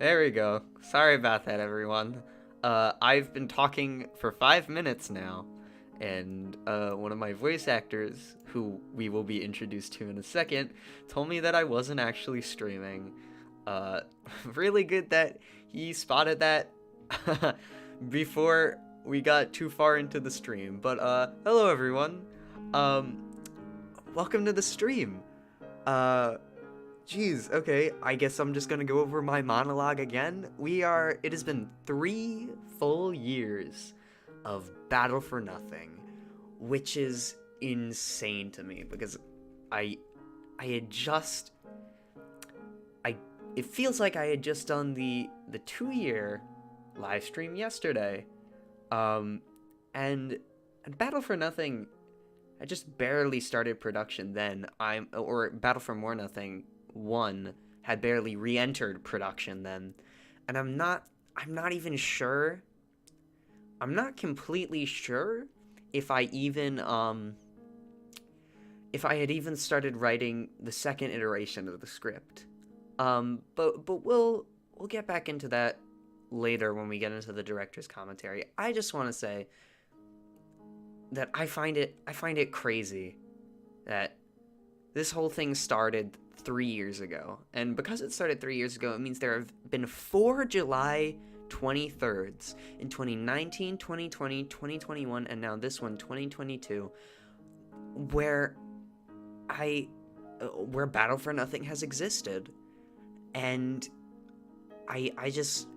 There we go. Sorry about that, everyone. I've been talking for 5 minutes now, and one of my voice actors, who we will be introduced to in a second, told me that I wasn't actually streaming. Uh, really good that he spotted that before we got too far into the stream. But hello everyone. Um, welcome to the stream. Geez, okay, I guess I'm just gonna go over my monologue again. It has been 3 full years of Battle for Nothing, which is insane to me because I had just, it feels like I had just done the 2-year live stream yesterday, and Battle for Nothing, I just barely started production then. Or Battle for More Nothing 1 had barely re-entered production then, and I'm not even sure. I'm not completely sure if I had even started writing the second iteration of the script. But we'll get back into that later when we get into the director's commentary. I just want to say that I find it crazy that this whole thing started 3 years ago. And because it started 3 years ago, it means there have been 4 July 23rds in 2019, 2020, 2021, and now this one, 2022, where Battle for Nothing has existed. And I just,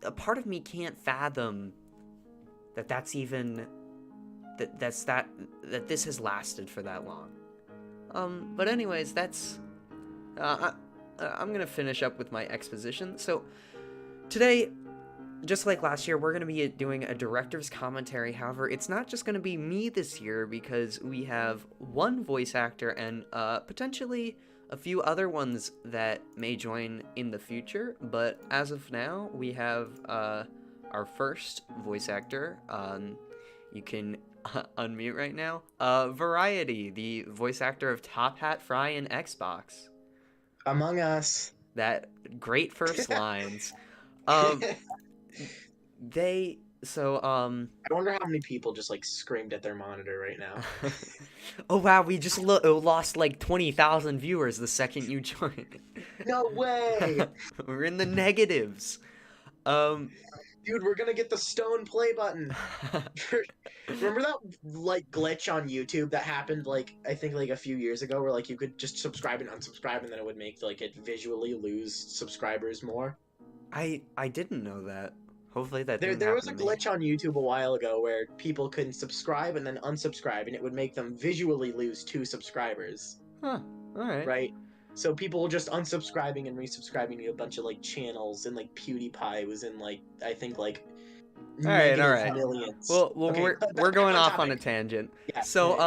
a part of me can't fathom that this has lasted for that long. But anyways, I'm gonna finish up with my exposition. So, today, just like last year, we're gonna be doing a director's commentary. However, it's not just gonna be me this year, because we have one voice actor and, potentially a few other ones that may join in the future. But as of now, we have, our first voice actor. You can unmute right now. Variety, the voice actor of Top Hat Fry in Xbox. Among Us. That great first lines. I wonder how many people just like screamed at their monitor right now. Oh wow, we just lost like 20,000 viewers the second you joined. No way. We're in the negatives. Dude, we're gonna get the stone play button. Remember that like glitch on YouTube that happened like I think like a few years ago where like you could just subscribe and unsubscribe and then it would make like it visually lose subscribers more? I didn't know that. Hopefully that there was a glitch on YouTube a while ago where people couldn't subscribe and then unsubscribe and it would make them visually lose 2 subscribers. Huh. Alright. Right? So people were just unsubscribing and resubscribing to a bunch of like channels, and like PewDiePie was in like I think like all right. millions. Well, okay, we're going off on a tangent. Yeah. So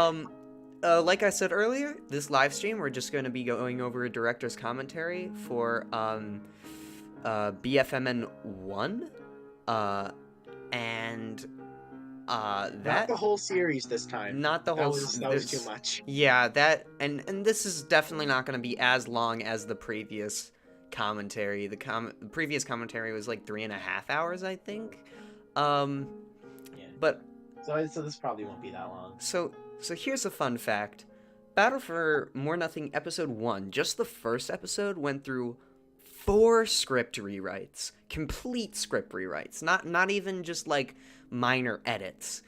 like I said earlier, this live stream we're just going to be going over a director's commentary for BFMN 1, and not the whole series this time. Not the whole. That was too much. Yeah, that and this is definitely not going to be as long as the previous commentary. The previous commentary was like 3.5 hours, I think. Yeah. But so this probably won't be that long. So here's a fun fact: Battle for More Nothing episode 1, just the first episode, went through 4 script rewrites, complete script rewrites, not even just like minor edits.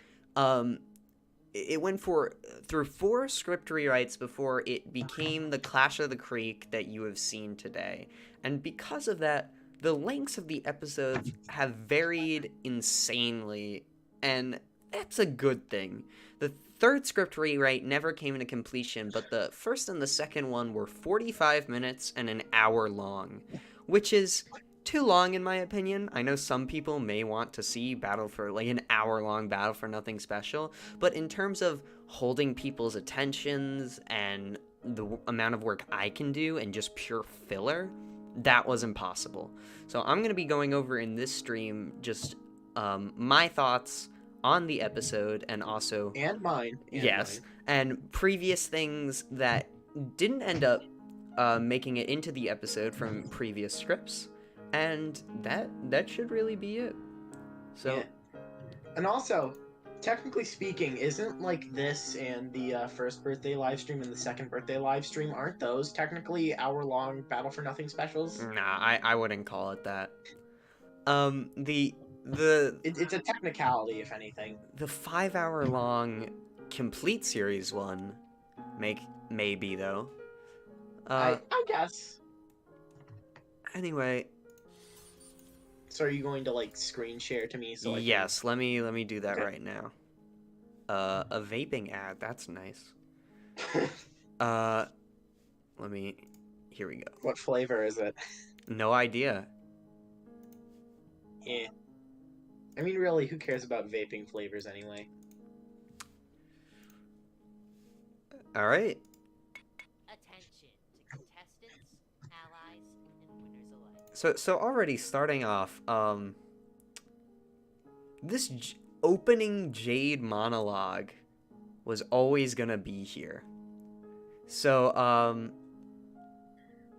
It went through 4 script rewrites before it became the Clash of the Creek that you have seen today. And because of that, the lengths of the episodes have varied insanely, and that's a good thing. The 3rd script rewrite never came into completion, but the first and the second one were 45 minutes and an hour long, which is too long in my opinion. I know some people may want to see Battle for like an hour-long Battle for Nothing special, but in terms of holding people's attentions and the amount of work I can do and just pure filler, that was impossible. So I'm going to be going over in this stream just my thoughts on the episode, and also mine. And previous things that didn't end up making it into the episode from previous scripts, And that should really be it. So, Yeah. And also, technically speaking, isn't like this and the first birthday live stream and the second birthday live stream, aren't those technically hour-long Battle for Nothing specials? nah, I wouldn't call it that. The It's a technicality, if anything. the 5 hour long complete series one maybe though. I guess. Anyway, So are you going to like screen share to me so I yes, let me do that Okay. right now. A vaping ad, that's nice. can... Let me, here we go. What flavor is it? No idea. Yeah. I mean, really, who cares about vaping flavors anyway? All right. Attention to contestants, allies, and winners alike. So already starting off, this opening Jade monologue was always gonna be here. So,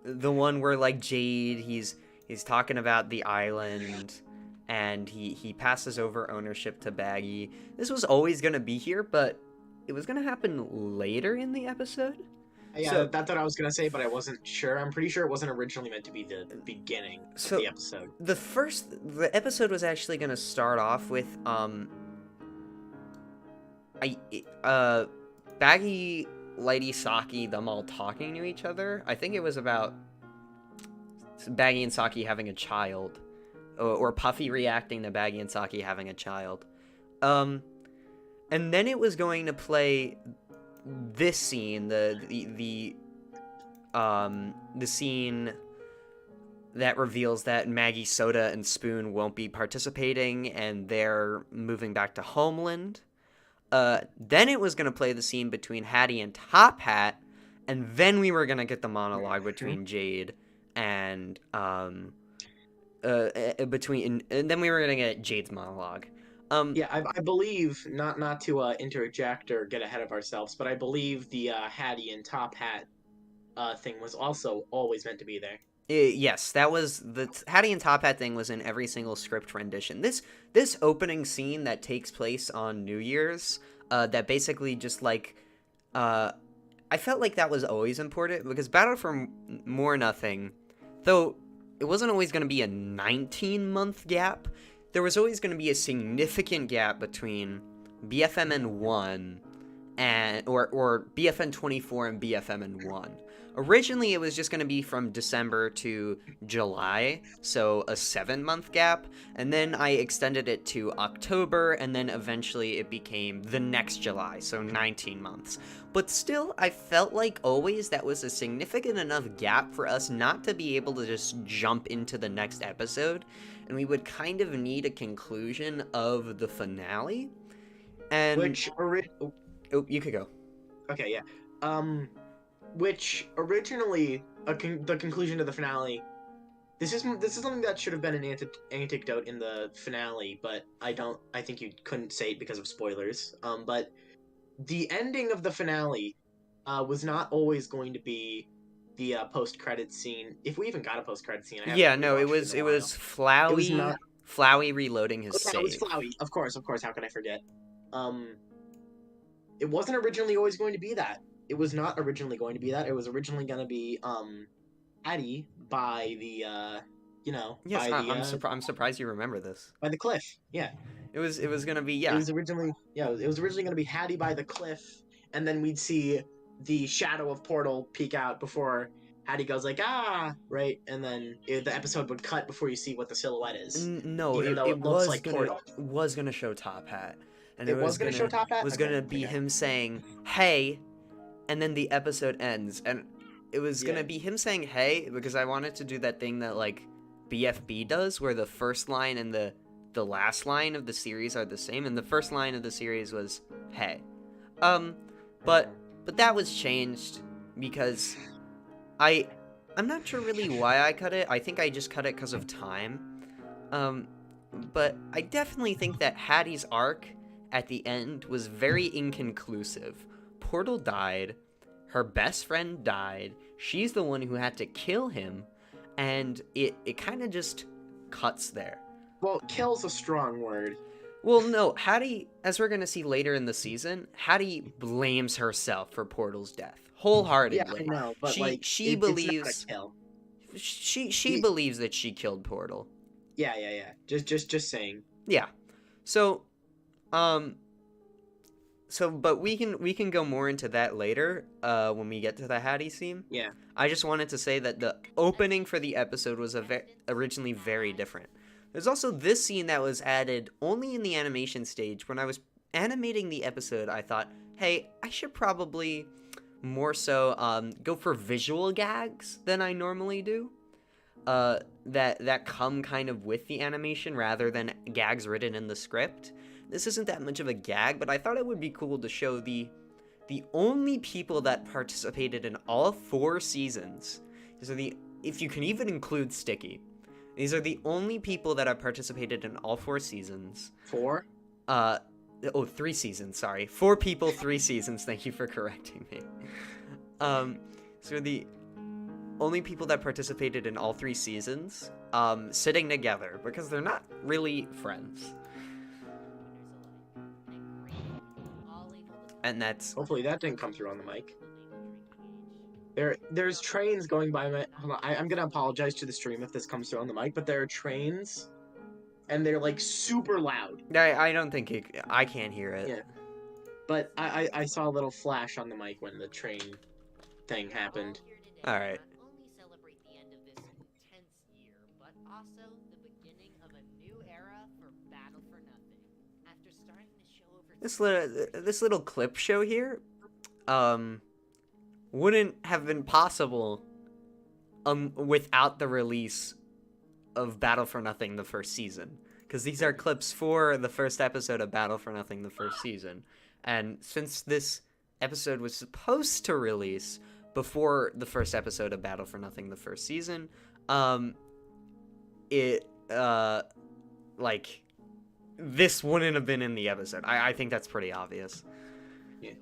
the one where like Jade, he's talking about the island, and he passes over ownership to Baggy. This was always gonna be here, but it was gonna happen later in the episode. Yeah, So- that's what I was gonna say, but I wasn't sure. I'm pretty sure it wasn't originally meant to be the beginning So- of the episode. The episode was actually gonna start off with Baggy, Lighty, Saki, them all talking to each other. I think it was about Baggy and Saki having a child, or Puffy reacting to Baggy and Saki having a child. And then it was going to play this scene, the scene that reveals that Maggie, Soda, and Spoon won't be participating, and they're moving back to Homeland. Then it was going to play the scene between Hattie and Top Hat, and then we were going to get the monologue between Jade and, and then we were going to get Jade's monologue. Yeah, I believe, not to interject or get ahead of ourselves, but I believe the Hattie and Top Hat thing was also always meant to be there. Yes, that was the Hattie and Top Hat thing was in every single script rendition. This opening scene that takes place on New Year's, that basically just like, I felt like that was always important because Battle for More Nothing, though it wasn't always going to be a 19-month gap, there was always going to be a significant gap between BFMN 1 and or BFN 24 and BFMN 1. Originally, it was just going to be from December to July, so a 7-month gap, and then I extended it to October, and then eventually it became the next July, so 19 months. But still, I felt like always that was a significant enough gap for us not to be able to just jump into the next episode, and we would kind of need a conclusion of the finale. And Which oh, you could go. Okay, yeah. Which originally the conclusion to the finale. This is something that should have been an anecdote in the finale, but I think you couldn't say it because of spoilers. But the ending of the finale was not always going to be the post-credit scene. If we even got a post-credit scene, Yeah, no, it was Flowey reloading his yeah, save. it was Flowey. Of course. How can I forget? It wasn't originally always going to be that. It was not originally going to be that. It was originally going to be Addie by the Yes, by I'm surprised you remember this. by the cliff. Yeah. It was gonna be It was originally going to be Hattie by the cliff, and then we'd see the shadow of Portal peek out before Hattie goes like right, and then the episode would cut before you see what the silhouette is. No, even though it looks was like gonna Portal. was gonna show Top Hat, and It was gonna show Top Hat? Was Okay, gonna be okay. him saying hey, and then the episode ends, and it was Yeah. gonna be him saying hey because I wanted to do that thing that like BFB does, where the first line and the last line of the series are the same, and the first line of the series was hey, but that was changed because I'm not sure really why I cut it. I think I just cut it because of time. But I definitely think that Hattie's arc at the end was very inconclusive. Portal died, her best friend died, she's the one who had to kill him, and it kind of just cuts there. Well, kill's a strong word. Well, no, Hattie, as we're gonna see later in the season, Hattie blames herself for Portal's death wholeheartedly. Yeah, I know, but she it's believes not a kill. she believes that she killed Portal. Yeah. Just saying. Yeah. So, but we can go more into that later, when we get to the Hattie scene. Yeah. I just wanted to say that the opening for the episode was originally very different. There's also this scene that was added only in the animation stage. When I was animating the episode, I thought, hey, I should probably more so go for visual gags than I normally do. That come kind of with the animation rather than gags written in the script. This isn't that much of a gag, but I thought it would be cool to show the only people that participated in all 4 seasons. These are if you can even include Sticky. These are the only people that have participated in all 4 seasons. 4? 3 seasons, sorry. 4 people, 3 seasons, thank you for correcting me. So the only people that participated in all 3 seasons, sitting together, because they're not really friends. And that's... Hopefully that didn't come through on the mic. There's trains going by my... Hold on, I'm gonna apologize to the stream if this comes through on the mic, but there are trains, and they're, like, super loud. I don't think I can't hear it. Yeah. But I saw a little flash on the mic when the train thing happened. Alright. This little clip show here, wouldn't have been possible, without the release of Battle for Nothing the first season, because these are clips for the first episode of Battle for Nothing the first season, and since this episode was supposed to release before the first episode of Battle for Nothing the first season, this wouldn't have been in the episode. I think that's pretty obvious. Yeah.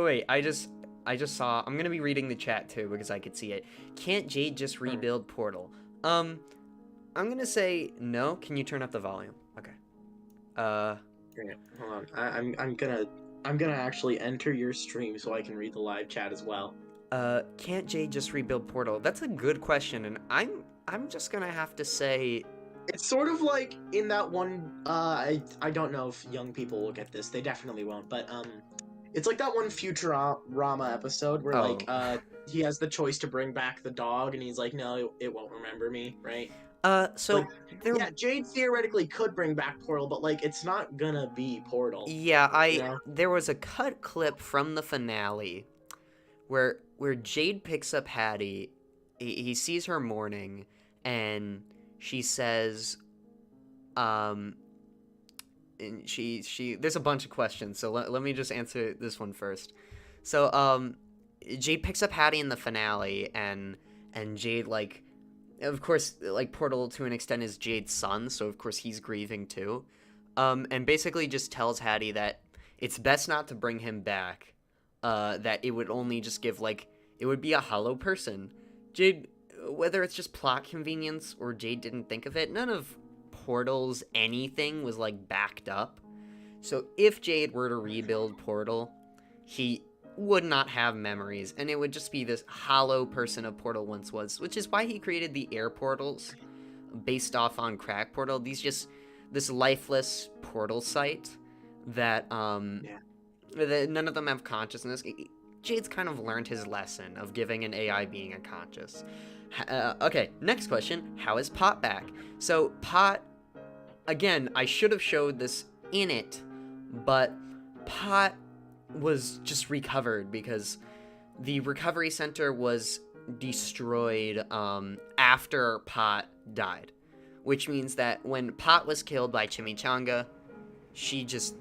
Wait, I just saw... I'm gonna be reading the chat too because I could see it. Can't Jade just rebuild Portal? I'm gonna say no. Can you turn up the volume? Okay. Hold on. I'm gonna actually enter your stream so I can read the live chat as well. Can't Jade just rebuild Portal? That's a good question, and I'm just gonna have to say... It's sort of like in that one, I don't know if young people will get this, they definitely won't, but, it's like that one Futurama episode where, he has the choice to bring back the dog, and he's like, no, it won't remember me, right? Yeah, Jade theoretically could bring back Portal, but, it's not gonna be Portal. Yeah, there was a cut clip from the finale where Jade picks up Hattie, he sees her mourning, and she says, and she there's a bunch of questions, so let me just answer this one first. So, Jade picks up Hattie in the finale, and Jade, of course, Portal to an extent is Jade's son, so of course he's grieving too, and basically just tells Hattie that it's best not to bring him back, that it would only just give, it would be a hollow person. Jade, whether it's just plot convenience or Jade didn't think of it, none of Portal's anything was, backed up. So if Jade were to rebuild Portal, he would not have memories, and it would just be this hollow person of Portal once was, which is why he created the air portals based off on Crack Portal. This lifeless portal site that, that none of them have consciousness. Jade's kind of learned his lesson of giving an AI being a conscious. Okay, next question. How is Pot back? So, Pot, again, I should have showed this in it, but Pot was just recovered because the recovery center was destroyed after Pot died. Which means that when Pot was killed by Chimichanga,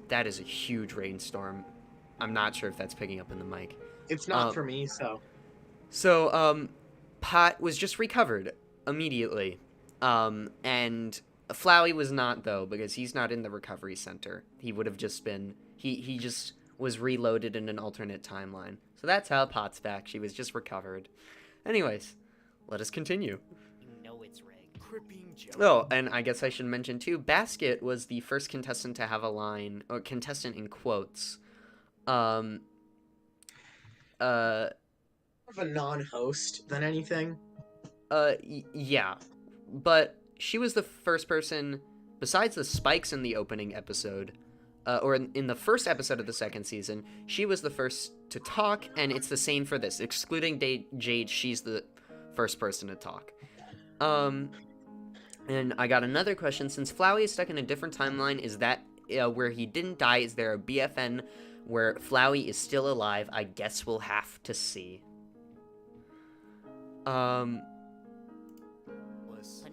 that is a huge rainstorm. I'm not sure if that's picking up in the mic. It's not for me, so... So, Pot was just recovered immediately. And Flowey was not, though, because he's not in the recovery center. He would have just been... He just was reloaded in an alternate timeline. So So that's how Pot's back. She was just recovered. Anyways, let us continue. You know it's rigged. Oh, and I guess I should mention too, Basket was the first contestant to have a line, or contestant in quotes. More of a non-host than anything. Yeah. But she was the first person, besides the Spikes in the opening episode, or in the first episode of the second season, she was the first to talk, and it's the same for this. Excluding Jade, she's the first person to talk. And I got another question. Since Flowey is stuck in a different timeline, is that where he didn't die? Is there a BFN where Flowey is still alive? I guess we'll have to see. But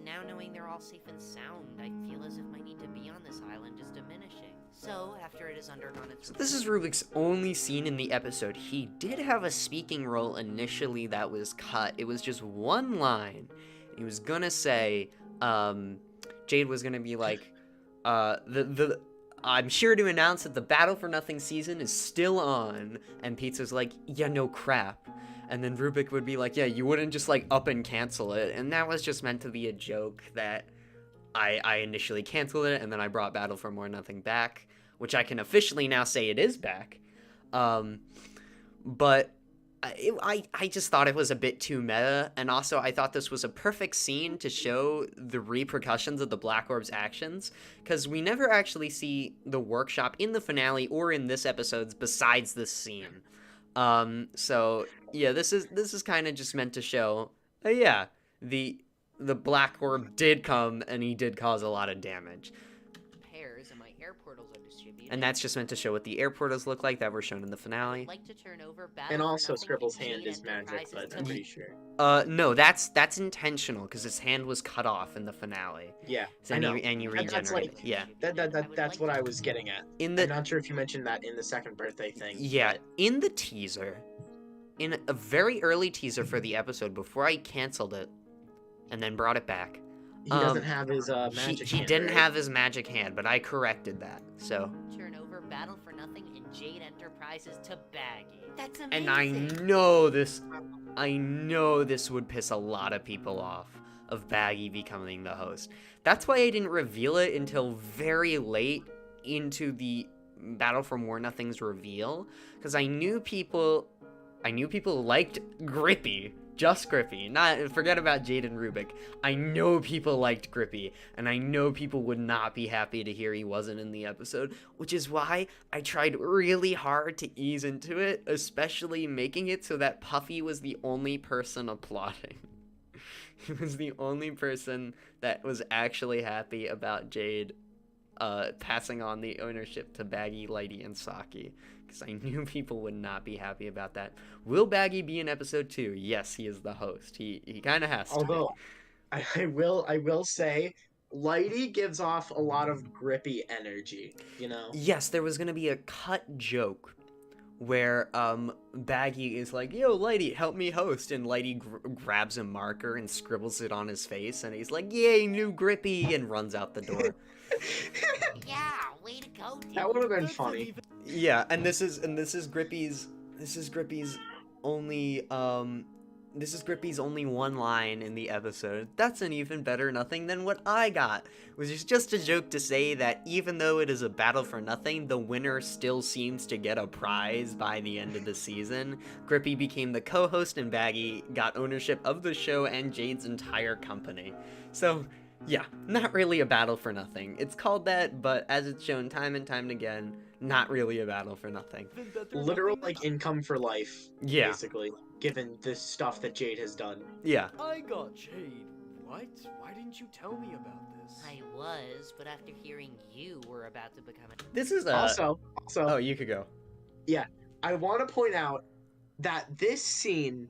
now knowing they're all safe and sound, I feel as if my need to be on this island is diminishing. So, after it has undergone its... So this is Rubik's only scene in the episode. He did have a speaking role initially that was cut. It was just one line. He was gonna say, Jade was gonna be like, I'm sure to announce that the Battle for Nothing season is still on. And Pizza's like, yeah, no crap. And then Rubik would be like, yeah, you wouldn't just like up and cancel it. And that was just meant to be a joke that I initially canceled it, and then I brought Battle for More Nothing back, which I can officially now say it is back. But I just thought it was a bit too meta, and also I thought this was a perfect scene to show the repercussions of the Black Orb's actions, because we never actually see the workshop in the finale or in this episode's besides this scene. So yeah, this is kind of just meant to show, yeah, the Black Orb did come and he did cause a lot of damage. Pairs and my air portals are distributed. And that's just meant to show what the air portals look like that were shown in the finale. I'd like to turn over And also Scribble's hand is magic, but I'm pretty sure. No, that's intentional because his hand was cut off in the finale. Yeah, So I know. and you That's regenerate like- it. Yeah. That's what I was getting at. In I'm not sure if you mentioned that in the second birthday thing. Yeah, but- in the teaser, in a very early teaser for the episode before I canceled it and then brought it back. He doesn't have his magic He hand, didn't right? have his magic hand, but I corrected that. So, Turn over Battle for Nothing and Jade Enterprises to Baggy. That's amazing. and I know this would piss a lot of people off of Baggy becoming the host. That's why I didn't reveal it until very late into the Battle for More Nothing's reveal, because I knew people liked Grippy. Just Grippy. Forget about Jade and Rubik. I know people liked Grippy, and I know people would not be happy to hear he wasn't in the episode, which is why I tried really hard to ease into it, especially making it so that Puffy was the only person applauding. He was the only person that was actually happy about Jade passing on the ownership to Baggy, Lighty, and Saki. Because I knew people would not be happy about that. Will Baggy be in episode 2? Yes, he is the host. He kind of has to. Although, I will say, Lighty gives off a lot of grippy energy, you know? Yes, there was going to be a cut joke where Baggy is like, yo, Lighty, help me host. And Lighty grabs a marker and scribbles it on his face. And he's like, yay, new Grippy, and runs out the door. Yeah, way to go, dude. That would have been funny. Yeah, and this is Grippy's only one line in the episode. That's an even better nothing than what I got, which is just a joke to say that even though it is a battle for nothing, the winner still seems to get a prize by the end of the season. Grippy became the co-host and Baggy got ownership of the show and Jade's entire company. So, yeah, not really a battle for nothing. It's called that, but as it's shown time and time again, not really a battle for nothing. Literal, like, income for life, Yeah. basically, given this stuff that Jade has done. Yeah. I got Jade. What? Why didn't you tell me about this? I was, but after hearing you were about to become a... This is a... Also, Oh, you could go. I want to point out that this scene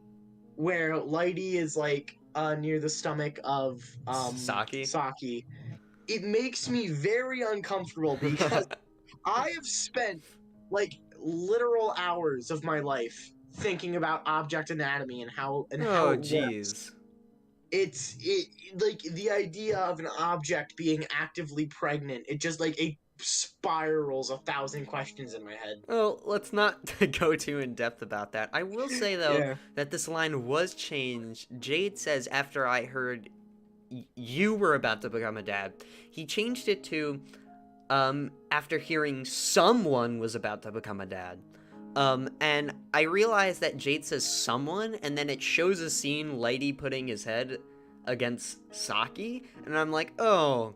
where Lighty is, like, near the stomach of Saki, it makes me very uncomfortable because I have spent like literal hours of my life thinking about object anatomy and how Oh, it jeez. works. It like the idea of an object being actively pregnant, it just like it spirals 1,000 questions in my head. Well, let's not go too in depth about that. I will say though Yeah. that this line was changed. Jade says after I heard you were about to become a dad, he changed it to after hearing someone was about to become a dad. And I realized that Jade says someone, and then it shows a scene Lighty putting his head against Saki, and I'm like, oh,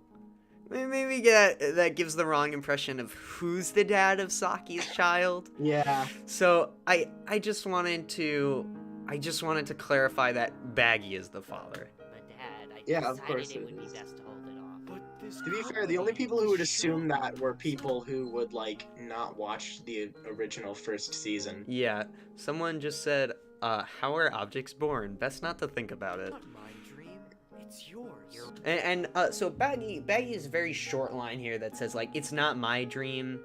maybe that gives the wrong impression of who's the dad of Saki's child. Yeah. So I just wanted to clarify that Baggy is the father. But Dad, I Yeah, of decided course it it would be is. best to hold it off. But this To be could fair, the only be people who would the assume show. that were people who would, like, not watch the original first season. Yeah, someone just said, how are objects born? Best not to think about it. Not my dream. It's yours. So Baggy's very short line here that says, like, it's not my dream,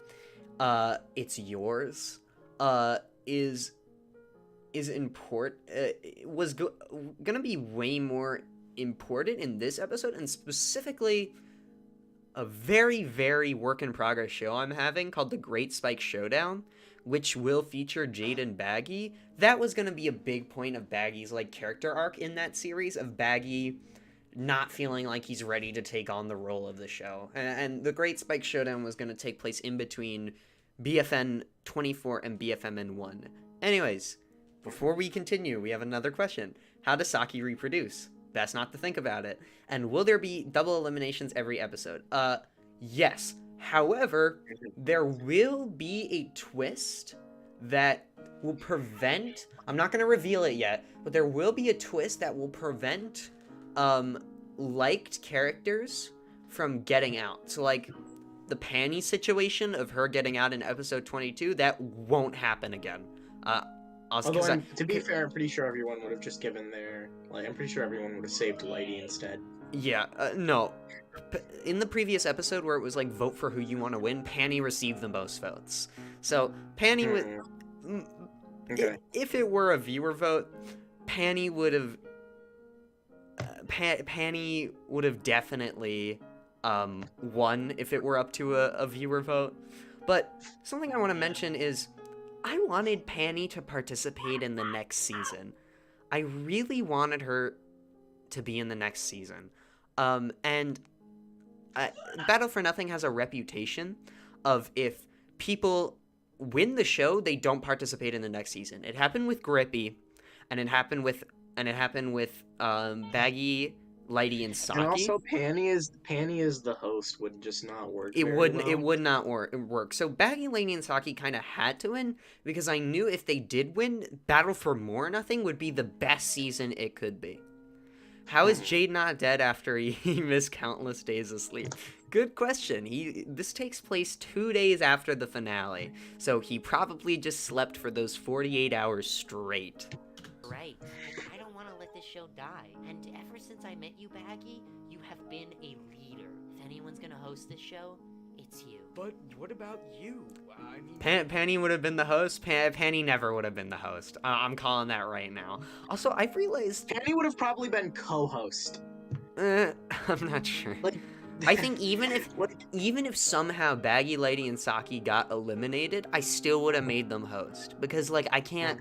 it's yours, is gonna be way more important in this episode, and specifically a very, very work in progress show I'm having called The Great Spike Showdown, which will feature Jade and Baggy. That was gonna be a big point of Baggy's, like, character arc in that series, of Baggy not feeling like he's ready to take on the role of the show. And The Great Spike Showdown was gonna take place in between BFN 24 and BFMN 1. Anyways, before we continue, we have another question. How does Saki reproduce? Best not to think about it. And will there be double eliminations every episode? Yes. However, there will be a twist that will prevent, I'm not going to reveal it yet, but there will be a twist that will prevent liked characters from getting out. So, like, the Panny situation of her getting out in episode 22, that won't happen again. Although, to be fair, I'm pretty sure everyone would have just given their... Like, I'm pretty sure everyone would have saved Lighty instead. Yeah, no. In the previous episode where it was like, vote for who you want to win, Panny received the most votes. So, Panny would... Okay. If it were a viewer vote, Panny would have... Panny would have definitely won if it were up to a viewer vote. But something I want to mention is I wanted Panny to participate in the next season. I really wanted her to be in the next season. And Battle for Nothing has a reputation of if people win the show, they don't participate in the next season. It happened with Grippy, and it happened with Baggy, Lighty, and Saki. And also, Panny is the host would just not work. It would not work. So Baggy, Lighty, and Saki kind of had to win because I knew if they did win, Battle for More Nothing would be the best season it could be. How is Jade not dead after he missed countless days of sleep? Good question. This takes place 2 days after the finale, so he probably just slept for those 48 hours straight. Right. I don't want to let this show die. And ever since I met you, Baggy, you have been a leader. If anyone's gonna host this show, it's you. But what about you? I mean... Panny would have been the host. Panny never would have been the host. I'm calling that right now. Also, I've realized... Panny would have probably been co-host. I'm not sure. Like... I think even if somehow Baggy, Lady, and Saki got eliminated, I still would have made them host. Because, like, I can't...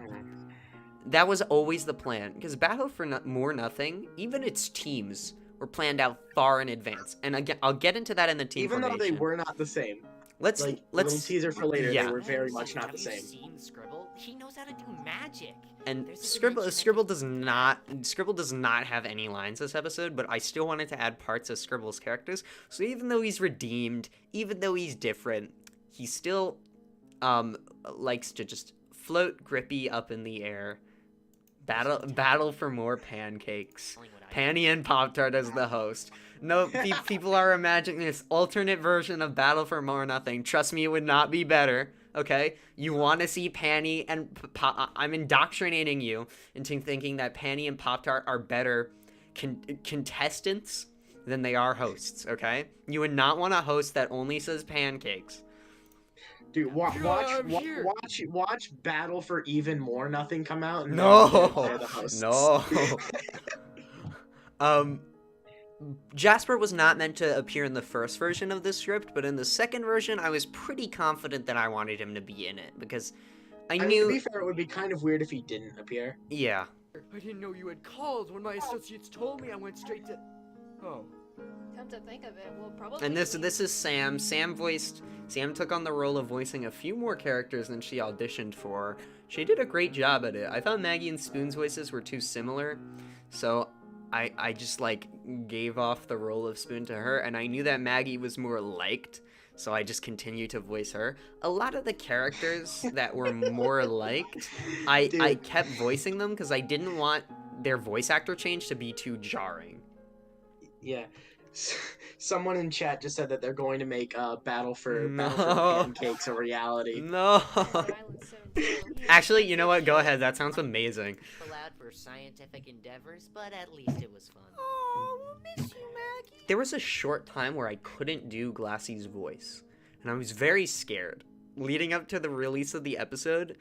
That was always the plan. Because Battle for More Nothing, even its teams were planned out far in advance. And again, I'll get into that in the team Even formation. though they were not the same. Let's little teaser for later. Yeah. They were very much not the Have you same. seen Scribble? He knows how to do magic. And There's a Scribble dimension Scribble does not have any lines this episode, but I still wanted to add parts of Scribble's characters. So even though he's redeemed, even though he's different, he still likes to just float Grippy up in the air. Battle for more pancakes. Panny and Pop-Tart as the host. No, people are imagining this alternate version of Battle for More Nothing. Trust me, it would not be better. Okay? You want to see Panny and I'm indoctrinating you into thinking that Panny and Pop-Tart are better contestants than they are hosts, okay? You would not want a host that only says pancakes. Dude, watch Battle for Even More Nothing come out. And No, they're the hosts. no. Jasper was not meant to appear in the first version of this script, but in the second version, I was pretty confident that I wanted him to be in it, because I mean, knew... to be fair, it would be kind of weird if he didn't appear. Yeah. I didn't know you had called. When my associates told me, I went straight to... Oh. Come to think of it, we'll probably... And this is Sam. Sam took on the role of voicing a few more characters than she auditioned for. She did a great job at it. I thought Maggie and Spoon's voices were too similar, so I just, like, gave off the role of Spoon to her, and I knew that Maggie was more liked, so I just continued to voice her. A lot of the characters that were more liked, I kept voicing them because I didn't want their voice actor change to be too jarring. Yeah. Someone in chat just said that they're going to make Battle for Pancakes a reality. No. Actually, you know what? Go ahead. That sounds amazing. Allowed for scientific endeavors, but at least it was fun. Oh, we'll miss you, Maggie. There was a short time where I couldn't do Glassy's voice, and I was very scared. Leading up to the release of the episode,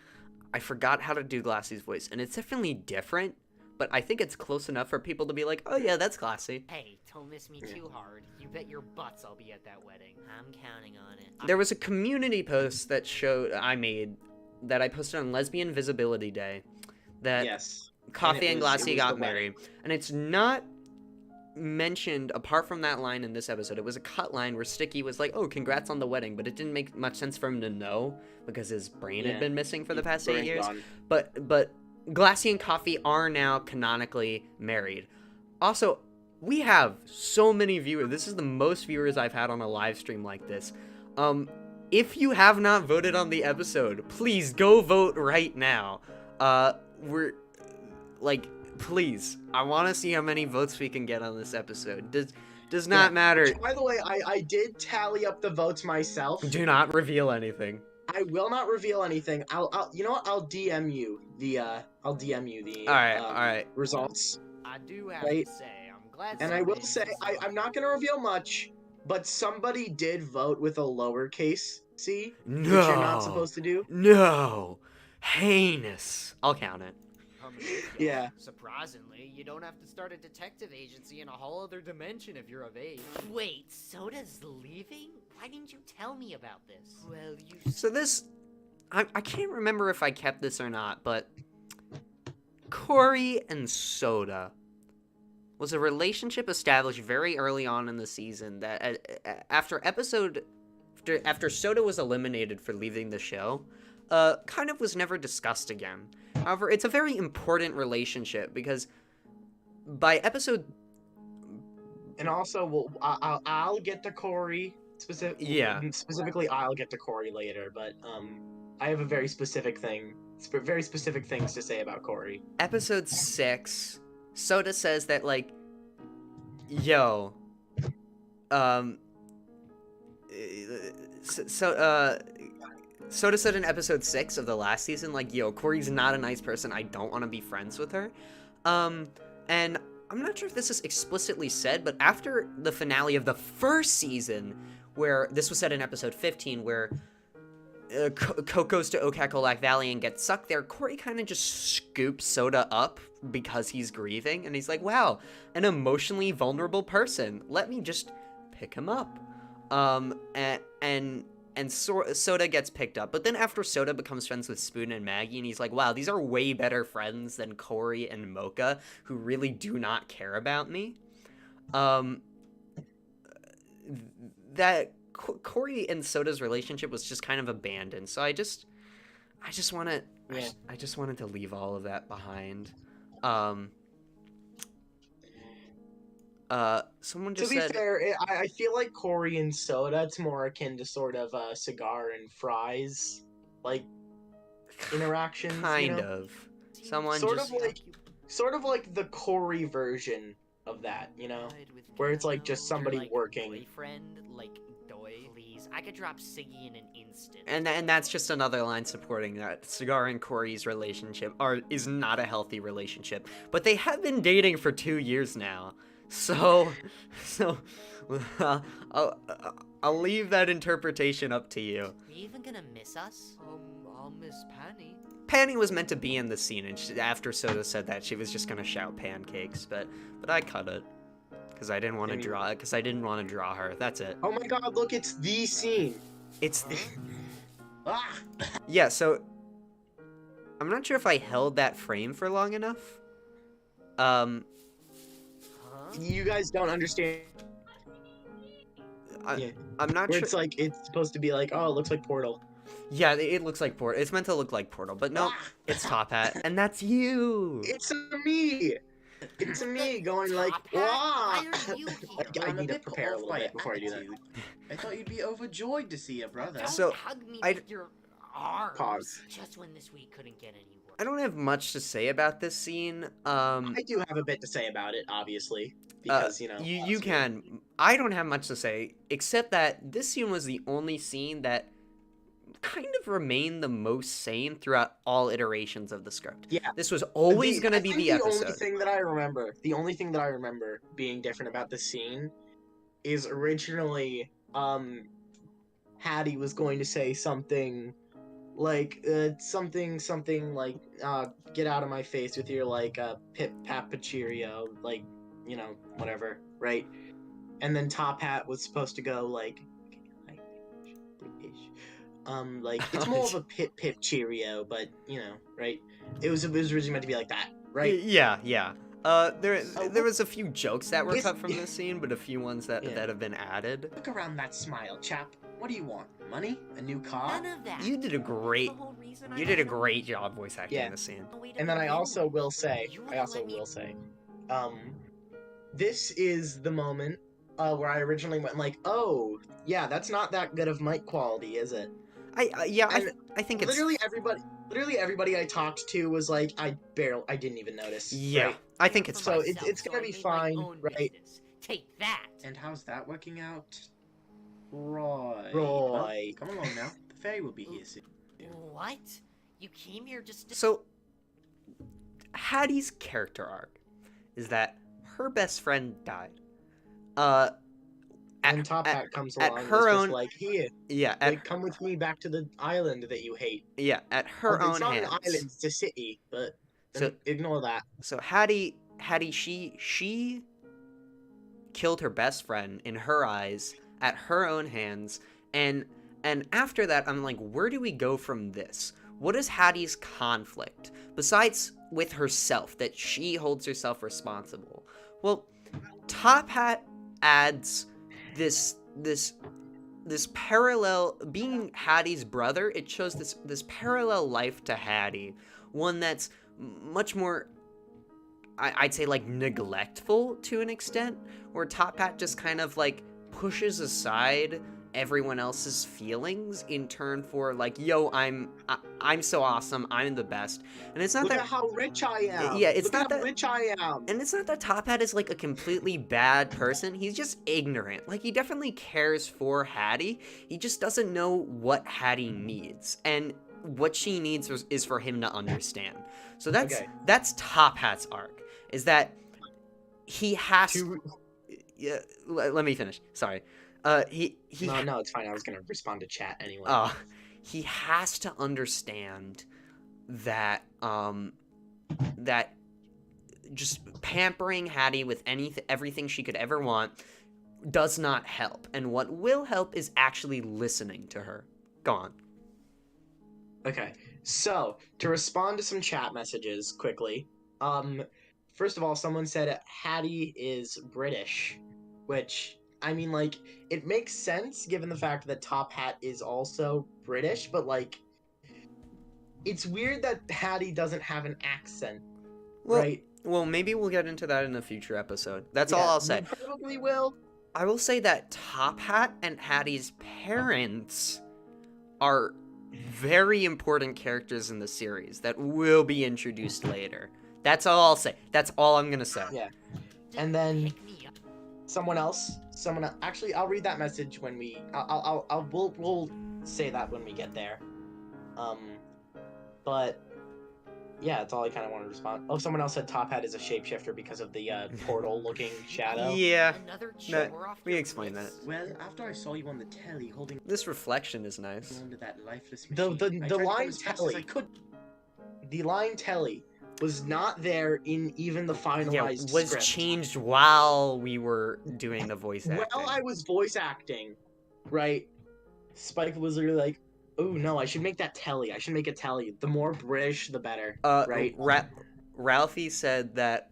I forgot how to do Glassy's voice, and it's definitely different, but I think it's close enough for people to be like, oh yeah, that's Glassy. Hey, don't miss me too hard. You bet your butts I'll be at that wedding. I'm counting on it. There was a community post that I made that I posted on Lesbian Visibility Day that Yes. Coffee and Glassy got the married. And it's not mentioned apart from that line in this episode. It was a cut line where Sticky was like, oh, congrats on the wedding, but it didn't make much sense for him to know because his brain had been missing for the past 8 years. Gone. But Glassy and Coffee are now canonically married. Also, we have so many viewers. This is the most viewers I've had on a live stream like this. If you have not voted on the episode, please go vote right now. We're like, please, I want to see how many votes we can get on this episode. Does not matter. By the way, I did tally up the votes myself. Do not reveal anything. I will not reveal anything. I'll you know what? I'll DM you the All right. results. I do have Right. to say, I'm glad. And I will somebody say, uses I'm not gonna reveal much, but somebody did vote with a lowercase c, No. which you're not supposed to do. No. Heinous. I'll count it. Yeah. Surprisingly, you don't have to start a detective agency in a whole other dimension if you're of age. Wait, Soda's leaving? Why didn't you tell me about this? Well, you... So this, I can't remember if I kept this or not, but Corey and Soda was a relationship established very early on in the season that after Soda was eliminated for leaving the show, kind of was never discussed again. However, it's a very important relationship because by episode... And also, I'll get to Corey specifically. I'll get to Corey later, but I have a very specific things to say about Corey. Episode 6, Soda says that, like, yo, Soda said in episode 6 of the last season, like, yo, Corey's not a nice person, I don't want to be friends with her. And I'm not sure if this is explicitly said, but after the finale of the first season, where this was said in episode 15, where Coke goes to Okakolak Valley and gets sucked there, Corey kind of just scoops Soda up because he's grieving, and he's like, wow, an emotionally vulnerable person. Let me just pick him up. And Soda gets picked up. But then after Soda becomes friends with Spoon and Maggie, and he's like, wow, these are way better friends than Corey and Mocha, who really do not care about me. That Corey and Soda's relationship was just kind of abandoned. So I just wanted to leave all of that behind. Someone just said... To be fair, I feel like Corey and Soda, it's more akin to sort of cigar and fries, like, interactions. Kind of. Someone sort just... of like the Corey version of that, you know? Where it's like just somebody Like working. boyfriend, like Doi. Please, I could drop Siggy in an instant. And that's just another line supporting that Cigar and Corey's relationship is not a healthy relationship. But they have been dating for 2 years now. So I'll leave that interpretation up to you. Are you even gonna miss us? I'll miss Penny. Penny was meant to be in the scene, and after Soda said that, she was just gonna shout pancakes, but I cut it. because I didn't want to draw it, because I didn't want to draw her. That's it. Oh my god, look, it's the scene. It's Ah! yeah. So I'm not sure if I held that frame for long enough. Huh? You guys don't understand. Yeah. I'm not Where sure. it's like, it's supposed to be like, oh, it looks like Portal. Yeah, it looks like Portal. It's meant to look like Portal, but no, Ah! it's Top Hat, and that's you. It's me! It's me going like, Top Hat? wow! Why are you here? I I'm a need to bit put prepare a off little by bit before I do that. attitude. I thought you'd be overjoyed to see your brother. Don't So, hug me I- with your arms. Pause. Just when this week couldn't get any worse. I don't have much to say about this scene. I do have a bit to say about it, obviously. Because, you know. you obviously- can. I don't have much to say, except that this scene was the only scene that kind of remained the most sane throughout all iterations of the script. Yeah. This was always The- going to I be think the episode. only thing that I remember being different about this scene is originally, Hattie was going to say something like, something like, get out of my face with your, like, pip pap cheerio, like, you know, whatever, right? And then Top Hat was supposed to go, like, like, it's more of a pip pip cheerio, but, you know, right? It was originally meant to be like that, right? Yeah, yeah. There what- was a few jokes that were Yes, cut from this scene, but a few ones that Yeah. that have been added. Look around that smile, chap. What do you want? Money? A new car? None of that. You did a great The whole reason you I did a had no great job voice acting Yeah. in this scene. way to And then I begin also with. will say, You wouldn't let me- this is the moment where I originally went like, oh, yeah, that's not that good of mic quality, is it? And I think it's literally everybody I talked to was like, I didn't even notice. yeah. right? I think it's So fine. it's gonna I be made my fine, own right? business. Take that. And how's that working out? Roy. Roy. Well, come along now. The fairy will be here soon. What? You came here just to... So Hattie's character arc is that her best friend died. And Top Hat comes at along and her is just own- like, here, yeah, like, come with me back to the island that you hate. at her Well, own it's not hands. an island, it's a city, but So- ignore that. So Hattie, she killed her best friend in her eyes at her own hands, and after that, I'm like, where do we go from this? What is Hattie's conflict besides with herself that she holds herself responsible? Well, Top Hat adds this parallel, being Hattie's brother. It shows this parallel life to Hattie, one that's much more, I'd say, like, neglectful to an extent, where Top Hat just kind of like pushes aside everyone else's feelings in turn for like, yo, I'm so awesome, I'm the best. And it's not Look that at how rich I am. Yeah, it's Look not at how that- rich I am. and it's not that Top Hat is like a completely bad person. He's just ignorant. Like, he definitely cares for Hattie. He just doesn't know what Hattie needs. And what she needs is for him to understand. So Okay. that's Top Hat's arc. Is that he has To- yeah, let me finish. Sorry. He No, it's fine. I was gonna respond to chat anyway. he has to understand that that just pampering Hattie with everything she could ever want does not help, and what will help is actually listening to her. Go on. Okay, so to respond to some chat messages quickly, first of all, someone said Hattie is British, which, I mean, like, it makes sense given the fact that Top Hat is also British, but, like, it's weird that Hattie doesn't have an accent, Well, right? well, maybe we'll get into that in a future episode. That's all Yeah, I'll say. we probably will. I will say that Top Hat and Hattie's parents are very important characters in the series that will be introduced later. That's all I'll say. That's all I'm gonna say. Yeah. Just And then- pick me up. Actually, I'll read that message when we'll say that when we get there. But yeah, that's all I kind of wanted to respond. Oh, someone else said Top Hat is a shapeshifter because of the portal-looking shadow. Yeah, Another no, chore off we your explained wrist? Well, after I saw you on the telly holding this reflection is nice. on to that lifeless The- machine, the I tried to line come as fast as telly. I could. The line telly was not there in even the finalized was script. changed while we were doing the voice acting. While I was voice acting, right? Spike was literally like, "Oh no, I should make that telly. I should make a telly. The more British, the better." Right? Ralphie said that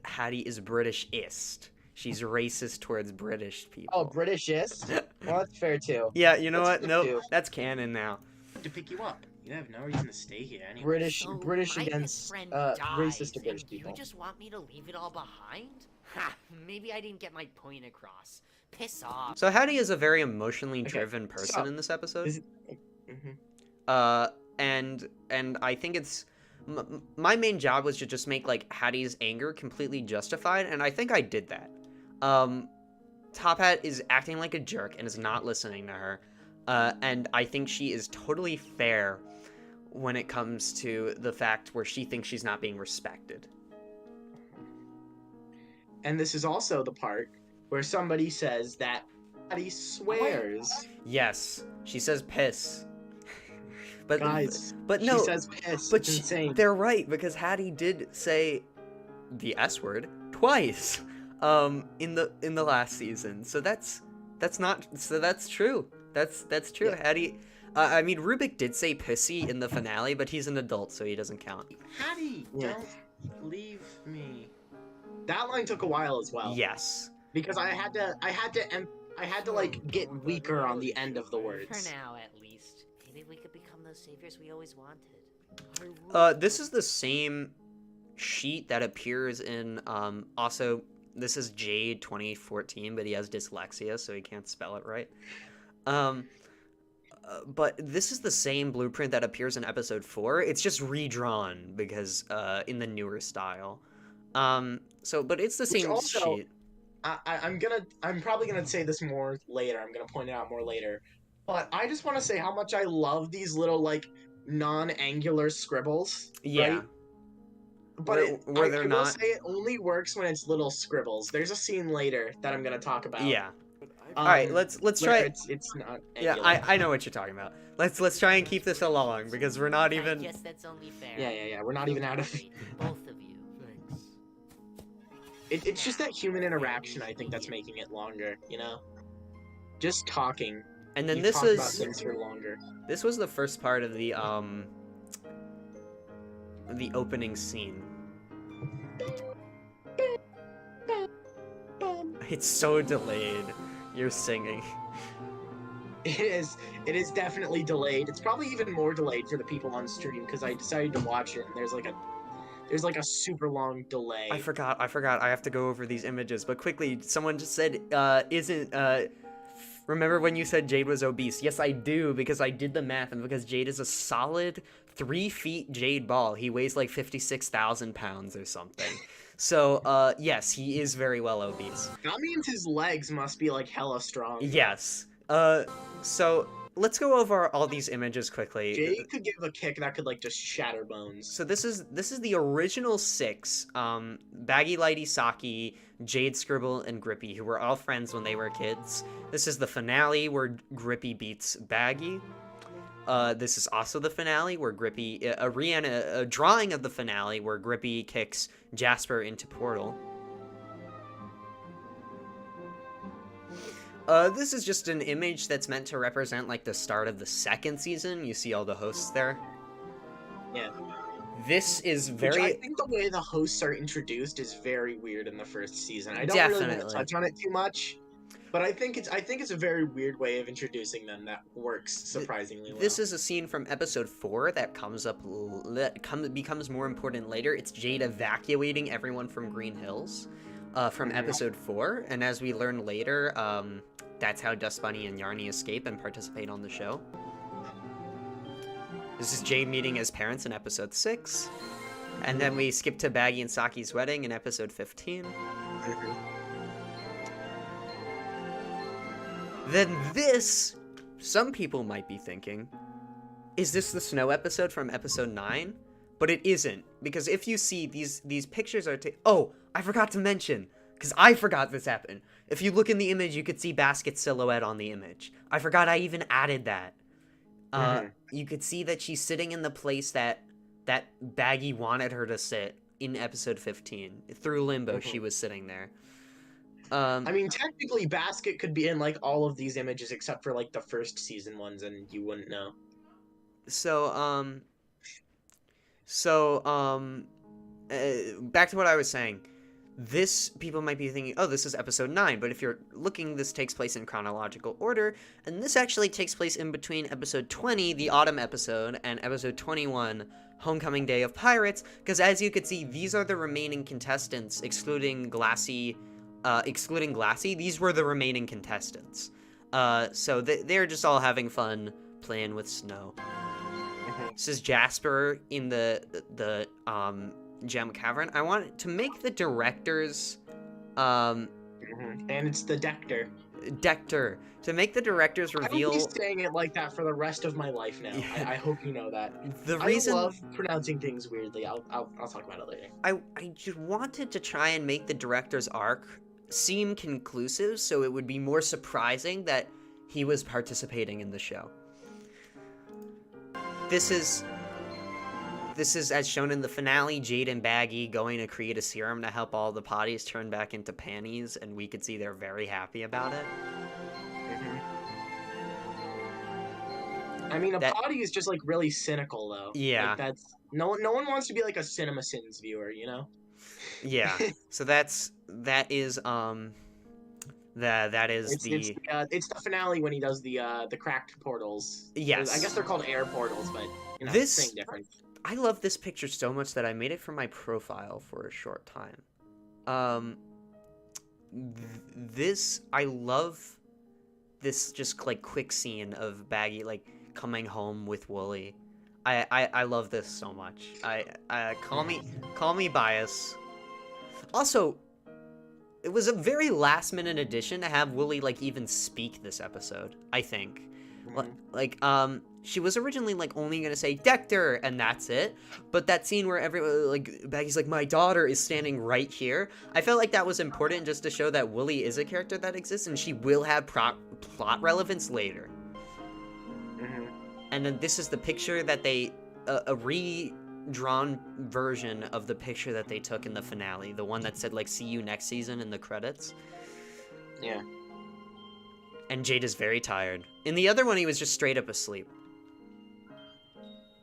Hattie is British-ist. She's racist towards British people. Oh, British-ist? Well, that's fair too. Yeah, you know That's what? fair No, too. that's canon now. To pick you up. You have no reason to stay here anyway. British So British my best against friend racist to dies, British and people. You just want me to leave it all behind? Ha! Maybe I didn't get my point across. Piss off. So Hattie is a very emotionally Okay, driven person so, in this episode. Mhm. And I think it's my main job was to just make like Hattie's anger completely justified, and I think I did that. Top Hat is acting like a jerk and is not listening to her, and I think she is totally fair when it comes to the fact where she thinks she's not being respected. And this is also the part where somebody says that Hattie swears. Yes, she says piss. But Guys, but no, she says piss. but It's insane. they're right, because Hattie did say the S word twice in the last season. So that's true. That's true. Yeah. Hattie I mean, Rubik did say pissy in the finale, but he's an adult, so he doesn't count. Hattie, Yeah. don't leave me. That line took a while as well. Yes. Because I had to like get weaker on the end of the words. For now, at least. Maybe we could become those saviors we always wanted. This is the same sheet that appears in also this is Jade 2014, but he has dyslexia, so he can't spell it right. But this is the same blueprint that appears in episode 4. It's just redrawn because in the newer style. But it's the same also, sheet. I'm probably gonna say this more later. I'm gonna point it out more later. But I just want to say how much I love these little like non-angular scribbles. Yeah. Right? But Where they're I will not. say it only works when it's little scribbles. There's a scene later that I'm gonna talk about. Yeah. Um, All right, let's where try. It's not. Yeah, Angular. I know what you're talking about. Let's try and keep this along because we're not even. I guess that's only fair. Yeah. We're not even out of. Both of you. Thanks. It's just that human interaction. I think that's making it longer. You know, just talking. And then You this talk about is things for longer. this was the first part of the opening scene. It's so delayed. You're singing. It is definitely delayed. It's probably even more delayed for the people on stream because I decided to watch it and there's like a super long delay. I forgot. I have to go over these images. But quickly, someone just said, remember when you said Jade was obese? Yes, I do, because I did the math, and because Jade is a solid 3 feet Jade ball. He weighs like 56,000 pounds or something. So, yes, he is very well obese. That means his legs must be like hella strong. Yes. So let's go over all these images quickly. Jade could give a kick that could like just shatter bones. So this is the original 6. Baggy, Lighty, Saki, Jade, Scribble, and Grippy, who were all friends when they were kids. This is the finale where Grippy beats Baggy. This is also the finale where Grippy, a drawing of the finale where Grippy kicks Jasper into Portal. This is just an image that's meant to represent like the start of the 2nd season. You see all the hosts there. Yeah. This is Which very. I think the way the hosts are introduced is very weird in the first season. I don't really want Definitely. to touch on it too much, but I think it's a very weird way of introducing them that works surprisingly well. This is a scene from episode 4 that becomes more important later. It's Jade evacuating everyone from Green Hills, from episode 4, and as we learn later, that's how Dust Bunny and Yarny escape and participate on the show. This is Jade meeting his parents in episode 6, and then we skip to Baggy and Saki's wedding in episode 15. Then this, some people might be thinking, is this the snow episode from episode 9? But it isn't, because if you see these pictures are oh, I forgot to mention, because I forgot this happened. If you look in the image, you could see Basket's silhouette on the image. I forgot I even added that. You could see that she's sitting in the place that that Baggy wanted her to sit in episode 15. Through limbo, she was sitting there. I mean, technically, Basket could be in like all of these images except for like the first season ones, and you wouldn't know. Back to what I was saying. This, people might be thinking, oh, this is episode 9, but if you're looking, this takes place in chronological order, and this actually takes place in between episode 20, the autumn episode, and episode 21, Homecoming Day of Pirates, because as you could see, these are the remaining contestants, excluding Glassy, these were the remaining contestants. So they're just all having fun playing with snow. This is Jasper in the Gem Cavern. I want to make the directors, And it's the Dector. To make the directors reveal. I will be saying it like that for the rest of my life now. Yeah. I hope you know that. The reason I love pronouncing things weirdly. I'll talk about it later. I just wanted to try and make the director's arc seem conclusive, so it would be more surprising that he was participating in the show. This is as shown in the finale, Jade and Baggy going to create a serum to help all the potties turn back into panties, and we could see they're very happy about it. I mean, a potty is just like really cynical, though. Yeah. Like, that's no one wants to be like a CinemaSins viewer, you know? Yeah. So that is it's the finale when he does the cracked portals. Yes. I guess they're called air portals, but you know, same difference. I love this picture so much that I made it for my profile for a short time. I love this just like quick scene of Baggy like coming home with Wooly. I love this so much. Call me biased. Also, it was a very last minute addition to have Wooly like even speak this episode, I think. Like, she was originally like only gonna say Dector and that's it, but that scene where Baggy's like, my daughter is standing right here, I felt like that was important just to show that Wooly is a character that exists and she will have plot relevance later. And then this is the picture that they a redrawn version of the picture that they took in the finale, the one that said like see you next season in the credits. Yeah. And Jade is very tired. In the other one, he was just straight up asleep.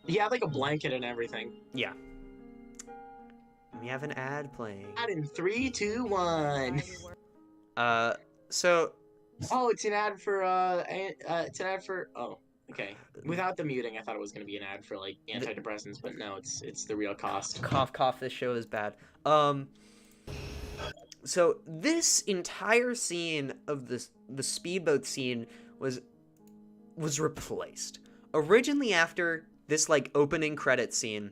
He had like a blanket and everything. Yeah. We have an ad playing. Ad in 3, 2, 1. So. Oh, it's an ad for Oh, okay. Without the muting, I thought it was gonna be an ad for like antidepressants, but no, it's the real cost. Cough, cough. This show is bad. So this entire scene of the speedboat scene was replaced. Originally, after this like opening credit scene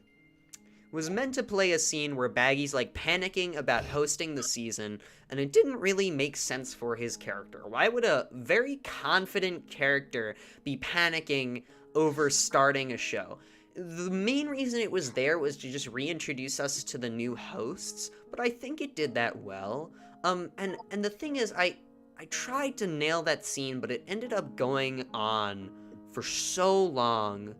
was meant to play a scene where Baggy's like panicking about hosting the season, and it didn't really make sense for his character. Why would a very confident character be panicking over starting a show? The main reason it was there was to just reintroduce us to the new hosts, but I think it did that well. And the thing is, I tried to nail that scene, but it ended up going on for so long.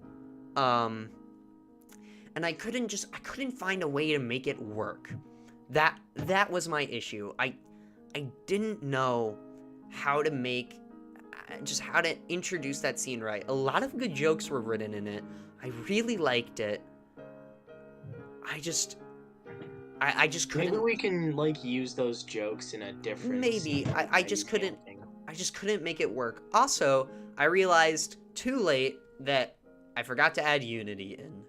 And I couldn't find a way to make it work. That was my issue. I didn't know how to introduce that scene right. A lot of good jokes were written in it. I really liked it. I just couldn't. Maybe we can like use those jokes in a different. Maybe I just couldn't make it work. Also, I realized too late that I forgot to add Unity in.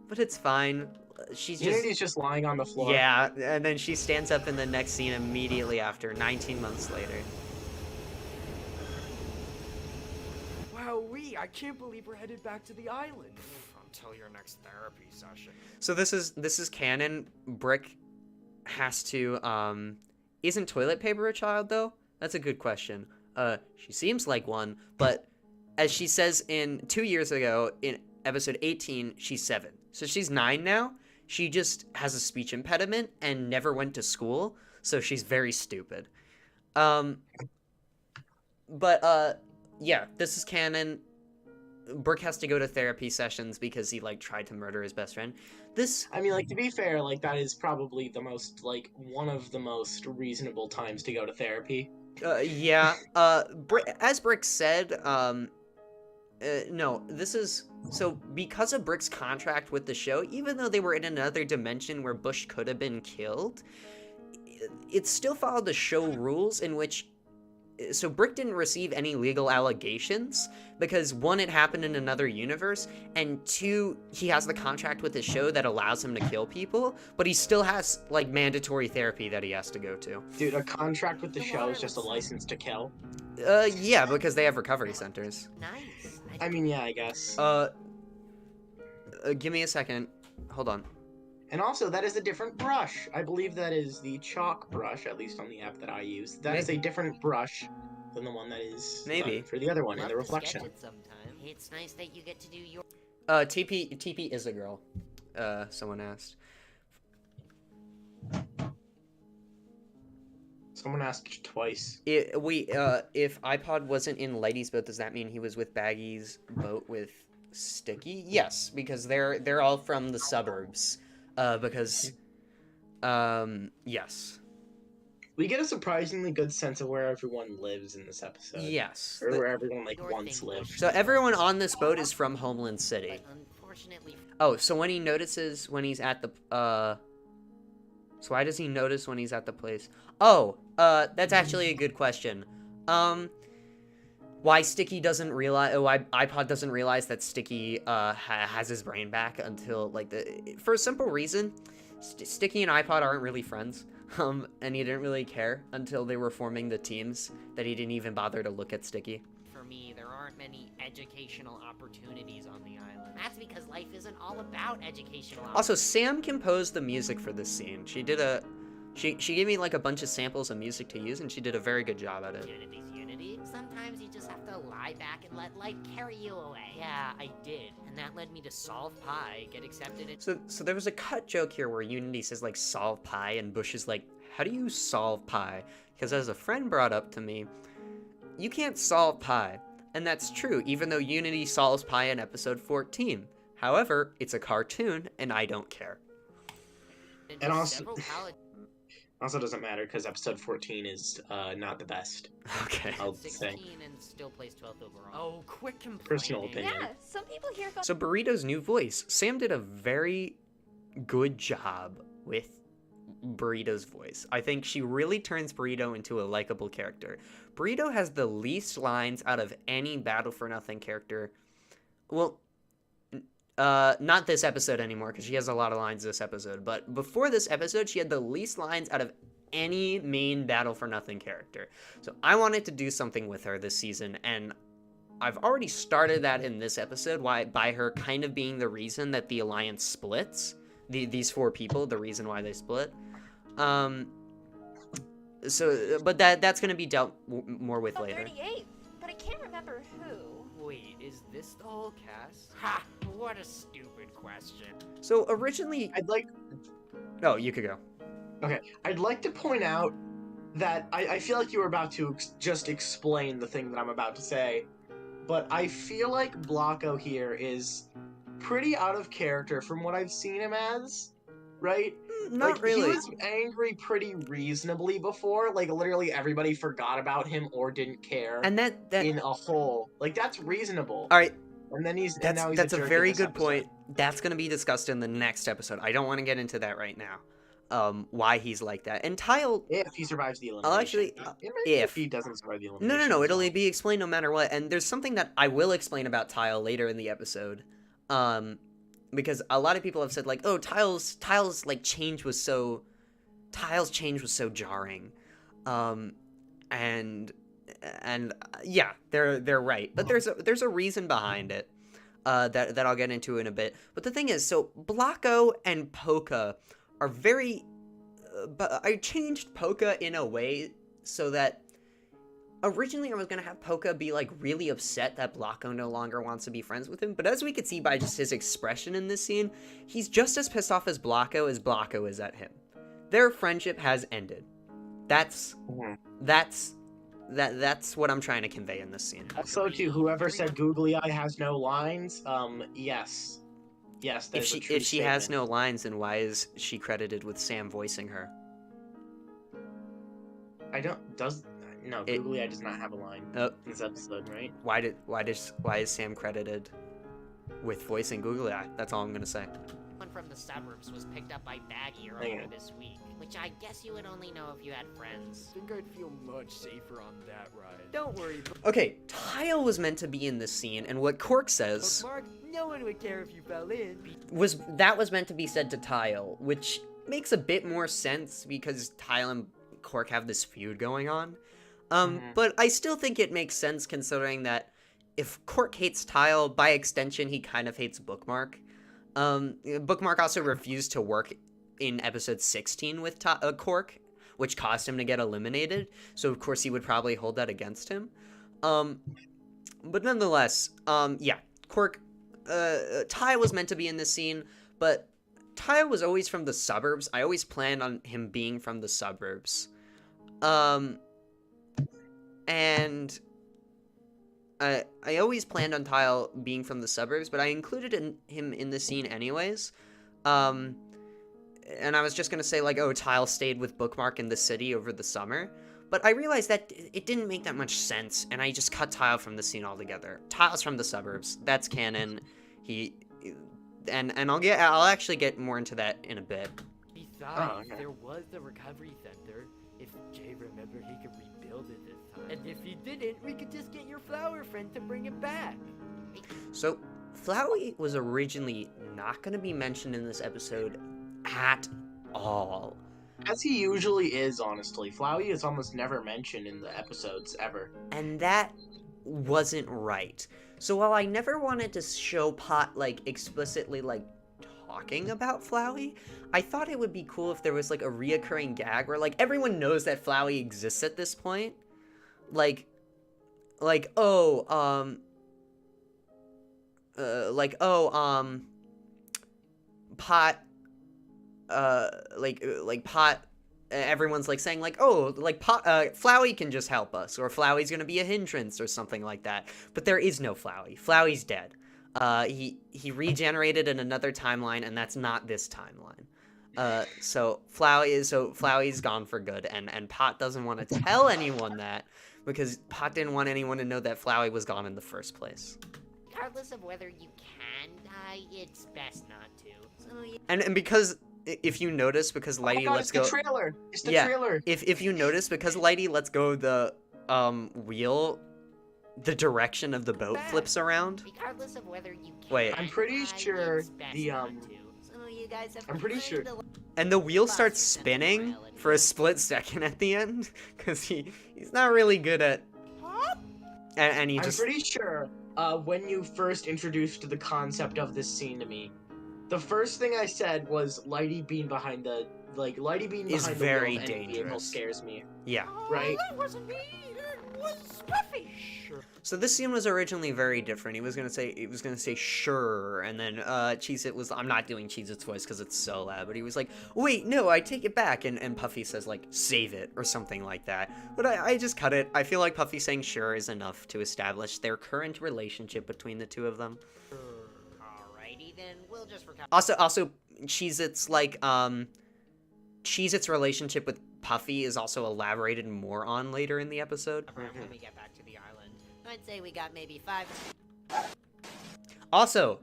But it's fine. Unity's just lying on the floor. Yeah, and then she stands up in the next scene immediately after, 19 months later. Wowee, I can't believe we're headed back to the island. Until your next therapy session. So this is canon. Brick has to, isn't toilet paper a child, though? That's a good question. She seems like one, but as she says 2 years ago, in episode 18, she's 7. So she's 9 now. She just has a speech impediment and never went to school, so she's very stupid. Yeah, this is canon. Brick has to go to therapy sessions because he like tried to murder his best friend. This I mean, like, to be fair, like, that is probably the most, like, one of the most reasonable times to go to therapy. yeah. As Brick said, no, this is so because of Brick's contract with the show, even though they were in another dimension where Bush could have been killed, it still followed the show rules in which. So Brick didn't receive any legal allegations because one, it happened in another universe, and two, he has the contract with his show that allows him to kill people, but he still has like mandatory therapy that he has to go to. Dude, a contract with the show is just a license to kill. Yeah, because they have recovery centers. Nice. I mean, yeah, I guess. Give me a second. Hold on. And also, that is a different brush. I believe that is the chalk brush, at least on the app that I use. That is a different brush than the one that is done for the other one in the reflection. Love to sketch it sometime. It's nice that you get to do your. TP is a girl. Someone asked. Someone asked twice. If iPod wasn't in Lighty's boat, does that mean he was with Baggy's boat with Sticky? Yes, because they're all from the suburbs. Yes. We get a surprisingly good sense of where everyone lives in this episode. Yes. Or where everyone, like, once lived. So everyone on this boat is from Homeland City. But unfortunately, Oh, so when he notices when he's at the, so why does he notice when he's at the place? Oh, that's actually a good question. Why Sticky doesn't realize, why iPod doesn't realize that Sticky, has his brain back until, like, for a simple reason, Sticky and iPod aren't really friends, and he didn't really care until they were forming the teams that he didn't even bother to look at Sticky. for me, there aren't many educational opportunities on the island. That's because life isn't all about educational Also, Sam composed the music for this scene. She did she gave me, like, a bunch of samples of music to use, and she did a very good job at it. Unity's unity. Sometimes you just have to lie back and let life carry you away. Yeah, I did. And that led me to solve pi, get accepted in. So there was a cut joke here where Unity says, like, solve pi, and Bush is like, how do you solve pi? Because as a friend brought up to me, you can't solve pi. And that's true, even though Unity solves pi in episode 14. However, it's a cartoon, and I don't care. And also doesn't matter because episode 14 is not the best. Okay. I'll say. 16 and still plays 12th overall. Oh, quick complaining. Personal opinion. Yeah, some people here go. So Burrito's new voice. Sam did a very good job with Burrito's voice. I think she really turns Burrito into a likable character. Burrito has the least lines out of any Battle for Nothing character. Well, not this episode anymore, because she has a lot of lines this episode, but before this episode, she had the least lines out of any main Battle for Nothing character. So I wanted to do something with her this season, and I've already started that in this episode by her kind of being the reason that the Alliance splits. These four people, the reason why they split. But that's going to be dealt more with later. 38, but I can't remember who. Wait, is this the whole cast? Ha! What a stupid question. So originally... Oh, you could go. Okay, I'd like to point out that I feel like you were about to just explain the thing that I'm about to say, but I feel like Blocko here is pretty out of character from what I've seen him as, right? Not like, really. He was angry pretty reasonably before. Like, literally everybody forgot about him or didn't care. And that in a whole, like, that's reasonable. All right. And then that's a very good point. That's going to be discussed in the next episode. I don't want to get into that right now. Why he's like that. And Tile, if he survives the elimination. I'll actually, if he doesn't survive the elimination. No, it'll be explained no matter what. And there's something that I will explain about Tile later in the episode. Because a lot of people have said, like, oh, Tile's change was so jarring. And yeah, they're right. But there's a reason behind it, that I'll get into in a bit. But the thing is, so Blocko and Polka are very, but I changed Polka in a way so that originally I was going to have Polka be, like, really upset that Blocko no longer wants to be friends with him, but as we could see by just his expression in this scene, he's just as pissed off as Blocko is at him. Their friendship has ended. That's that's what I'm trying to convey in this scene. Also, to whoever said Googly Eye has no lines, yes. Yes, that's a true If she has statement. no lines, then why is she credited with Sam voicing her? No, It- Googly Eye does not have a line Oh, in this episode, right? why is Sam credited with voicing Googly Eye? That's all I'm gonna say. One from the suburbs was picked up by Baggy earlier this week, which I guess you would only know if you had friends. I think I'd feel much safer on that ride. Don't worry, Okay, Tile was meant to be in this scene, and what Cork says Mark, no one would care if you fell in. was meant to be said to Tile, which makes a bit more sense because Tile and Cork have this feud going on. But I still think it makes sense considering that if Cork hates Tile, by extension, he kind of hates Bookmark. Bookmark also refused to work in episode 16 with Cork, which caused him to get eliminated. So, of course, he would probably hold that against him. But nonetheless, yeah, Cork, Tile was meant to be in this scene, but Tile was always from the suburbs. I always planned on him being from the suburbs. And I always planned on Tile being from the suburbs, but I included him in the scene anyways. And I was just gonna say, like, oh, Tile stayed with Bookmark in the city over the summer. But I realized that it didn't make that much sense, and I just cut Tile from the scene altogether. Tile's from the suburbs. That's canon. And I'll actually get more into that in a bit. Besides, there was the recovery center. If Jay remembered, he could rebuild it this time. And if he didn't, we could just get your flower friend to bring it back. So, Flowey was originally not going to be mentioned in this episode at all. As he usually is, honestly. Flowey is almost never mentioned in the episodes, ever. And that wasn't right. So while I never wanted to show Pot, like, explicitly, like, talking about Flowey, I thought it would be cool if there was, like, a reoccurring gag where, like, everyone knows that Flowey exists at this point. Pot, Pot, everyone's, like, saying, like, oh, like, Pot, Flowey can just help us, or Flowey's gonna be a hindrance, or something like that. But there is no Flowey. Flowey's dead. He regenerated in another timeline, and that's not this timeline. So Flowey's gone for good, and Pot doesn't want to tell anyone that, because Pot didn't want anyone to know that Flowey was gone in the first place. Regardless of whether you can die, it's best not to. So, yeah. And because, if you notice, because Lighty lets go... It's the trailer! It's the Yeah. trailer! If you notice, because Lighty lets go the, wheel, the direction of the boat flips around. Regardless of whether you can Wait. I'm pretty die, sure it's best the, not to. So you guys have I'm pretty sure- kinda And the wheel starts spinning for a split second at the end, because he's not really good at... And he I'm just... pretty sure, when you first introduced the concept of this scene to me, the first thing I said was Lighty being behind the... Like, Lighty being Is behind very the wheel of any vehicle dangerous. scares me. Yeah. Right? That wasn't me. It was Spuffy. Sure. So this scene was originally very different. He was gonna say sure, and then Cheez-It was, I'm not doing Cheez-It's voice because it's so loud, but he was like, wait, no, I take it back, and Puffy says, like, save it, or something like that. But I just cut it. I feel like Puffy saying sure is enough to establish their current relationship between the two of them. Alrighty then, we'll just recover. Also Cheez-It's, like, Cheez-It's relationship with Puffy is also elaborated more on later in the episode. When we get back to the island, I'd say we got maybe 5. Also,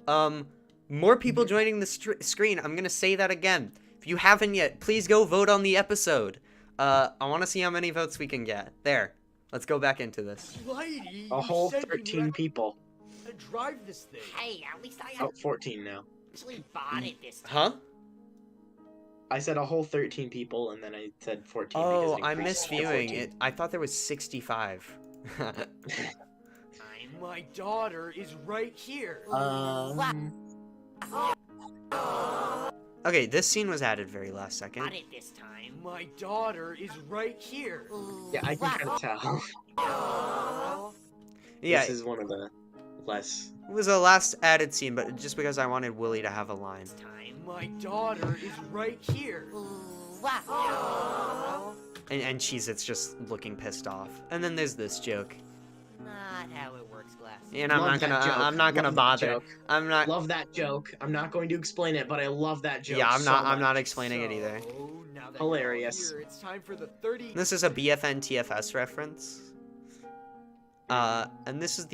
more people joining the screen. I'm gonna say that again. If you haven't yet, please go vote on the episode. I want to see how many votes we can get. There. Let's go back into this. Lady, A whole 13 people. to drive this thing. Hey, at least I Oh, 14 now. actually bought it this time. Huh? I said a whole 13 people, and then I said 14 Oh, because it I'm increased to misviewing 14. it. I thought there was 65. My daughter is right here. Okay, this scene was added very last Bought second. it this time. My daughter is right here. Yeah, I can kind of tell. Yeah, This is one of the less... it was a last added scene, but just because I wanted Willie to have a line. Time. My daughter is right here. And Cheez-Its just looking pissed off. And then there's this joke. Not how it works, Glass. And I'm Love not gonna that joke. I'm not gonna Love that bother. joke. I'm not Love that joke. I'm not going to explain it, but I love that joke. Yeah, so I'm not much. explaining it either. So, now that Hilarious. you're all here, it's time for the 30. This is a BFN TFS reference. And this is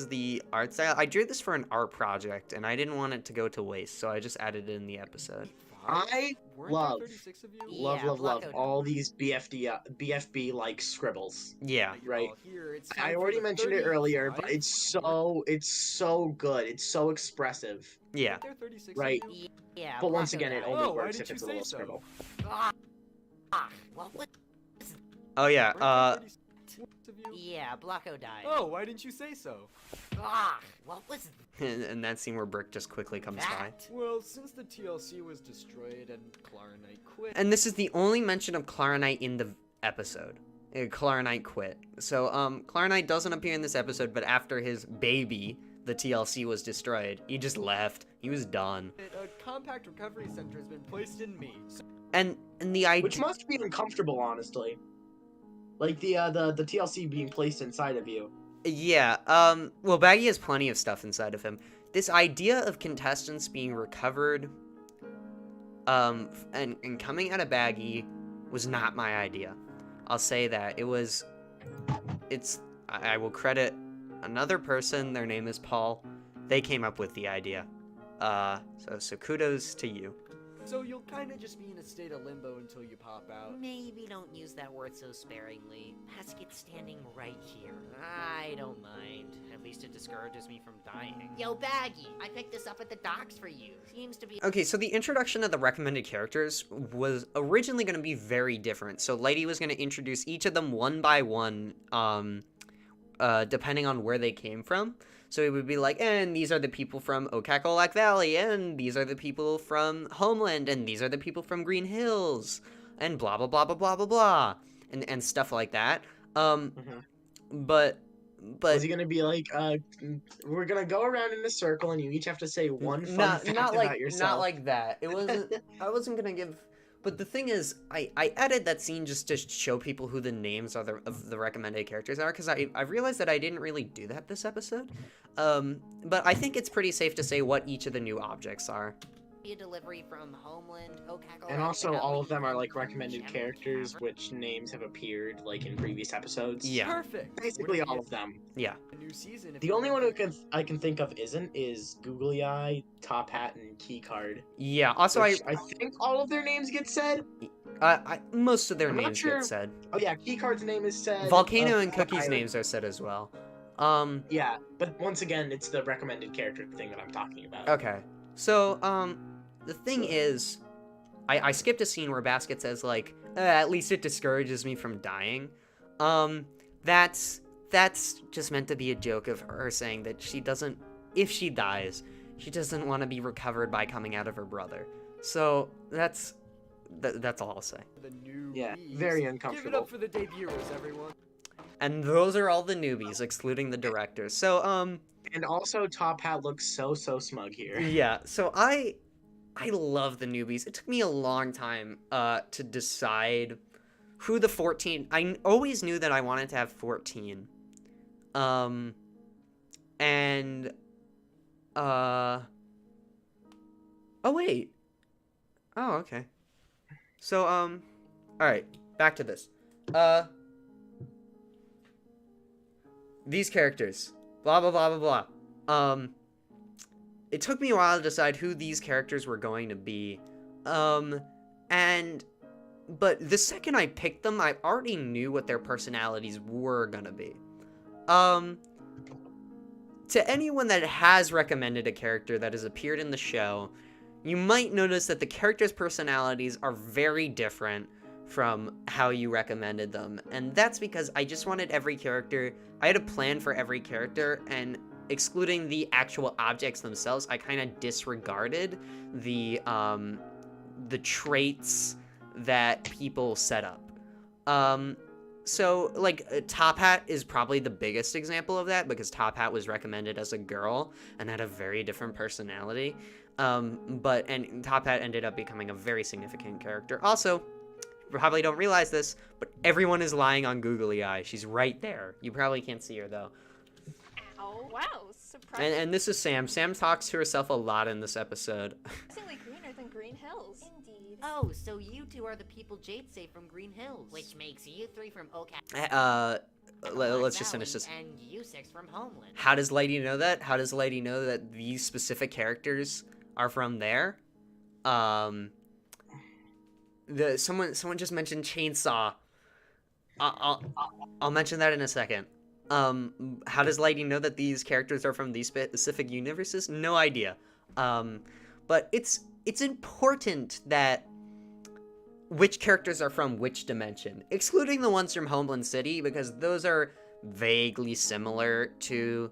the art style. I drew this for an art project, and I didn't want it to go to waste, so I just added it in the episode. I Weren't there love- 36 of you? Yeah, love Blocko- all these BFB like scribbles. Yeah. You're Right. all here, it's I time for already the mentioned it 30 earlier, but five. it's so good. It's so expressive. Yeah. Weren't there 36 Right. of you? Yeah, But once Blocko again, it died. only Oh, why works didn't if it's a you say little so? scribble. What? Oh yeah. Weren't there 36 of you? Yeah, Blocko died. Oh, why didn't you say so? What was And that scene where Brick just quickly comes by. that? Well, since the TLC was destroyed and Clara Knight quit, And this is the only mention of Clara Knight in the episode. Clara Knight quit. So, Clara Knight doesn't appear in this episode, but after his baby, the TLC was destroyed, he just left. He was done. a compact recovery center has been placed in me. So And the idea. Which must be uncomfortable, honestly. Like the TLC being placed inside of you. Yeah, well, Baggy has plenty of stuff inside of him. This idea of contestants being recovered, and coming out of Baggy was not my idea. I'll say that. I will credit another person, their name is Paul. They came up with the idea. So kudos to you. So you'll kind of just be in a state of limbo until you pop out. Maybe don't use that word so sparingly. Hasket's standing right here. I don't mind. At least it discourages me from dying. Yo, Baggy, I picked this up at the docks for you. Seems to be. Okay, so the introduction of the recommended characters was originally going to be very different. So Lady was going to introduce each of them one by one, depending on where they came from. So it would be like, and these are the people from Okakolak Valley, and these are the people from Homeland, and these are the people from Green Hills, and blah blah blah blah blah blah blah, and stuff like that. But Is he gonna be like, we're gonna go around in a circle and you each have to say one fun fact about yourself? Not like that. It wasn't. I wasn't gonna give. But the thing is, I added that scene just to show people who the names of the recommended characters are, because I realized that I didn't really do that this episode. But I think it's pretty safe to say what each of the new objects are. A delivery from Homeland, Okakolak And also, all of them are like Valley, recommended Gem characters, Tavern. which names have appeared like in previous episodes. Yeah. Perfect. Basically, Wouldn't all it of them. Yeah. be a new season if The you only one remember- I can think of isn't is Googly Eye, Top Hat, and Keycard. Yeah. Also, Which I think all of their names get said. most of their I'm not names sure. get said. Oh yeah, Keycard's name is said. Volcano and Cookie's I- names are said as well. Yeah, but once again, it's the recommended character thing that I'm talking about. Okay. So, the thing is, I skipped a scene where Basket says, like, at least it discourages me from dying. That's just meant to be a joke of her saying that she doesn't, if she dies, she doesn't want to be recovered by coming out of her brother. So, that's all I'll say. The new Yeah, leads. very Give it uncomfortable. up for the debuters, everyone. And those are all the newbies, excluding the directors. So, And also, Top Hat looks so smug here. yeah, so I love the newbies. It took me a long time to decide who the 14. I always knew that I wanted to have 14. Oh wait. Oh, okay. So all right, back to this. These characters. Blah blah blah blah blah. It took me a while to decide who these characters were going to be. But the second I picked them, I already knew what their personalities were gonna be. To anyone that has recommended a character that has appeared in the show, you might notice that the characters' personalities are very different from how you recommended them. And that's because I just wanted every character, I had a plan for every character, and excluding the actual objects themselves, I kind of disregarded the traits that people set up. So, like, Top Hat is probably the biggest example of that, because Top Hat was recommended as a girl and had a very different personality. And Top Hat ended up becoming a very significant character. Also, probably don't realize this, but everyone is lying on Googly Eye. She's right there. You probably can't see her, though. Ow. Wow, surprisingly And this is Sam. Sam talks to herself a lot in this episode. greener than Green Hills. Indeed. Oh, so you two are the people Jade saved from Green Hills. Which makes you three from Oak Let's just finish this. And you six from Homeland. How does Lady know that? How does Lady know that these specific characters are from there? Someone just mentioned Chainsaw. I'll mention that in a second. How does Lady know that these characters are from these specific universes? No idea. But it's important that which characters are from which dimension, excluding the ones from Homeland City, because those are vaguely similar to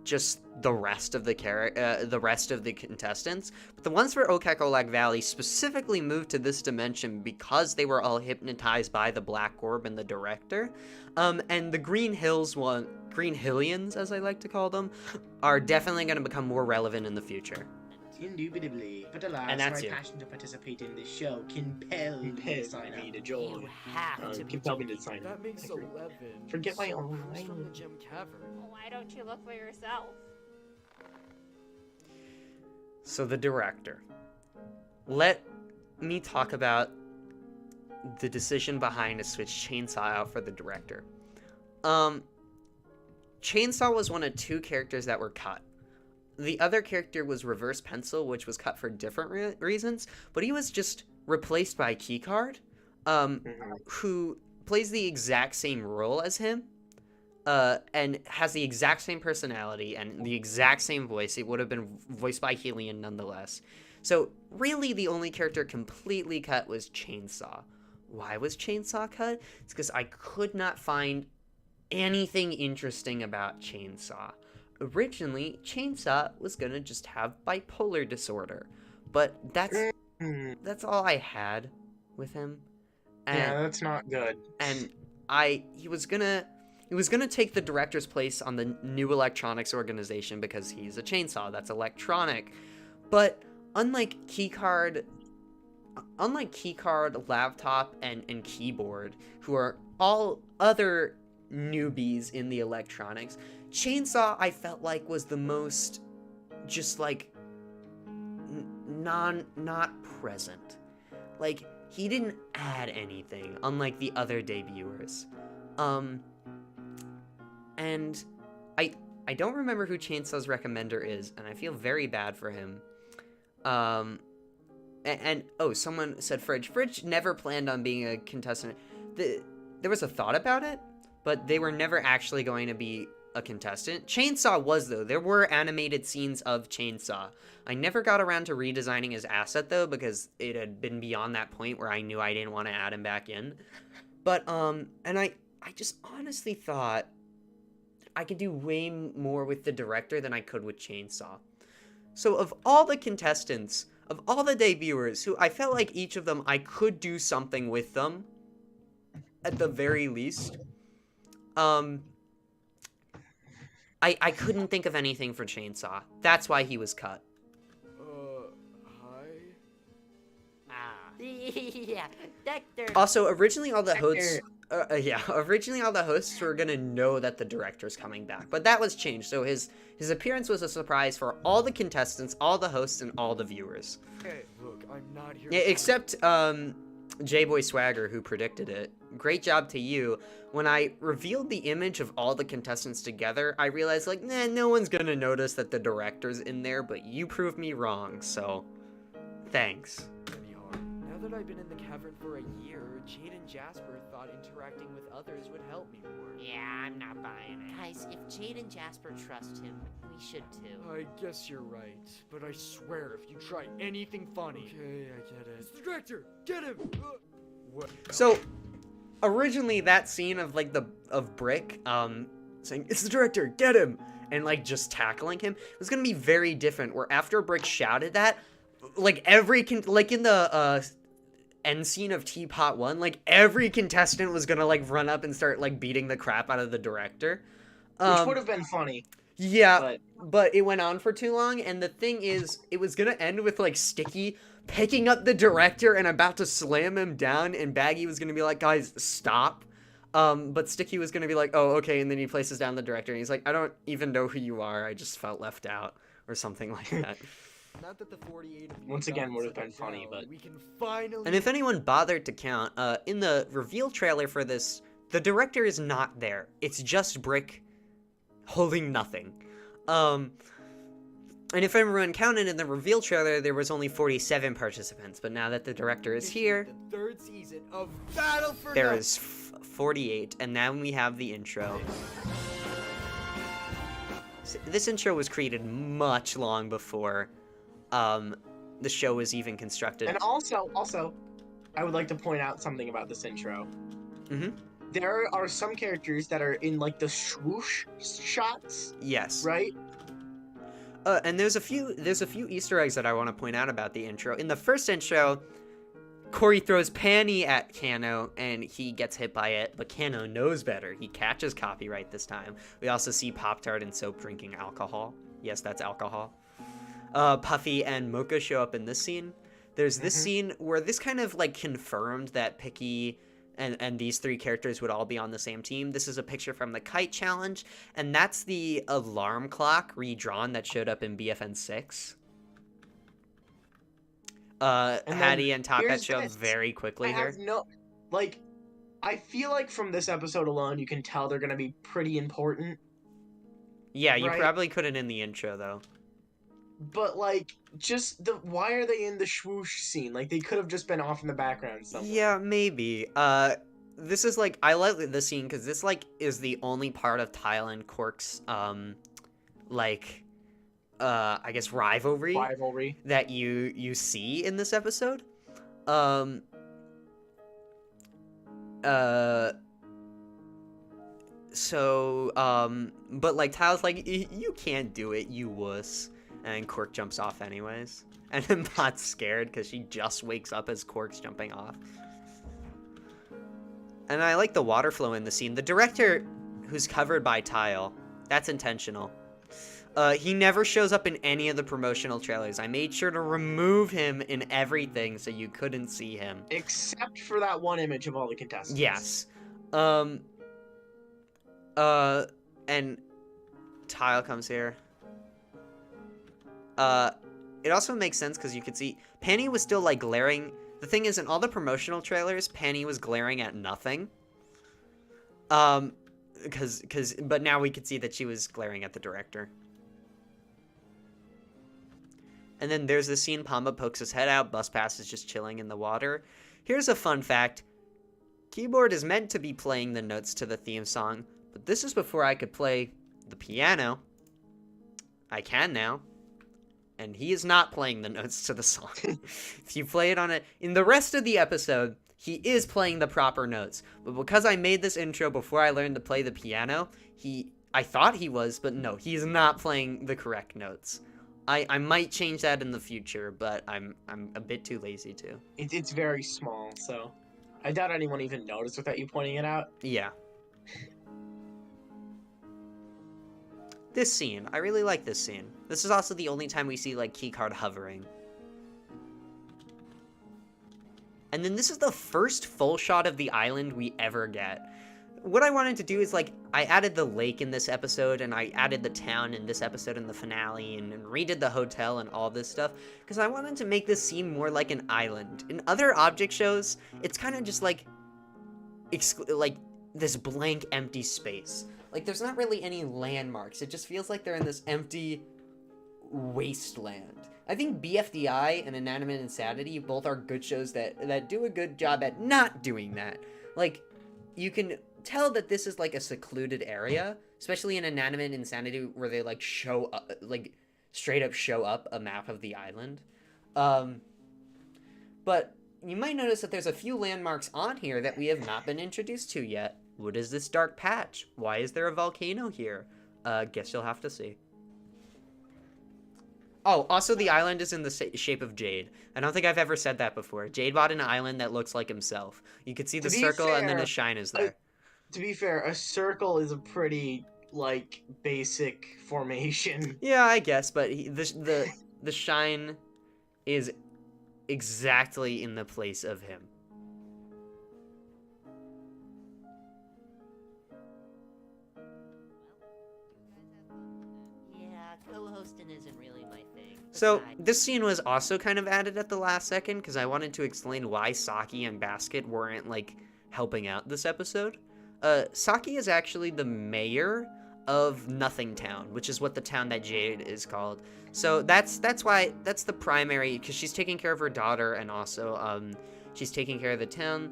just the rest of the contestants. But the ones for Okek-Olag Valley specifically moved to this dimension because they were all hypnotized by the Black Orb and the director. And the Green Hillians, as I like to call them, are definitely going to become more relevant in the future. Indubitably, but alas, And that's my you. passion to participate in this show compelled me to sign up. to join. You have to be Compel me to sign That up. makes 11. Forget my own Who's from the language. gym cavern? Why don't you look for yourself? So the director. Let me talk about the decision behind to switch Chainsaw out for the director. Chainsaw was one of 2 characters that were cut. The other character was Reverse Pencil, which was cut for different reasons, but he was just replaced by Keycard, who plays the exact same role as him, and has the exact same personality and the exact same voice. It would have been voiced by Helion nonetheless. So really the only character completely cut was Chainsaw. Why was Chainsaw cut? It's because I could not find anything interesting about Chainsaw. Originally, Chainsaw was gonna just have bipolar disorder, but that's all I had with him. And, Yeah, that's not good. and he was gonna take the director's place on the new electronics organization because he's a Chainsaw. That's electronic. But unlike keycard, laptop, and keyboard, who are all other newbies in the electronics, Chainsaw I felt like was the most just like not present. Like he didn't add anything, unlike the other debuters. And I don't remember who Chainsaw's recommender is, and I feel very bad for him. Someone said Fridge. Fridge never planned on being a contestant. There was a thought about it, but they were never actually going to be a contestant. Chainsaw was, though. There were animated scenes of Chainsaw. I never got around to redesigning his asset, though, because it had been beyond that point where I knew I didn't want to add him back in. But, and I just honestly thought I could do way more with the director than I could with Chainsaw. So of all the contestants, of all the debuters, who I felt like each of them, I could do something with them, at the very least, I couldn't think of anything for Chainsaw. That's why he was cut. Hi? Yeah, Dexter. Also, originally all the hosts... originally all the hosts were gonna know that the director's coming back, but that was changed, so his appearance was a surprise for all the contestants, all the hosts, and all the viewers. Hey, look, I'm not here. Yeah, except, J-Boy Swagger, who predicted it. Great job to you. When I revealed the image of all the contestants together, I realized, like, no one's gonna notice that the director's in there, but you proved me wrong, so thanks. Anyhow, now that I've been in the cavern for a year, Jade and Jasper thought interacting with others would help me more. Yeah, I'm not buying it. Guys, if Jade and Jasper trust him, we should too. I guess you're right, but I swear if you try anything funny... Okay, I get it. It's the director! Get him! What? So, originally that scene of, like, of Brick, saying, "It's the director, get him!" and, like, just tackling him, was gonna be very different, where after Brick shouted that, like, like, in the, end scene of Teapot 1, like, every contestant was gonna, like, run up and start, like, beating the crap out of the director. Which would have been funny. Yeah, but it went on for too long, and the thing is, it was gonna end with, like, Sticky picking up the director and about to slam him down, and Baggy was gonna be like, guys, stop. But Sticky was gonna be like, oh, okay, and then he places down the director, and he's like, I don't even know who you are, I just felt left out, or something like that. Not that the 48 of you Once again, got would have settled been funny, down, but- we can finally. And if anyone bothered to count, in the reveal trailer for this, the director is not there. It's just Brick holding nothing. And if everyone counted in the reveal trailer, there was only 47 participants. But now that the director is here, the 3rd season of Battle for there Nothing. is 48. And now we have the intro. This intro was created much long before the show was even constructed. And also, I would like to point out something about this intro. Mhm. There are some characters that are in like the swoosh shots, Yes. right? And there's a few Easter eggs that I want to point out about the intro. In the first intro, Corey throws Panny at Kano, and he gets hit by it, but Kano knows better. He catches copyright this time. We also see Pop-Tart and Soap drinking alcohol. Yes, that's alcohol. Puffy and Mocha show up in this scene. There's this scene where this kind of like confirmed that Picky and these 3 characters would all be on the same team. This is a picture from the Kite Challenge, and that's the alarm clock redrawn that showed up in BFN 6. Hattie and Topette here's show up this. very quickly I here. have no, like, I feel like from this episode alone, you can tell they're gonna be pretty important. Yeah, you right. probably couldn't in the intro, though. But like, just why are they in the swoosh scene? Like, they could have just been off in the background somewhere. Yeah, maybe. This is like, I like this scene because this like is the only part of Tile and Cork's like I guess rivalry that you see in this episode. But like Tile's like, you can't do it, you wuss. And Cork jumps off anyways. And then Pot's scared because she just wakes up as Cork's jumping off. And I like the water flow in the scene. The director, who's covered by Tile, that's intentional. He never shows up in any of the promotional trailers. I made sure to remove him in everything so you couldn't see him. Except for that one image of all the contestants. Yes. And Tile comes here. It also makes sense because you could see Penny was still like glaring. The thing is, in all the promotional trailers, Penny was glaring at nothing. But now we could see that she was glaring at the director. And then there's the scene, Pamba pokes his head out, Bus Pass is just chilling in the water. Here's a fun fact. Keyboard is meant to be playing the notes to the theme song, but this is before I could play the piano. I can now. And he is not playing the notes to the song. If you play it on it, in the rest of the episode, he is playing the proper notes. But because I made this intro before I learned to play the piano, I thought he was, but no, he's not playing the correct notes. I might change that in the future, but I'm a bit too lazy to. It's very small, so I doubt anyone even noticed without you pointing it out. Yeah. This scene, I really like this scene. This is also the only time we see like keycard hovering. And then this is the first full shot of the island we ever get. What I wanted to do is like, I added the lake in this episode, and I added the town in this episode in the finale, and redid the hotel and all this stuff, because I wanted to make this seem more like an island. In other object shows, it's kind of just like, like this blank empty space. Like there's not really any landmarks. It just feels like they're in this empty wasteland. I think BFDI and Inanimate Insanity both are good shows that do a good job at not doing that. Like, you can tell that this is like a secluded area, especially in Inanimate Insanity where they like show up, like straight up show up a map of the island. But you might notice that there's a few landmarks on here that we have not been introduced to yet. What is this dark patch? Why is there a volcano here? Guess you'll have to see. Oh, also the island is in the shape of Jade. I don't think I've ever said that before. Jade bought an island that looks like himself. You could see the circle and then the shine is there. To be fair, a circle is a pretty, like, basic formation. Yeah, I guess, but the shine is exactly in the place of him. Yeah, co-hosting isn't really my thing. So, Besides- this scene was also kind of added at the last second, because I wanted to explain why Saki and Basket weren't, like, helping out this episode. Saki is actually the mayor of Nothing Town, which is what the town that Jade is called. So that's why, that's the primary, because she's taking care of her daughter, and also, she's taking care of the town.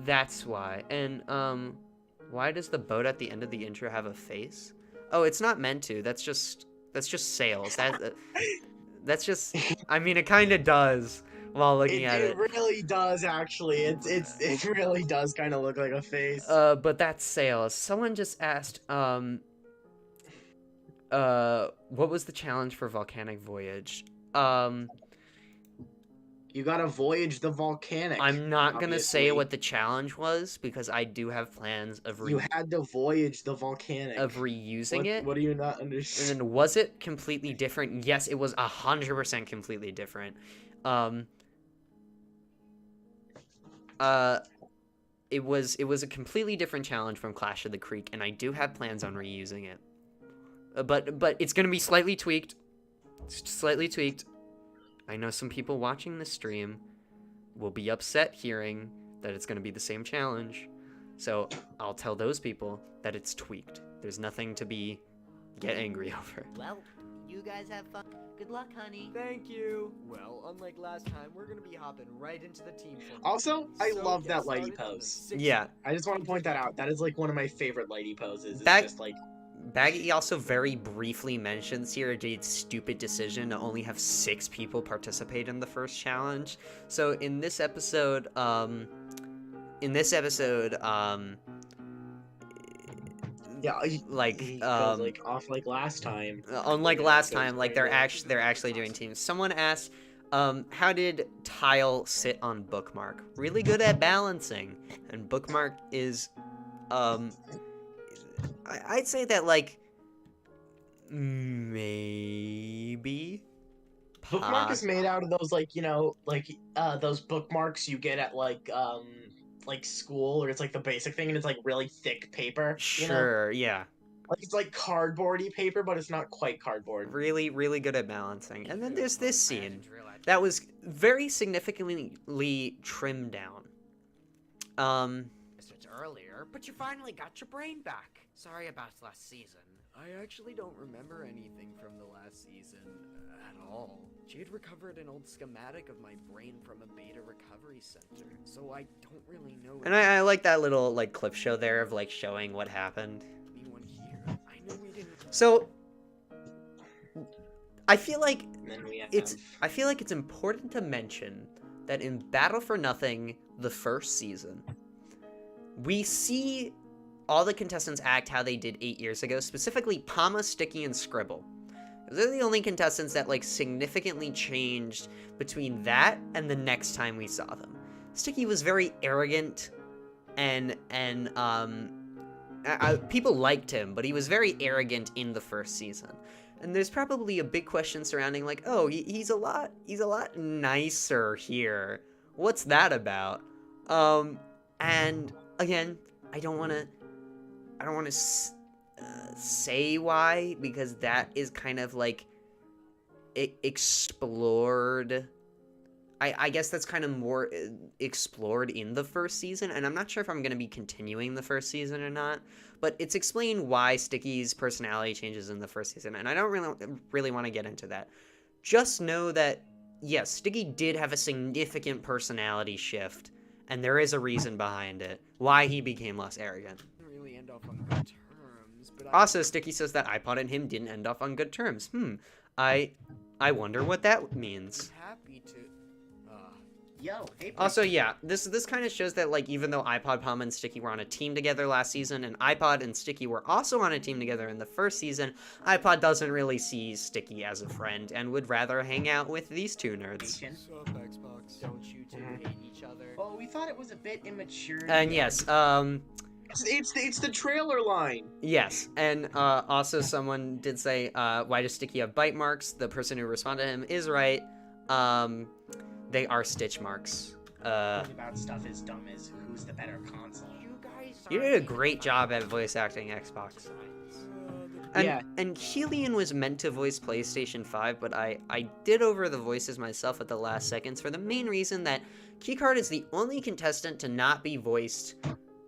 That's why. And, why does the boat at the end of the intro have a face? Oh, it's not meant to. That's just sales. That's just, I mean, it kind of does while looking at it. It really does, actually. It really does kind of look like a face. But that's sales. Someone just asked, what was the challenge for Volcanic Voyage? You gotta voyage the volcanic. I'm not gonna say obviously. what the challenge was, because I do have plans of You had to voyage the volcanic. reusing it. What do you not And understand? then, was it completely different? Yes, it was 100% completely different. It was a completely different challenge from Clash of the Creek, and I do have plans on reusing it. But it's gonna be slightly tweaked. Slightly tweaked. I know some people watching this stream will be upset hearing that it's gonna be the same challenge. So I'll tell those people that it's tweaked. There's nothing to get angry over. Well, you guys have fun. Good luck, honey. Thank you. Well, unlike last time, we're gonna be hopping right into the team formation. Also, I So love get that lighty started on the pose. 6th Yeah. I just want to point that out. That is like one of my favorite lighty poses. It's That- just like Baggy also very briefly mentions here Jade's stupid decision to only have 6 people participate in the first challenge. So in this episode, yeah, like, he goes like off like last time. unlike Yeah, last so it's time, like very they're actually doing teams. Someone asked, how did Tile sit on Bookmark? Really good at balancing, and Bookmark is, I'd say that, like, maybe. Bookmark is made out of those like, you know, like those bookmarks you get at like school, or it's like the basic thing, and it's like really thick paper. You know? Sure, yeah. Like it's like cardboardy paper, but it's not quite cardboard. Really, really good at balancing. And then there's this scene Imagine drill at- that was very significantly trimmed down. It's earlier, but you finally got your brain back. Sorry about last season. I actually don't remember anything from the last season at all. Jade recovered an old schematic of my brain from a beta recovery center, so I don't really know. And I like that little, like, clip show there of, like, showing what happened. Anyone here? I know we didn't. So, I feel like And then we have I feel like it's important to mention that in Battle for Nothing, the first season, we see all the contestants act how they did 8 years ago, specifically Pama, Sticky, and Scribble. They're the only contestants that, like, significantly changed between that and the next time we saw them. Sticky was very arrogant, and people liked him, but he was very arrogant in the first season. And there's probably a big question surrounding, like, oh, he's a lot nicer here. What's that about? And again, I don't want to say why, because that is kind of like explored. I guess that's kind of more explored in the first season, and I'm not sure if I'm going to be continuing the first season or not, but it's explained why Sticky's personality changes in the first season, and I don't really want to get into that. Just know that, yes, Sticky did have a significant personality shift, and there is a reason behind it, why he became less arrogant. Really end off on good terms, but Also, Sticky says that iPod and him didn't end off on good terms. I wonder what that means. I'm happy to. Yo, hey. Also, yeah, this kind of shows that, like, even though iPod, Palm, and Sticky were on a team together last season, and iPod and Sticky were also on a team together in the first season, iPod doesn't really see Sticky as a friend and would rather hang out with these two nerds. Sup, Xbox? Don't you two hate each other? Well, we thought it was a bit immature. And yes, It's the trailer line. Yes, and also someone did say, why does Sticky have bite marks? The person who responded to him is right. They are stitch marks. Talking about stuff as dumb as who's the better console. You did a great job at voice acting Xbox. And, Yeah. and Helion was meant to voice PlayStation 5, but I did over the voices myself at the last seconds for the main reason that Keycard is the only contestant to not be voiced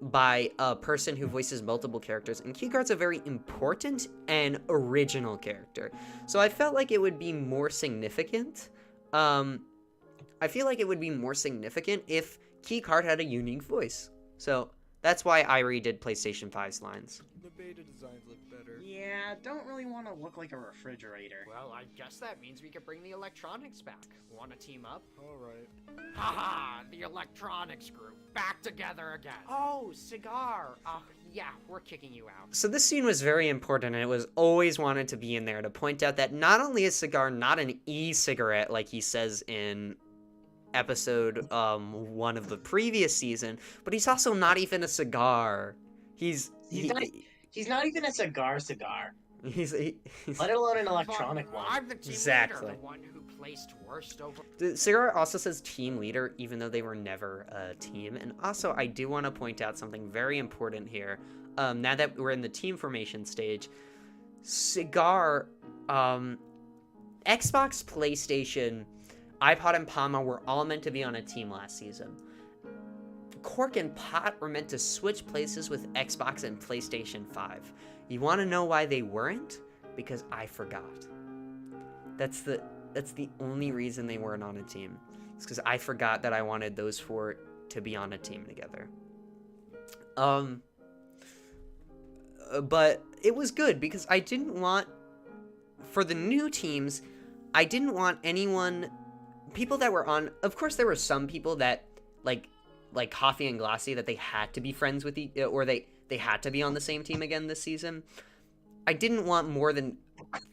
by a person who voices multiple characters, and Keycard's a very important and original character. So I felt like it would be more significant. I feel like it would be more significant if Keycard had a unique voice. So that's why I redid PlayStation 5's lines. The beta designs look better. Yeah, don't really want to look like a refrigerator. Well, I guess that means we could bring the electronics back. Want to team up? Alright. Haha, the electronics group, back together again. Oh, Cigar. Yeah, we're kicking you out. So this scene was very important, and it was always wanted to be in there to point out that not only is Cigar not an e-cigarette like he says in episode 1 of the previous season, but he's also not even a cigar. He's not even a cigar. he's Let alone an electronic one. I'm the team Exactly. leader, the one who placed worst over. The Cigar also says team leader, even though they were never a team. And also, I do want to point out something very important here. Now that we're in the team formation stage, Cigar, Xbox, PlayStation, iPod, and Palma were all meant to be on a team last season. Cork and Pot were meant to switch places with Xbox and PlayStation 5. You want to know why they weren't? Because I forgot. That's the only reason they weren't on a team. It's because I forgot that I wanted those four to be on a team together. But it was good because I didn't want, for the new teams, I didn't want people that were on, of course there were some people that, like Coffee and Glassy, that they had to be friends with, or they had to be on the same team again this season. I didn't want more than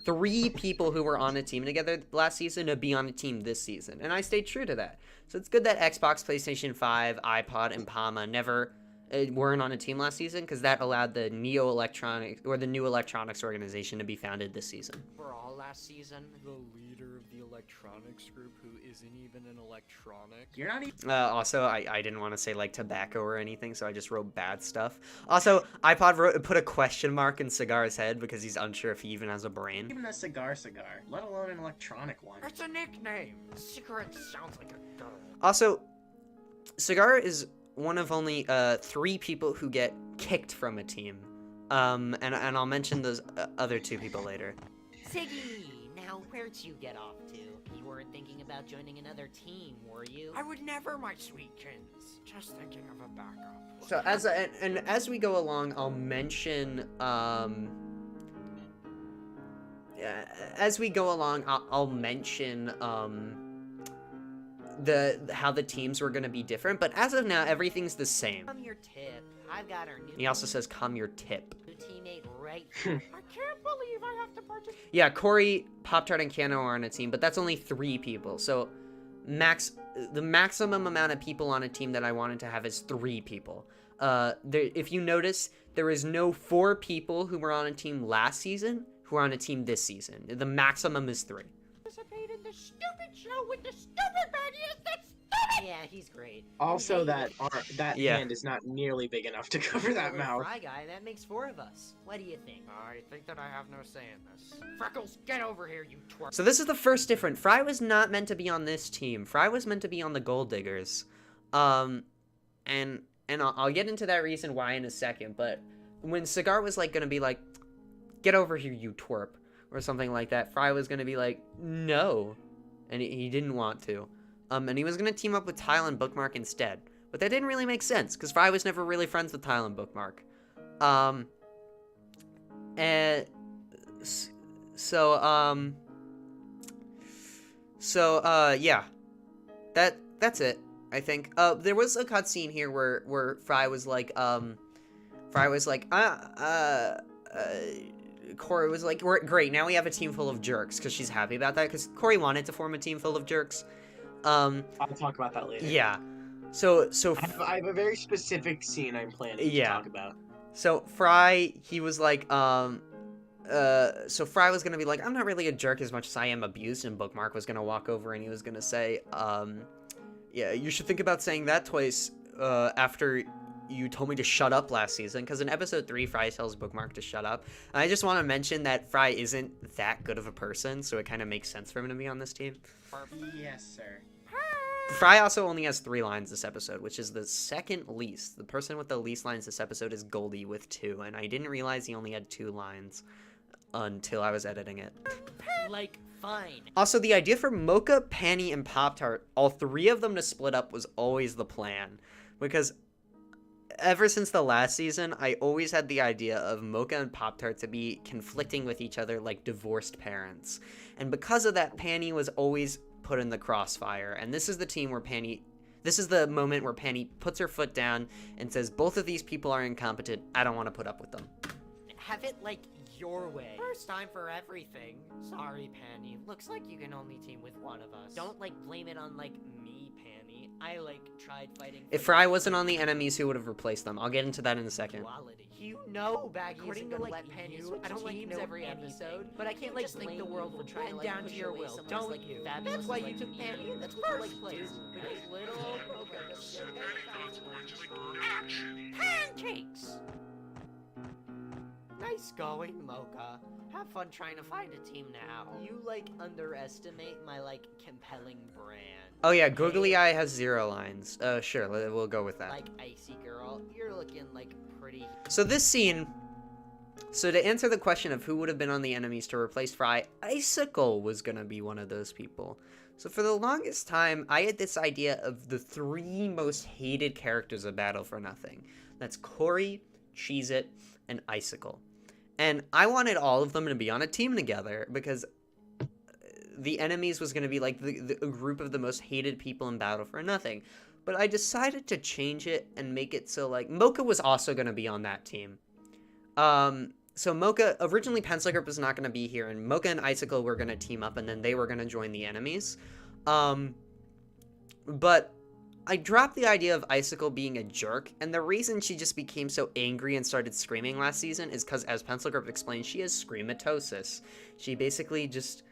3 people who were on a team together last season to be on a team this season, and I stayed true to that. So it's good that Xbox, PlayStation 5, iPod, and Palma never weren't on a team last season, because that allowed the New Electronics organization to be founded this season. For all last season. The leader of the electronics group who isn't even an electronic. You're not even Also, I didn't want to say, like, tobacco or anything, so I just wrote bad stuff. Also, iPod put a question mark in Cigar's head because he's unsure if he even has a brain. a cigar, let alone an electronic one. It's a nickname. Cigarette sounds like a girl. Also, Cigar is one of only 3 people who get kicked from a team. And I'll mention those other 2 people later. Siggy, now where'd you get off to? You weren't thinking about joining another team, were you? I would never, my sweetkins. Just thinking of a backup. So as we go along, I'll mention I'll mention how the teams were gonna be different, but as of now, everything's the same. Come your tip. I've got our new. He also says, "Come your tip." Teammate right here. I can't believe I have to participate. Yeah, Corey, Pop-Tart, and Kano are on a team, but that's only 3 people. So the maximum amount of people on a team that I wanted to have is 3 people. If you notice, there is no 4 people who were on a team last season who are on a team this season. The maximum is 3. Participate in the stupid show with the stupid baggies. That's stupid. Yeah, he's great. Also, that Yeah. hand is not nearly big enough to cover that Well, mouth. Fry guy, that makes 4 of us. What do you think? I think that I have no say in this. Freckles, get over here, you twerp. So this is the first difference. Fry was not meant to be on this team. Fry was meant to be on the Gold Diggers. And I'll get into that reason why in a second, but when Cigar was like gonna be like, "Get over here, you twerp," or something like that, Fry was gonna be like, "No," and he didn't want to. And he was gonna team up with Tile and Bookmark instead, but that didn't really make sense because Fry was never really friends with Tile and Bookmark. Yeah, that's it. I think. There was a cutscene here where Fry was like, Corey was like, great, now we have a team full of jerks, because she's happy about that, because Corey wanted to form a team full of jerks. I'll talk about that later. Yeah. So I have a very specific scene I'm planning to talk about. So Fry, he was like, so Fry was gonna be like, I'm not really a jerk as much as I am abused, and Bookmark was gonna walk over and he was gonna say, yeah, you should think about saying that twice, after you told me to shut up last season, because in episode 3, Fry tells Bookmark to shut up, and I just want to mention that Fry isn't that good of a person, so it kind of makes sense for him to be on this team. Yes, sir. Fry also only has 3 lines this episode, which is the second least. The person with the least lines this episode is Goldie with 2, and I didn't realize he only had 2 lines until I was editing it. Like, fine. Also, the idea for Mocha, Panny, and Pop-Tart, all 3 of them to split up was always the plan, because ever since the last season, I always had the idea of Mocha and Pop-Tart to be conflicting with each other like divorced parents, and because of that, Panny was always put in the crossfire, and this is the team where this is the moment where Panny puts her foot down and says, both of these people are incompetent, I don't want to put up with them. Have it, like, your way. First time for everything. Sorry, Panny. Looks like you can only team with one of us. Don't, like, blame it on, like, me, Panny. I, like, tried fighting... If Fry wasn't on the enemies, who would have replaced them? I'll get into that in a second. Quality. You know Baggy isn't gonna like, let Panny you, switch I don't like teams know every anything, episode, but I can't, like, just think blame the world you will for try to, bend like, down push to your away will. someone Don't like you. That's why you like took me. Panny in the first place. Because little Mocha doesn't pancakes! Nice going, Mocha. Have fun trying to find a team now. You, like, underestimate my, like, compelling brand. Oh yeah, Googly Eye has 0 lines. Sure, we'll go with that. Like, Icy Girl, you're looking, like, pretty... So this scene... So to answer the question of who would have been on the enemies to replace Fry, Icicle was gonna be one of those people. So for the longest time, I had this idea of the 3 most hated characters of Battle for Nothing. That's Cory, Cheez-It, and Icicle. And I wanted all of them to be on a team together, because the enemies was going to be like a group of the most hated people in Battle for Nothing. But I decided to change it and make it so, like, Mocha was also going to be on that team. So Mocha, originally Pencil Grip was not going to be here, and Mocha and Icicle were going to team up, and then they were going to join the enemies. But I dropped the idea of Icicle being a jerk, and the reason she just became so angry and started screaming last season is because, as Pencil Grip explained, she has screamatosis. She basically just,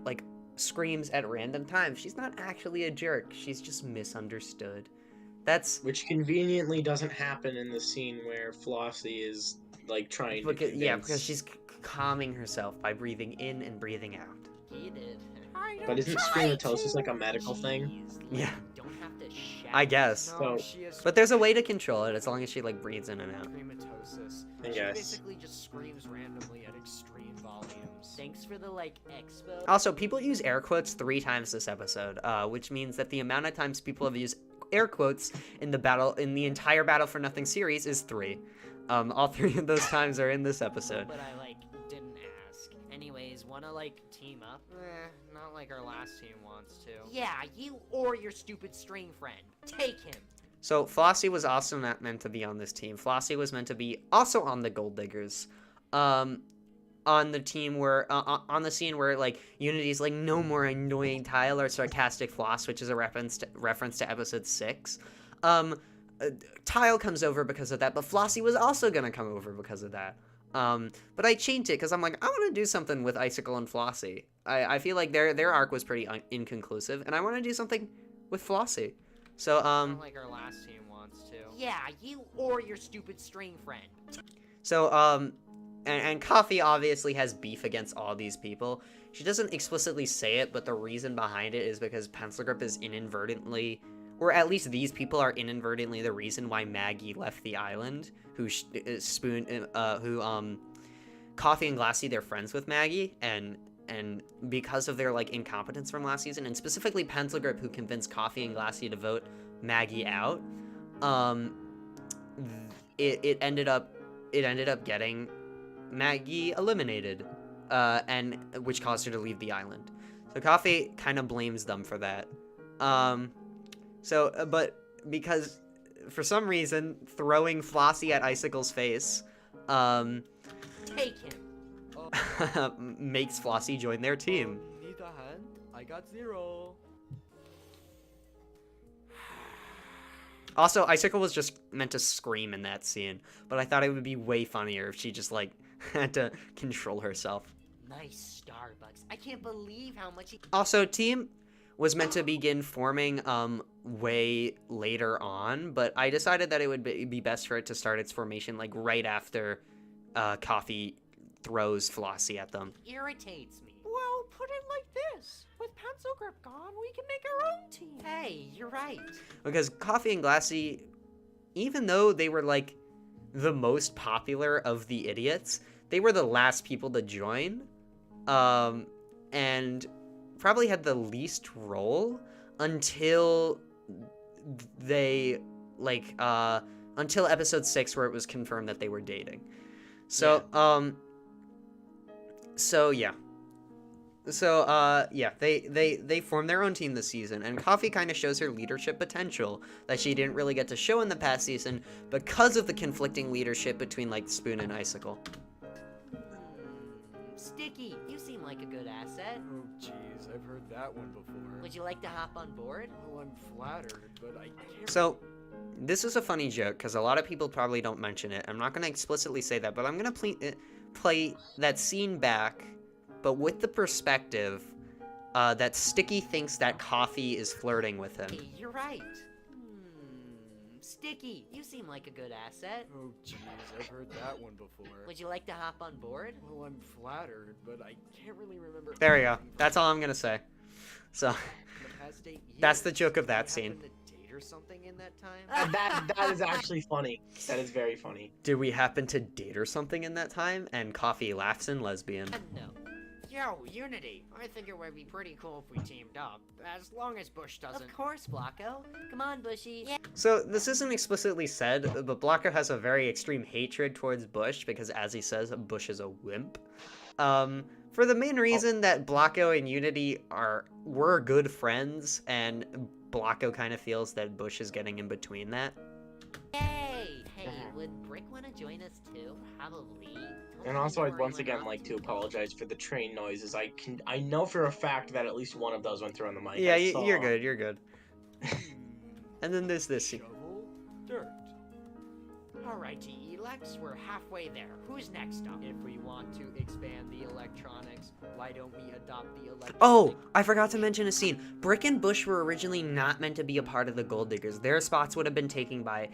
like, screams at random times. She's not actually a jerk. She's just misunderstood. That's... Which conveniently doesn't happen in the scene where Flossie is, like, trying to convince... Yeah, because she's calming herself by breathing in and breathing out. He did. But isn't screamatosis like a medical thing? Yeah. Don't have to shout. I guess. So- she has But there's a way to control it, as long as she, like, breathes in and out. screamatosis. I She guess. basically just screams randomly at extreme volumes. Thanks for the, like, expo. Also, people use air quotes 3 times this episode, which means that the amount of times people have used air quotes in the entire Battle for Nothing series is 3. All 3 of those times are in this episode. But I, like, didn't ask. Anyways, wanna, like, team up? Not like our last team wants to. Yeah, you or your stupid string friend. Take him. So Flossie was also not meant to be on this team. Flossie was meant to be also on the Gold Diggers. On the team where, on the scene where, like, Unity's like, no more annoying Tile or sarcastic Floss, which is a reference to episode 6. Tile comes over because of that, but Flossie was also gonna come over because of that. But I changed it because I'm like, I want to do something with Icicle and Flossie. I feel like their arc was pretty inconclusive, and I want to do something with Flossie. So, Not like our last team wants to. Yeah, you or your stupid string friend. So, and Coffee obviously has beef against all these people. She doesn't explicitly say it, but the reason behind it is because Pencil Grip is inadvertently, or at least these people are inadvertently the reason why Maggie left the island. Coffee and Glassy, they're friends with Maggie, and because of their, like, incompetence from last season, and specifically Pencil Grip, who convinced Coffee and Glassy to vote Maggie out, it ended up getting Maggie eliminated, and which caused her to leave the island. So Coffee kind of blames them for that. But because for some reason throwing Flossie at Icicle's face, Take him. makes Flossie join their team. Need a hand? I got 0. Also, Icicle was just meant to scream in that scene, but I thought it would be way funnier if she just, like, had to control herself. Nice Starbucks. I can't believe how much he... Also, team was meant to begin forming way later on, but I decided that it would be best for it to start its formation, like, right after Coffee throws Flossie at them. irritates me. Well, put it like this. With pencil grip gone, we can make our own team. Hey, you're right. Because Coffee and Glassy, even though they were, like, the most popular of the idiots, they were the last people to join, and probably had the least role until they, like, until episode 6, where it was confirmed that they were dating. So, they formed their own team this season, and Coffee kind of shows her leadership potential that she didn't really get to show in the past season because of the conflicting leadership between, like, Spoon and Icicle. Sticky, you seem like a good asset. Oh, jeez, I've heard that one before. Would you like to hop on board? Well, I'm flattered, but I can't... So, this is a funny joke, because a lot of people probably don't mention it. I'm not going to explicitly say that, but I'm going to play that scene back, but with the perspective that Sticky thinks that Coffee is flirting with him. Hey, you're right. Sticky, you seem like a good asset. Oh, jeez, I've heard that one before. Would you like to hop on board? Well, I'm flattered, but I can't really remember... There we go. That's all I'm going to say. So, In the past 8 years, that's the joke of did we that scene. happen to date or something in that time? That is actually funny. That is very funny. Did we happen to date or something in that time? And Coffee laughs in lesbian. No. Yo, Unity. I think it would be pretty cool if we teamed up. As long as Bush doesn't. Of course, Blocko. Come on, Bushy. Yeah. So, this isn't explicitly said, but Blocko has a very extreme hatred towards Bush, because as he says, Bush is a wimp. For the main reason that Blocko and Unity were good friends, and Blocko kind of feels that Bush is getting in between that. Hey, would Brick want to join us too? Probably. And also, I'd once again like to apologize for the train noises. I know for a fact that at least one of those went through on the mic. Yeah, I saw. you're good. And then there's this scene. Shovel, dirt. Alrighty, Elex, we're halfway there. Who's next up? If we want to expand the electronics, why don't we adopt the electronic... Oh, I forgot to mention a scene. Brick and Bush were originally not meant to be a part of the Gold Diggers. Their spots would have been taken by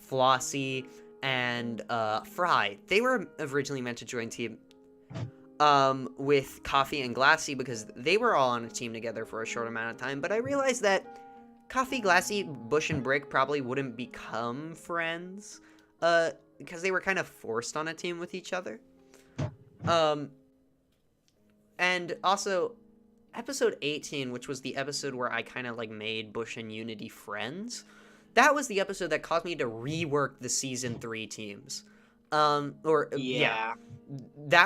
Flossie and Fry. They were originally meant to join team with Coffee and Glassy because they were all on a team together for a short amount of time, but I realized that Coffee, Glassy, Bush, and Brick probably wouldn't become friends because they were kind of forced on a team with each other. And also, episode 18, which was the episode where I kind of like made Bush and Unity friends, that was the episode that caused me to rework the season 3 teams. That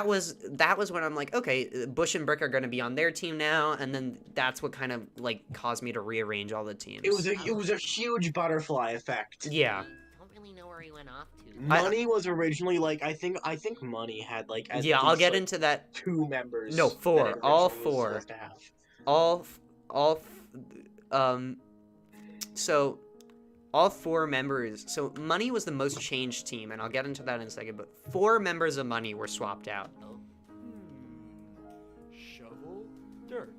was when I'm like, okay, Bush and Brick are going to be on their team now, and then that's what kind of like caused me to rearrange all the teams. It was a huge butterfly effect. Yeah. Don't really know where he went off to. Money was originally like I think Money had like at Yeah, I'll least, get like, into that. 2 members. No, 4. that it All originally was 4. supposed to have. So all 4 members. So Money was the most changed team, and I'll get into that in a second. But 4 members of Money were swapped out. Shovel, dirt.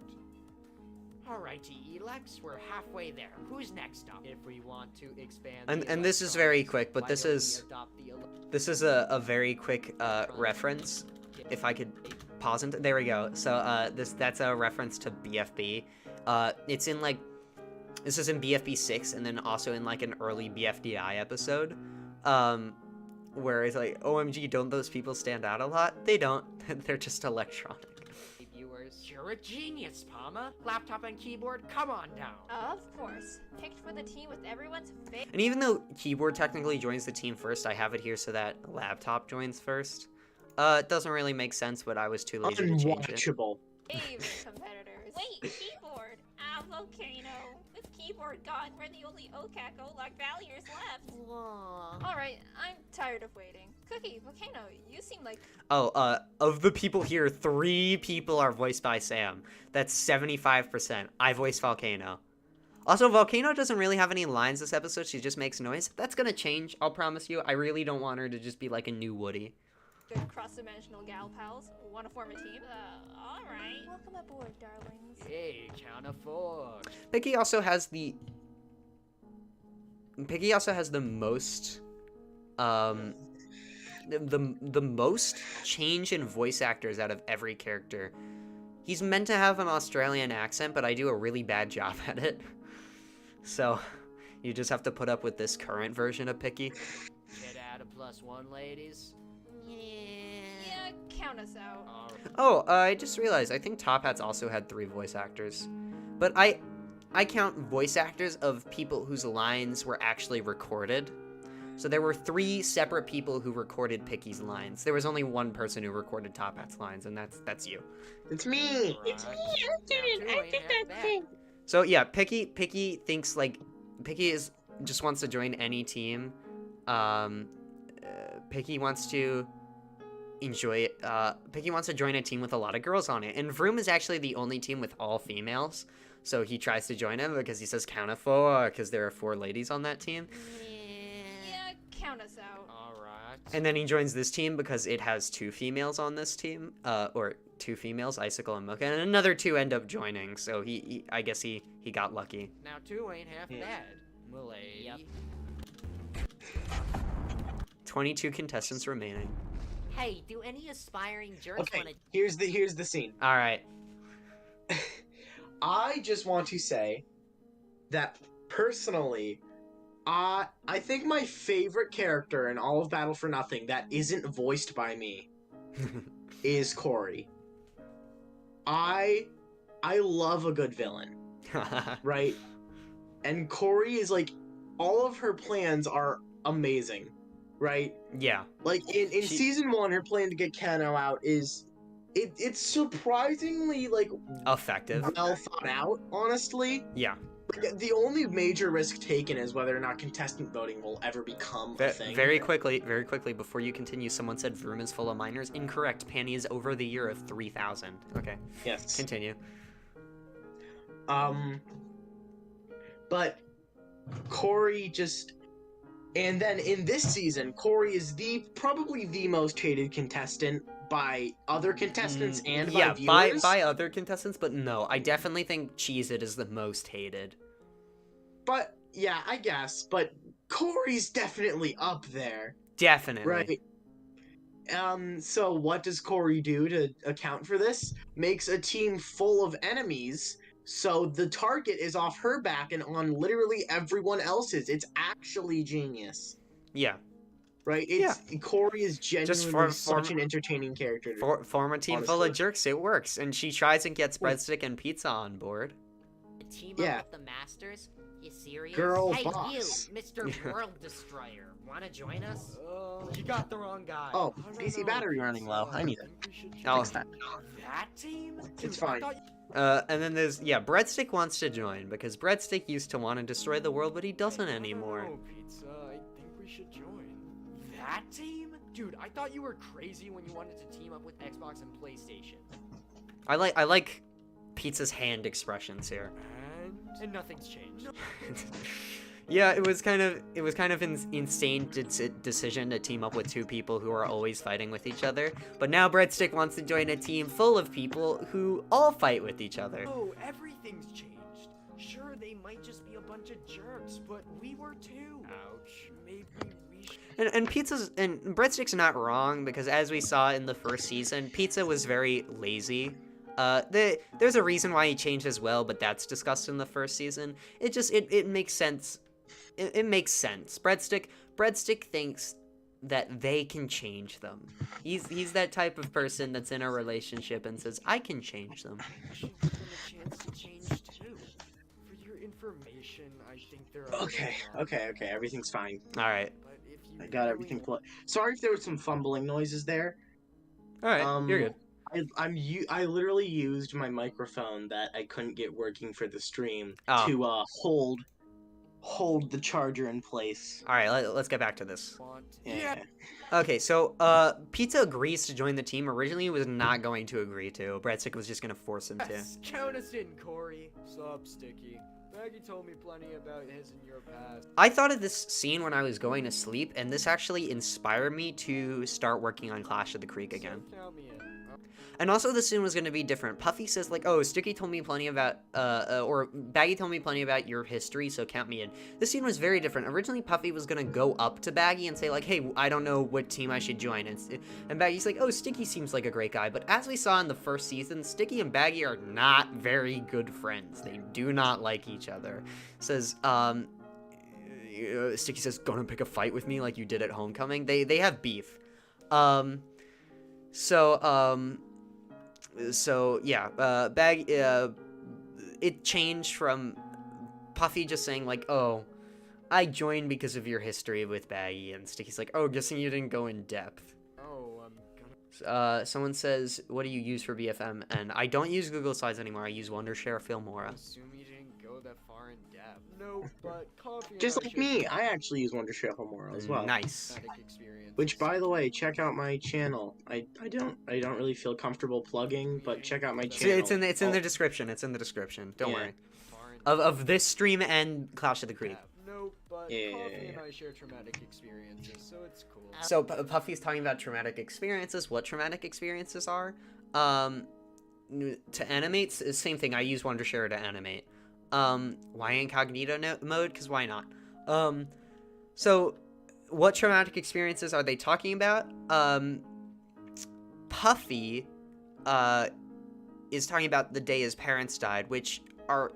Alrighty, Elex, we're halfway there. Who's next up? If we want to expand And this is very quick, but this is a very quick reference. If I could pause and there we go. So that's a reference to BFB. It's in like this is in BFB 6 and then also in like an early BFDI episode. Where it's like, OMG, don't those people stand out a lot? They don't. They're just electronic. Viewers, you're a genius, Palma. Laptop and keyboard, come on down. Of course. Picked for the team with everyone's favorite. And even though Keyboard technically joins the team first, I have it here so that Laptop joins first. It doesn't really make sense, but I was too lazy to change it. Unwatchable. Competitors. Wait, keyboard. Volcano. With keyboard gone, we're the only OCAC OLAC valuers left. Alright, I'm tired of waiting. Cookie, Volcano, you seem like... Oh, of the people here, 3 people are voiced by Sam. That's 75%. I voice Volcano. Also, Volcano doesn't really have any lines this episode. She just makes noise. That's gonna change, I'll promise you. I really don't want her to just be like a new Woody. Good cross-dimensional gal pals. Want to form a team? Alright. Welcome aboard, darlings. Hey, count of 4. Picky also has the most the most change in voice actors out of every character. He's meant to have an Australian accent, but I do a really bad job at it. So, you just have to put up with this current version of Picky. Get out of +1, ladies. Yeah, count us out. Oh, I just realized, I think Top Hat's also had 3 voice actors. But I count voice actors of people whose lines were actually recorded. So there were 3 separate people who recorded Picky's lines. There was only one person who recorded Top Hat's lines, and that's you. It's me. It's me, I did it. I did that thing. So yeah, Picky thinks like Picky just wants to join any team. Picky wants to enjoy it. Picky wants to join a team with a lot of girls on it, and Vroom is actually the only team with all females. So he tries to join them because he says count of 4 because there are 4 ladies on that team. Yeah, count us out. Alright. And then he joins this team because it has 2 females on this team, or 2 females, Icicle and Mocha, and another 2 end up joining. So I guess he got lucky. Now 2 ain't half bad. Milady. Yep. 22 contestants remaining. Hey, do any aspiring jerks Okay, want to... here's the scene. All right. I just want to say that personally, I think my favorite character in all of Battle for Nothing that isn't voiced by me is Corey. I love a good villain, right? And Corey is like, all of her plans are amazing, right? Yeah. Like in season 1, her plan to get Kano out is it's surprisingly like Effective. well thought out, honestly. Yeah. Like, the only major risk taken is whether or not contestant voting will ever become a thing. Very quickly, before you continue, someone said Vroom is full of minors. Incorrect. Panny is over the year of 3,000. Okay. Yes. Continue. But Corey just... And then in this season, Corey is probably the most hated contestant by other contestants and by viewers. by other contestants, but no, I definitely think Cheez-It is the most hated. But, yeah, I guess. But Corey's definitely up there. Definitely. Right. So what does Corey do to account for this? Makes a team full of enemies, so the target is off her back and on literally everyone else's. It's actually genius. Yeah. Right? Corey is genuinely such an entertaining character. Form a team full of jerks, it works. And she tries and gets Breadstick and Pizza on board. Team up with the Masters? You serious? Girl hey, boss. you, Mr. World Destroyer. Wanna join us? You got the wrong guy. Oh, PC battery running low. I need it. Fix that. That team? It's fine. And then there's, Breadstick wants to join, because Breadstick used to want to destroy the world, but he doesn't anymore. No, Pizza, I think we should join. That team? Dude, I thought you were crazy when you wanted to team up with Xbox and PlayStation. I like Pizza's hand expressions here. And nothing's changed. Yeah, it was kind of an insane decision to team up with 2 people who are always fighting with each other. But now Breadstick wants to join a team full of people who all fight with each other. Oh, everything's changed. Sure, they might just be a bunch of jerks, but we were too. Ouch. Maybe we should... And Breadstick's not wrong, because as we saw in the first season, Pizza was very lazy. There's a reason why he changed as well, but that's discussed in the first season. It makes sense. It makes sense. Breadstick thinks that they can change them. He's that type of person that's in a relationship and says, I can change them. We should give them a chance to change too. For your information, I think there are... Okay, everything's fine. Alright. I got everything Sorry if there was some fumbling noises there. Alright, you're good. I literally used my microphone that I couldn't get working for the stream to hold the charger in place. All right, let's get back to this. Yeah. Okay, so Pizza agrees to join the team. Originally, he was not going to agree to. Breadstick was just gonna force him to. Count us in, Corey. Sup, Sticky. Maggie told me plenty about his and your past. I thought of this scene when I was going to sleep, and this actually inspired me to start working on Clash of the Creek again. So count me in. And also the scene was going to be different. Puffy says like, oh, Sticky told me plenty about, or Baggy told me plenty about your history, so count me in. This scene was very different. Originally, Puffy was going to go up to Baggy and say like, hey, I don't know what team I should join. And Baggy's like, oh, Sticky seems like a great guy. But as we saw in the first season, Sticky and Baggy are not very good friends. They do not like each other. Says, Sticky says, gonna pick a fight with me like you did at Homecoming. They have beef. So yeah, it changed from Puffy just saying like, oh, I joined because of your history with Baggy, and Sticky's like, oh, guessing you didn't go in depth. Oh, I'm gonna... Someone says, what do you use for BFM? And I don't use Google Slides anymore, I use Wondershare Filmora. Assume you didn't go that far in depth. No, but coffee... Just like me, I actually use Wondershare Filmora as well. Nice. Which, by the way, check out my channel. I don't really feel comfortable plugging, but check out my channel. It's in the description. It's in the description. Don't worry. Of this stream and Clash of the Creek. No, but Coffee and I share traumatic experiences, so it's cool. So Puffy's talking about traumatic experiences. What traumatic experiences are? To animate, same thing. I use Wondershare to animate. Why incognito mode? Because why not? So what traumatic experiences are they talking about? Puffy is talking about the day his parents died, which are,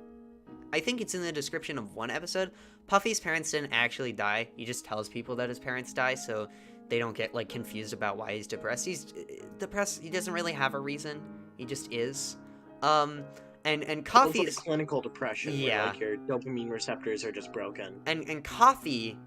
I think it's in the description of one episode. Puffy's parents didn't actually die. He just tells people that his parents die, so they don't get like confused about why he's depressed. He's depressed. He doesn't really have a reason. He just is. And Coffee's clinical depression. Yeah. Where, like, your dopamine receptors are just broken. And Coffee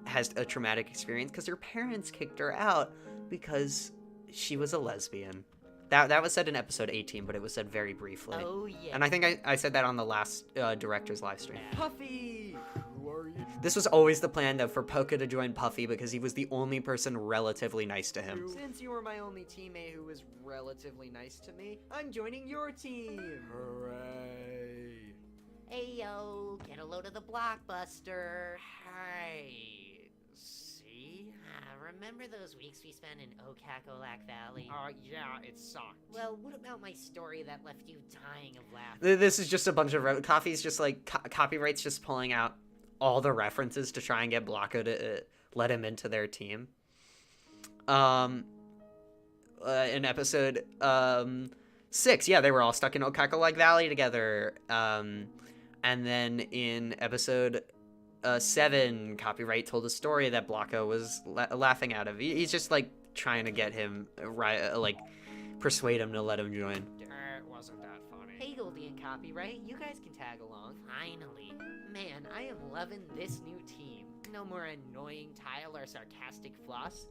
has a traumatic experience because her parents kicked her out because she was a lesbian. That was said in episode 18, but it was said very briefly. Oh, yeah. And I think I said that on the last director's live stream. Puffy! Who are you? This was always the plan, though, for Poca to join Puffy because he was the only person relatively nice to him. Since you were my only teammate who was relatively nice to me, I'm joining your team! Hooray! Hey, yo, get a load of the blockbuster. Hey, see? Remember those weeks we spent in Okakolac Valley? Yeah, it sucked. Well, what about my story that left you dying of laughter? This is just a bunch of... Coffee's just, like, Copyright's just pulling out all the references to try and get Blanco to let him into their team. In episode 6, yeah, they were all stuck in Okakolac Valley together. And then in episode 7, Copyright told a story that Blanco was laughing out of. He's just like trying to get him persuade him to let him join. It wasn't that funny. Hey, Goldie and Copyright, you guys can tag along. Finally. Man, I am loving this new team. No more annoying Tile or sarcastic Floss.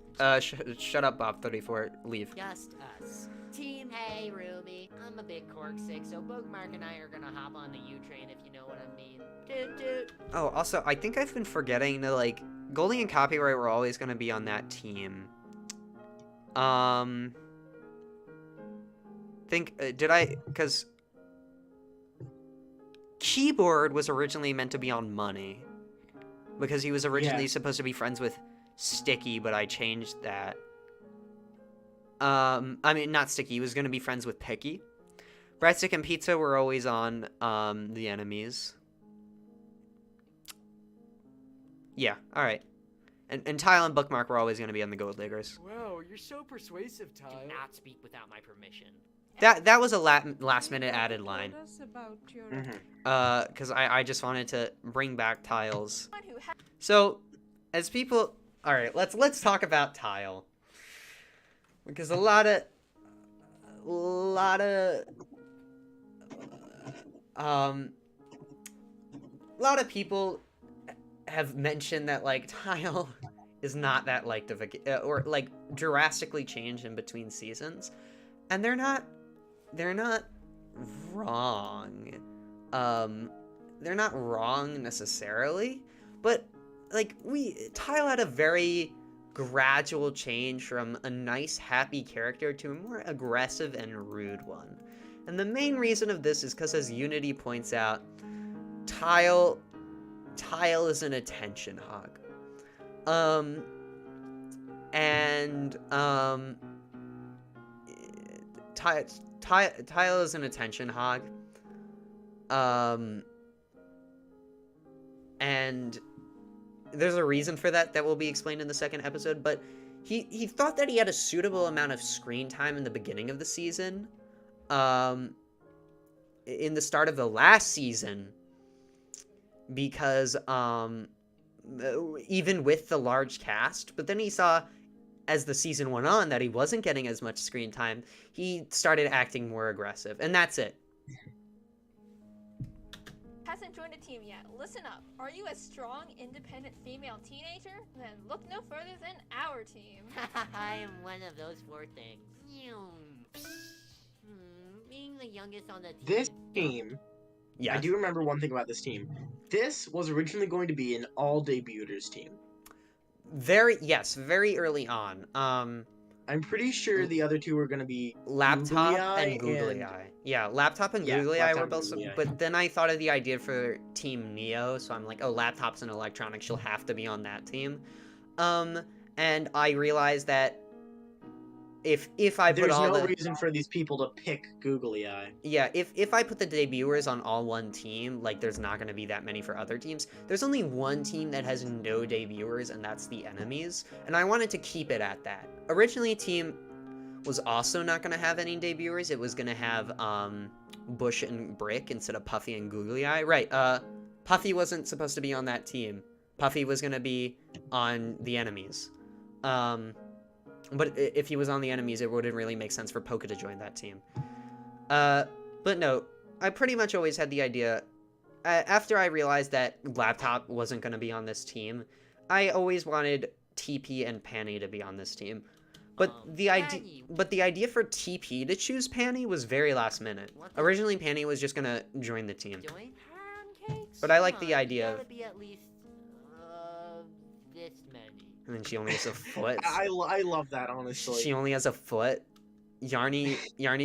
Shut up, Bob34. Leave. Just us. Team, hey, Ruby. I'm a big cork sick, so Boogmark and I are gonna hop on the U-train if you know what I mean. Toot toot. Oh, also, I think I've been forgetting to, like, Goldie and Copyright were always going to be on that team. Because Keyboard was originally meant to be on Money. Because he was originally supposed to be friends with Sticky, but I changed that. I mean, not Sticky, he was going to be friends with Picky. Breadstick and Pizza were always on, the enemies. Yeah, alright. And Tile and Bookmark were always going to be on the Gold Diggers. Wow, you're so persuasive, Do Tile. not speak without my permission. That was a last-minute added line. Told us about your Because I just wanted to bring back Tiles. So, as people... Alright, let's talk about Tile. Because a lot of people have mentioned that, like, Tile is not that liked of a... or, like, drastically changed in between seasons. And they're not wrong. They're not wrong necessarily. But, like, Tile had a very gradual change from a nice, happy character to a more aggressive and rude one. And the main reason of this is because, as Unity points out, Tile is an attention hog. Tile is an attention hog. And there's a reason for that will be explained in the second episode, but he thought that he had a suitable amount of screen time in the beginning of the season. In the start of the last season, because even with the large cast, but then he saw as the season went on that he wasn't getting as much screen time, he started acting more aggressive, and that's it. Hasn't joined a team yet. Listen up. Are you a strong, independent female teenager? Then look no further than our team. I am one of those 4 things. Being the youngest on the team. This team, Yeah. I do remember one thing about this team. This was originally going to be an all-debuters team. Very early on. I'm pretty sure the other two were going to be Laptop Googly Eye and Googly Eye. Yeah, Laptop and Googly Eye were Laptop both. and Googly Eye. But then I thought of the idea for Team Neo, so I'm like, oh, Laptop's and Electronics, she'll have to be on that team. And I realized that if I put there's all no the reason for these people to pick Googly Eye. yeah, if I put the debuters on all one team, like there's not going to be that many for other teams. There's only one team that has no debuters, and that's the Enemies, and I wanted to keep it at that. Originally, team was also not going to have any debuters. It was going to have Bush and Brick instead of Puffy and Googly Eye. Right, Puffy wasn't supposed to be on that team. Puffy was going to be on the Enemies. But if he was on the Enemies, it wouldn't really make sense for Poca to join that team. But no, I pretty much always had the idea, after I realized that Laptop wasn't going to be on this team, I always wanted TP and Panny to be on this team. But the idea for TP to choose Panny was very last minute. Originally, Panny was just going to join the team. Join pancakes? But I like the idea Gotta of... be at least this many. And then she only has a foot. I love that, honestly. She only has a foot. Yarny's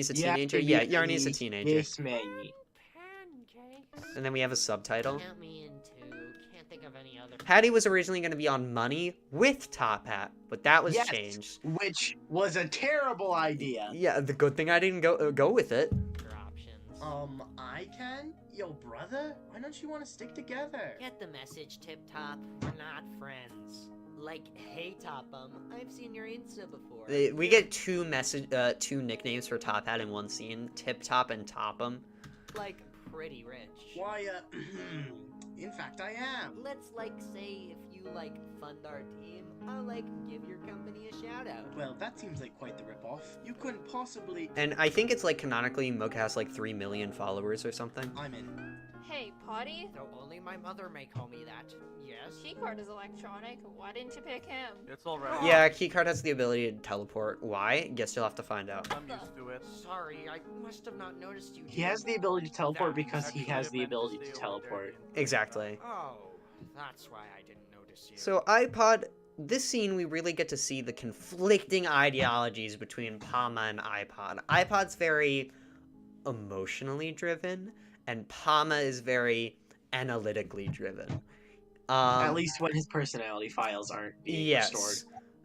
a teenager? Yeah, Yarny's a teenager. Yes, many. Pancakes. And then we have a subtitle. Count me in 2. Can't think of any other. Patty was originally going to be on Money with Top Hat, but that was Yes, changed. which was a terrible idea. Yeah, the good thing I didn't go with it. Other options. I can? Yo, brother, why don't you want to stick together? Get the message, Tip Top. We're not friends. Like, hey Top'em, I've seen your Insta before. We get two nicknames for Top Hat in one scene: Tip Top and Top'em. Like, pretty rich. Why, in fact, I am. Let's, like, say if you, like, fund our team, I'll, like, give your company a shout out. Well, that seems like quite the ripoff. You couldn't possibly. And I think it's like canonically Mocha has like 3 million followers or something. I'm in. Hey, Potty? So only my mother may call me that. Yes? Keycard is electronic. Why didn't you pick him? It's alright. Yeah, Keycard has the ability to teleport. Why? Guess you'll have to find out. I'm used to it. Sorry, I must have not noticed you. He has the ability to teleport That because he actually has the meant to ability to stay over teleport. there. Exactly. Oh, that's why I didn't notice you. So iPod, this scene we really get to see the conflicting ideologies between Pama and iPod. iPod's very emotionally driven, and Pama is very analytically driven. At least when his personality files aren't being restored.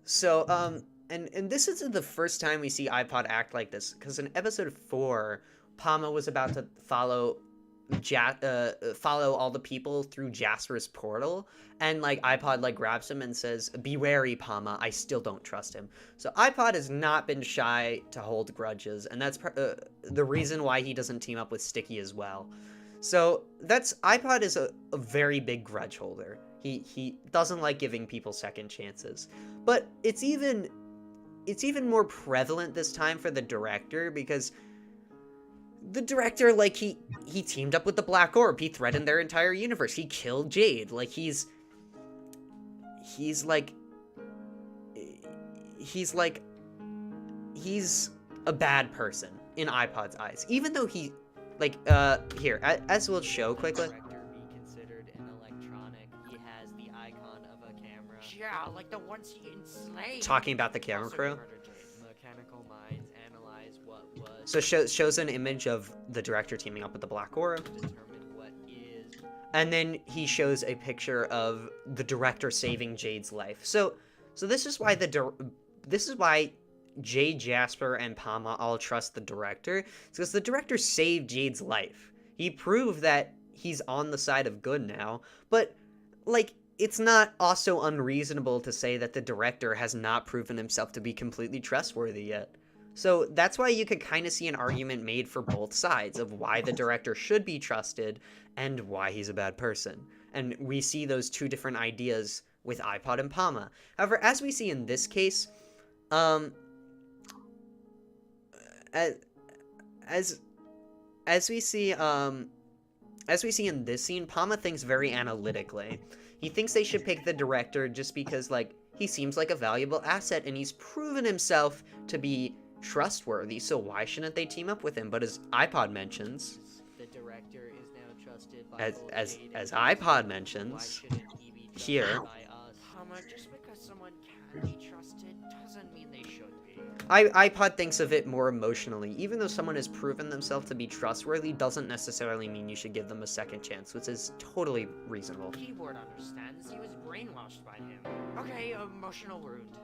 So, and this isn't the first time we see iPod act like this, because in episode 4, Pama was about to follow all the people through Jasper's portal, and like iPod like grabs him and says, "Be wary, Pama, I still don't trust him." So iPod has not been shy to hold grudges, and that's the reason why he doesn't team up with Sticky as well. So iPod is a very big grudge holder. He doesn't like giving people second chances. But it's even more prevalent this time for the director, because the director, like, he teamed up with the Black Orb. He threatened their entire universe. He killed Jade. Like, he's a bad person in iPod's eyes. Even though he, like, here, as we'll show quickly. Director be considered an electronic. He has the icon of a camera. Yeah, like the ones he enslaved. Talking about the camera Also crew. murdered Jade. Mechanical minds analyze what was. So shows an image of the director teaming up with the Black Orb. Determine what is. and then he shows a picture of the director saving Jade's life. So this is why this is why Jade, Jasper, and Palma all trust the director. It's because the director saved Jade's life. He proved that he's on the side of good now, but like, it's not also unreasonable to say that the director has not proven himself to be completely trustworthy yet. So that's why you could kind of see an argument made for both sides of why the director should be trusted and why he's a bad person. And we see those two different ideas with iPod and Palma. However, as we see in this case, as we see in this scene, Palma thinks very analytically. He thinks they should pick the director just because, like, he seems like a valuable asset and he's proven himself to be trustworthy, so why shouldn't they team up with him? But as iPod mentions, The director is now trusted by as both as Jade as and iPod Jade. Why mentions, shouldn't he be trusted here. by us? Just because someone can be trusted doesn't mean they should be. iPod thinks of it more emotionally. Even though someone has proven themselves to be trustworthy, doesn't necessarily mean you should give them a second chance, which is totally reasonable. Keyboard understands he was brainwashed by him. Okay, emotional wound.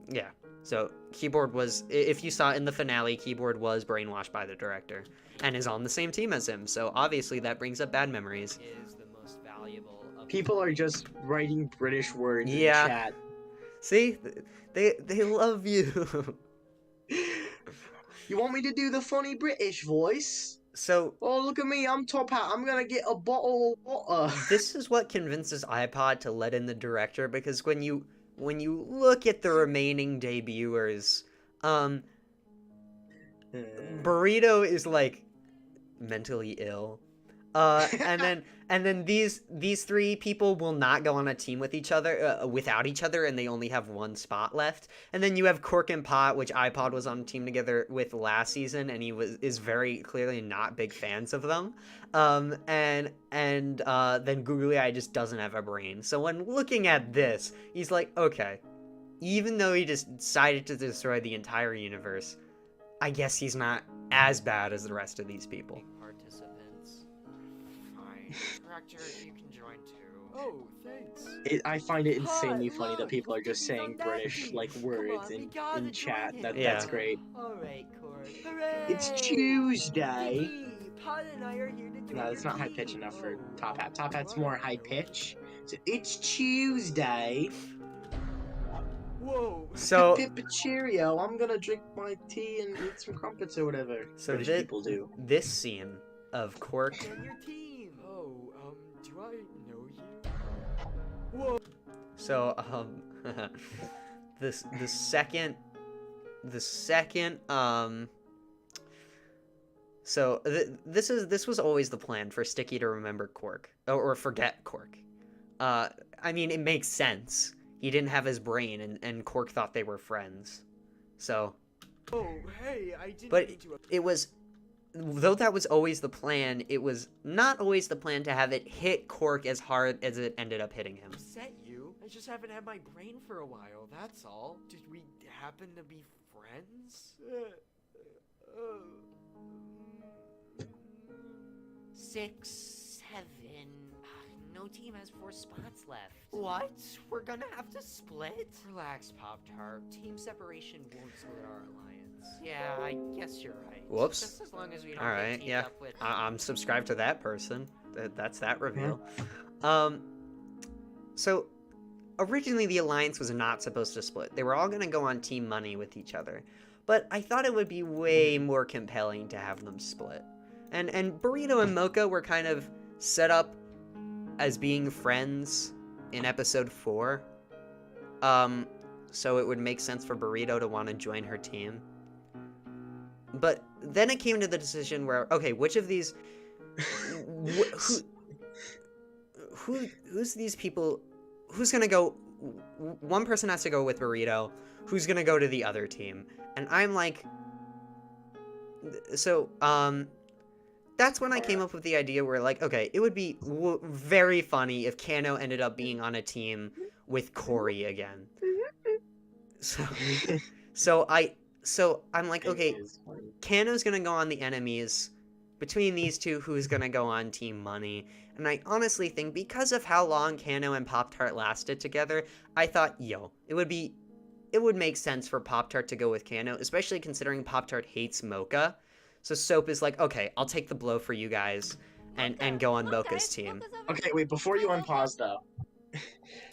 Yeah. So Keyboard was, if you saw in the finale, Keyboard was brainwashed by the director and is on the same team as him. So obviously that brings up bad memories. Is the most valuable of People are just writing British words Yeah. in chat. See, they love you. You want me to do the funny British voice? So Oh, look at me, I'm top hat. I'm gonna get a bottle of water. this is what convinces iPod to let in the director, because when you look at the remaining debuters, Burrito is like mentally ill. And then these three people will not go on a team with each other without each other, and they only have one spot left. And then you have Cork and Pot, which iPod was on a team together with last season, and he is very clearly not big fans of them. And then Googly Eye just doesn't have a brain. So when looking at this, he's like, okay, even though he just decided to destroy the entire universe, I guess he's not as bad as the rest of these people. participants. Fine. Director, you can join too. Oh, thanks. I find it insanely Hi, funny that look, people are just cookies saying on British napkin. like Come words on, we in gotta chat. join That's him. great. Alright, Corey. Hooray! It's Tuesday. Kiki, Pod and I are here to join No, that's your not high team. pitch enough for Oh, Top Hat. Top Hat's what? more high pitch. So it's Tuesday. Whoa. So Pip Cheerio. I'm gonna drink my tea and eat some crumpets or whatever. So British thi- people do. this scene of Cork. Join your team. Oh, do I know you? Whoa. So the second so this was always the plan for Sticky to remember Cork or forget Cork. I mean, it makes sense. He didn't have his brain, and Cork thought they were friends. So, Oh, hey, I didn't but mean to. it was, though that was always the plan, it was not always the plan to have it hit Cork as hard as it ended up hitting him. Upset you? I just haven't had my brain for a while, that's all. Did we happen to be friends? 6, 7. No team has 4 spots left. What? We're gonna have to split? Relax, Pop-Tart. Team separation won't split our alliance. Yeah, I guess you're right. Whoops. Just as long as we don't All get right, teamed yeah. up with... I'm subscribed to that person. That's that reveal. So originally the alliance was not supposed to split. They were all gonna go on Team Money with each other, but I thought it would be way more compelling to have them split. And Burrito and Mocha were kind of set up as being friends in episode 4. So it would make sense for Burrito to want to join her team. But then it came to the decision where, okay, which of these who's these people, who's gonna go, one person has to go with Burrito, who's gonna go to the other team? And I'm like, so that's when I came up with the idea where, like, okay, it would be very funny if Kano ended up being on a team with Corey again. So I'm like, okay, Kano's gonna go on the enemies between these two, who's gonna go on Team Money. And I honestly think because of how long Kano and Pop-Tart lasted together, I thought, it would make sense for Pop-Tart to go with Kano, especially considering Pop-Tart hates Mocha. So Soap is like, okay, I'll take the blow for you guys and go on Mocha's team. Okay, wait, before you unpause though.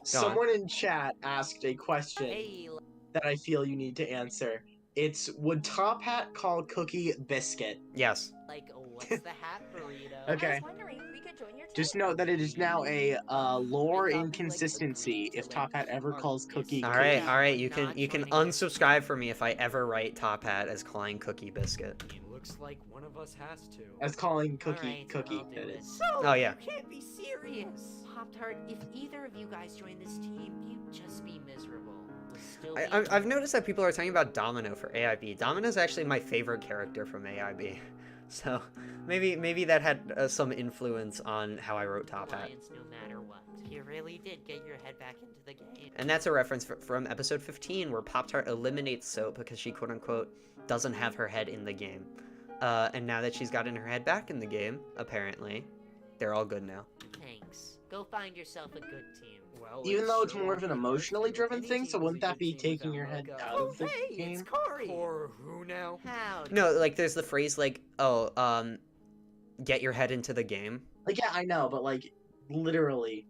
Someone in chat asked a question Hey, that I feel you need to answer. It's, would Top Hat call Cookie Biscuit? Yes. like, what's the hat burrito? Okay. I was wondering if we could join your team. Just note that it is now a lore I thought we, inconsistency agreed if to, Top Hat ever our calls Cookie All Cookie. right, you can Not unsubscribe joining your for me if I ever write Top Hat as calling Cookie Biscuit. Looks like one of us has to. As calling Cookie Alright, Cookie, I'll do that it. is. So, Oh, yeah. You can't be serious. Pop-Tart, if either of you guys join this team, you'd just be miserable. We'll still be I've noticed that people are talking about Domino for AIB. Domino's actually my favorite character from AIB. So maybe that had some influence on how I wrote Top Hat. Alliance no matter what. You really did get your head back into the game. And that's a reference from episode 15 where Pop-Tart eliminates Soap because she quote-unquote doesn't have her head in the game. And now that she's gotten her head back in the game, apparently, they're all good now. Thanks. Go find yourself a good team. Well, Even though it's sure more of an won't be emotionally good. driven Any thing, so team wouldn't is a that be good team taking your without head Mocha. out of the Hey, game? it's Corey. For who now? How? No, like there's the phrase like, get your head into the game. Like, yeah, I know, but like, literally,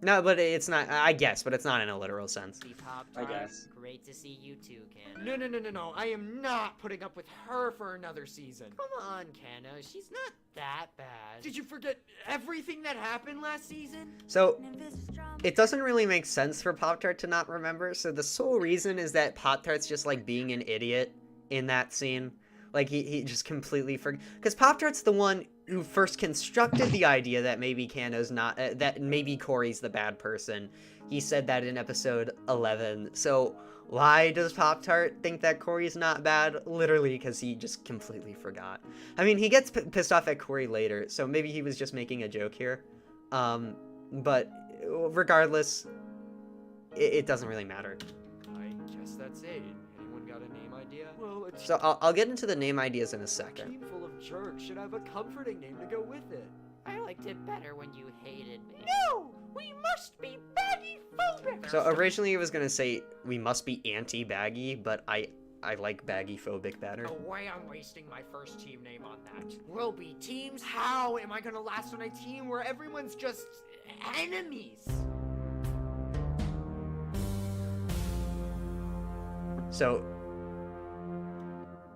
No, but it's not, I guess, but it's not in a literal sense. See I Pop-Tart. guess. Great to see you too, Kano. No. I am not putting up with her for another season. Come on, Kano. She's not that bad. Did you forget everything that happened last season? So, it doesn't really make sense for Pop-Tart to not remember, so the sole reason is that Pop-Tart's just, like, being an idiot in that scene. Like, he just completely forgot. Because Pop-Tart's the one who first constructed the idea that maybe Kano's not, that maybe Corey's the bad person. He said that in episode 11. So, why does Pop-Tart think that Corey's not bad? Literally, because he just completely forgot. I mean, he gets pissed off at Corey later, so maybe he was just making a joke here. But regardless, it doesn't really matter. I guess that's it. Anyone got a name idea? Well, a So I'll get into the name ideas in a second. team full of jerks should have a comforting name to go with it. I liked it better when you hated me. No! We must be baggy phobic! So originally I was gonna say we must be anti-baggy, but I like baggy phobic better. No way I'm wasting my first team name on that. We'll be teams? How am I gonna last on a team where everyone's just enemies? So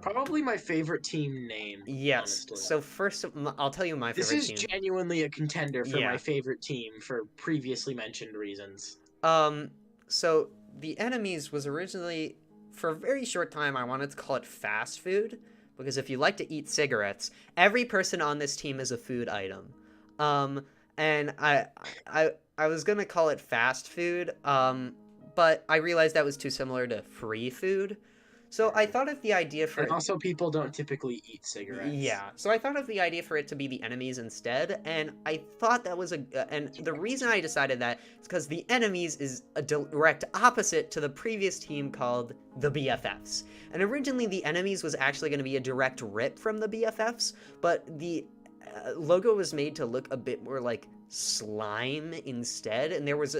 probably my favorite team name. yes. honestly. So first, I'll tell you my This favorite is team. genuinely a contender for Yeah. my favorite team for previously mentioned reasons. So the enemies was originally, for a very short time, I wanted to call it fast food, because if you like to eat cigarettes, every person on this team is a food item. And I was gonna call it fast food, but I realized that was too similar to free food. So I thought of the idea for And also, people don't typically eat cigarettes. yeah, so I thought of the idea for it to be the enemies instead, and I thought that was and the reason I decided that is because the enemies is a direct opposite to the previous team called the BFFs. And originally the enemies was actually going to be a direct rip from the BFFs, but the logo was made to look a bit more like slime instead, and there was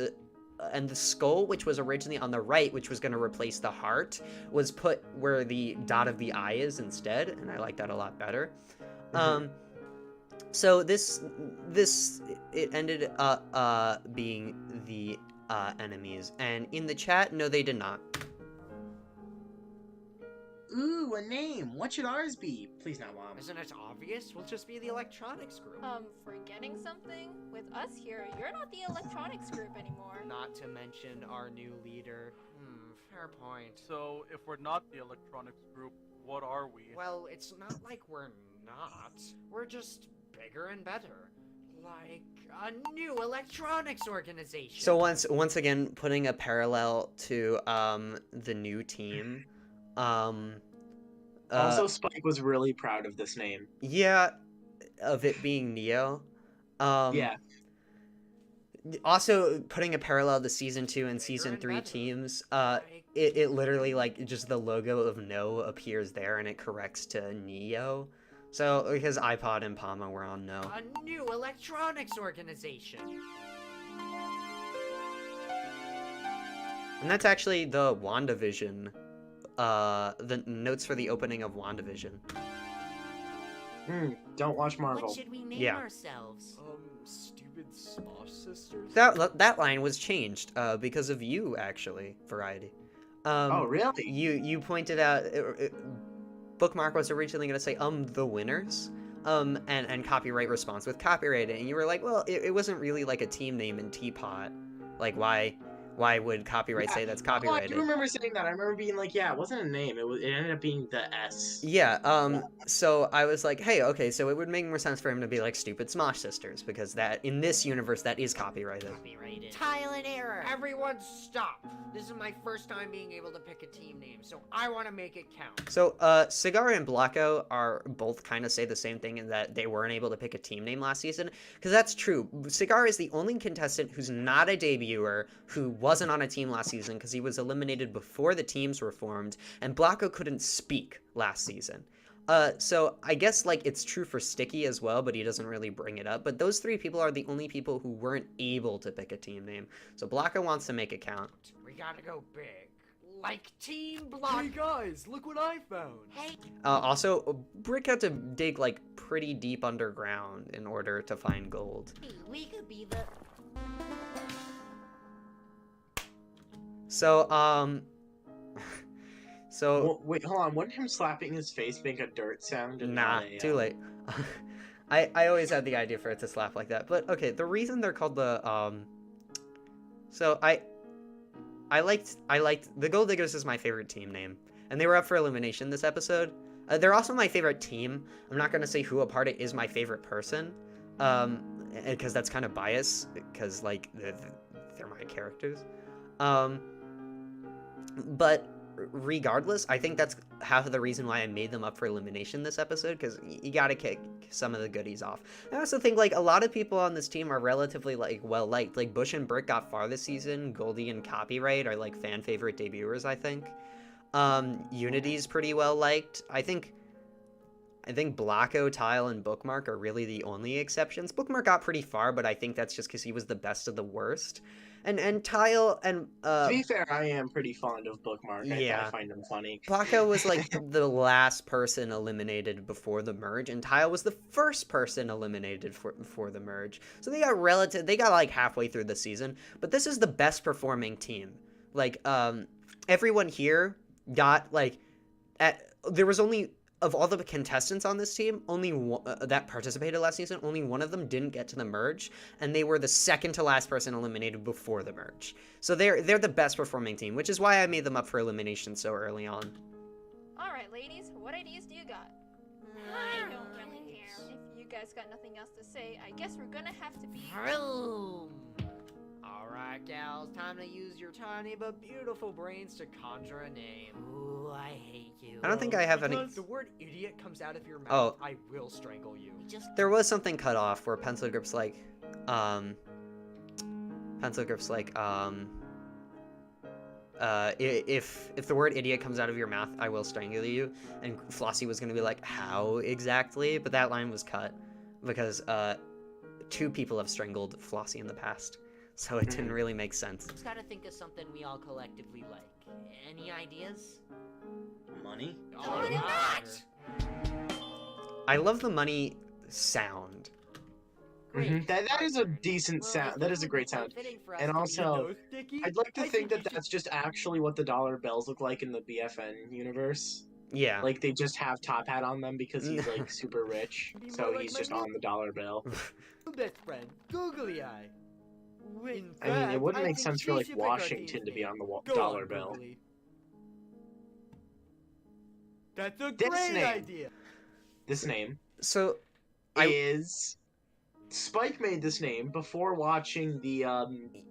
and the skull, which was originally on the right, which was going to replace the heart, was put where the dot of the eye is instead, and I like that a lot better. So this it ended up being the enemies, and in the chat, no, they did not. Ooh, a name. What should ours be? Please not, Mom. Isn't it obvious? We'll just be the electronics group. Forgetting something? With us here, you're not the electronics group anymore. Not to mention our new leader. Fair point. So, if we're not the electronics group, what are we? Well, it's not like we're not. We're just bigger and better. Like a new electronics organization. So once again, putting a parallel to the new team. Also, Spike was really proud of this name. Yeah, of it being Neo. Yeah. Also, putting a parallel to Season 2 and Season and 3 better. teams, Like, it literally, like, just the logo of No appears there, and it corrects to Neo. So, because iPod and Palma were on no. A new electronics organization. And that's actually the WandaVision, the notes for the opening of WandaVision. Don't watch Marvel. What should we name Yeah. ourselves? Stupid Smosh Sisters? That line was changed, because of you, actually, Variety. Oh, really? You pointed out, Bookmark was originally going to say, the winners, and copyright response with copyrighted, and you were like, well, it wasn't really like a team name in Teapot. Like, why would copyright say that's Oh, I copyrighted? do remember saying that. I remember being like, yeah, it wasn't a name. It ended up being the S. Yeah, so I was like, hey, okay, so it would make more sense for him to be like Stupid Smosh Sisters, because that, in this universe, that is copyrighted. Copyrighted. Tile and error. Everyone stop. This is my first time being able to pick a team name, so I want to make it count. So, Cigar and Blacko are both kind of say the same thing in that they weren't able to pick a team name last season, because that's true. Cigar is the only contestant who's not a debuter, who wasn't on a team last season, because he was eliminated before the teams were formed, and Blacko couldn't speak last season. So I guess, like, it's true for Sticky as well, but he doesn't really bring it up. But those three people are the only people who weren't able to pick a team name. So Blacko wants to make it count. We gotta go big. Like Team Block. Hey guys, look what I found! Hey, Also, Brick had to dig, like, pretty deep underground in order to find gold. we could be the... So, so... Well, wait, hold on. Wouldn't him slapping his face make a dirt sound? And Nah, not a, too late. I always had the idea for it to slap like that. But, okay, the reason they're called the, So, I liked... The Gold Diggers is my favorite team name. And they were up for elimination this episode. They're also my favorite team. I'm not gonna say who apart it is my favorite person. Because that's kind of biased. Because, like, they're my characters. But regardless, I think that's half of the reason why I made them up for elimination this episode, because you gotta kick some of the goodies off. I also think, like, a lot of people on this team are relatively, like, well-liked. Like, Bush and Brick got far this season. Goldie and Copyright are, like, fan-favorite debuters, I think. Unity's pretty well-liked. I think Blacko, Tile, and Bookmark are really the only exceptions. Bookmark got pretty far, but I think that's just because he was the best of the worst. And Tile and To be fair, I am pretty fond of Bookmark. Yeah. I find him funny. Blacko was like the last person eliminated before the merge, and Tile was the first person eliminated before the merge. So they got like halfway through the season, but this is the best performing team. Like everyone here got like there was only, of all the contestants on this team, only one that participated last season, only one of them didn't get to the merge, and they were the second to last person eliminated before the merge. So they're the best performing team, which is why I made them up for elimination so early on. Alright, ladies, what ideas do you got? I don't really care. If you guys got nothing else to say, I guess we're gonna have to be... Vroom. Alright, gals, time to use your tiny but beautiful brains to conjure a name. Ooh, I hate you. I don't think I have any. Because the word idiot comes out of your mouth, Oh. I will strangle you. Just There was something cut off where Pencil Grip's like, if the word idiot comes out of your mouth, I will strangle you. And Flossie was gonna be like, how exactly? But that line was cut because two people have strangled Flossie in the past, so it didn't really make sense. just gotta think of something we all collectively like. Any ideas? Money? No, it is not! I love the money sound. Mhm. That is a decent sound. That is a great sound. And also, I'd like to think that that's just actually what the dollar bills look like in the BFN universe. Yeah. Like, they just have Top Hat on them because he's, like, super rich. So he's just on the dollar bill. Best friend, Googly Eye. I mean, it wouldn't make sense for, like, Washington to be on the dollar bill. That's a This great name. idea. This name So is... Spike made this name before watching the,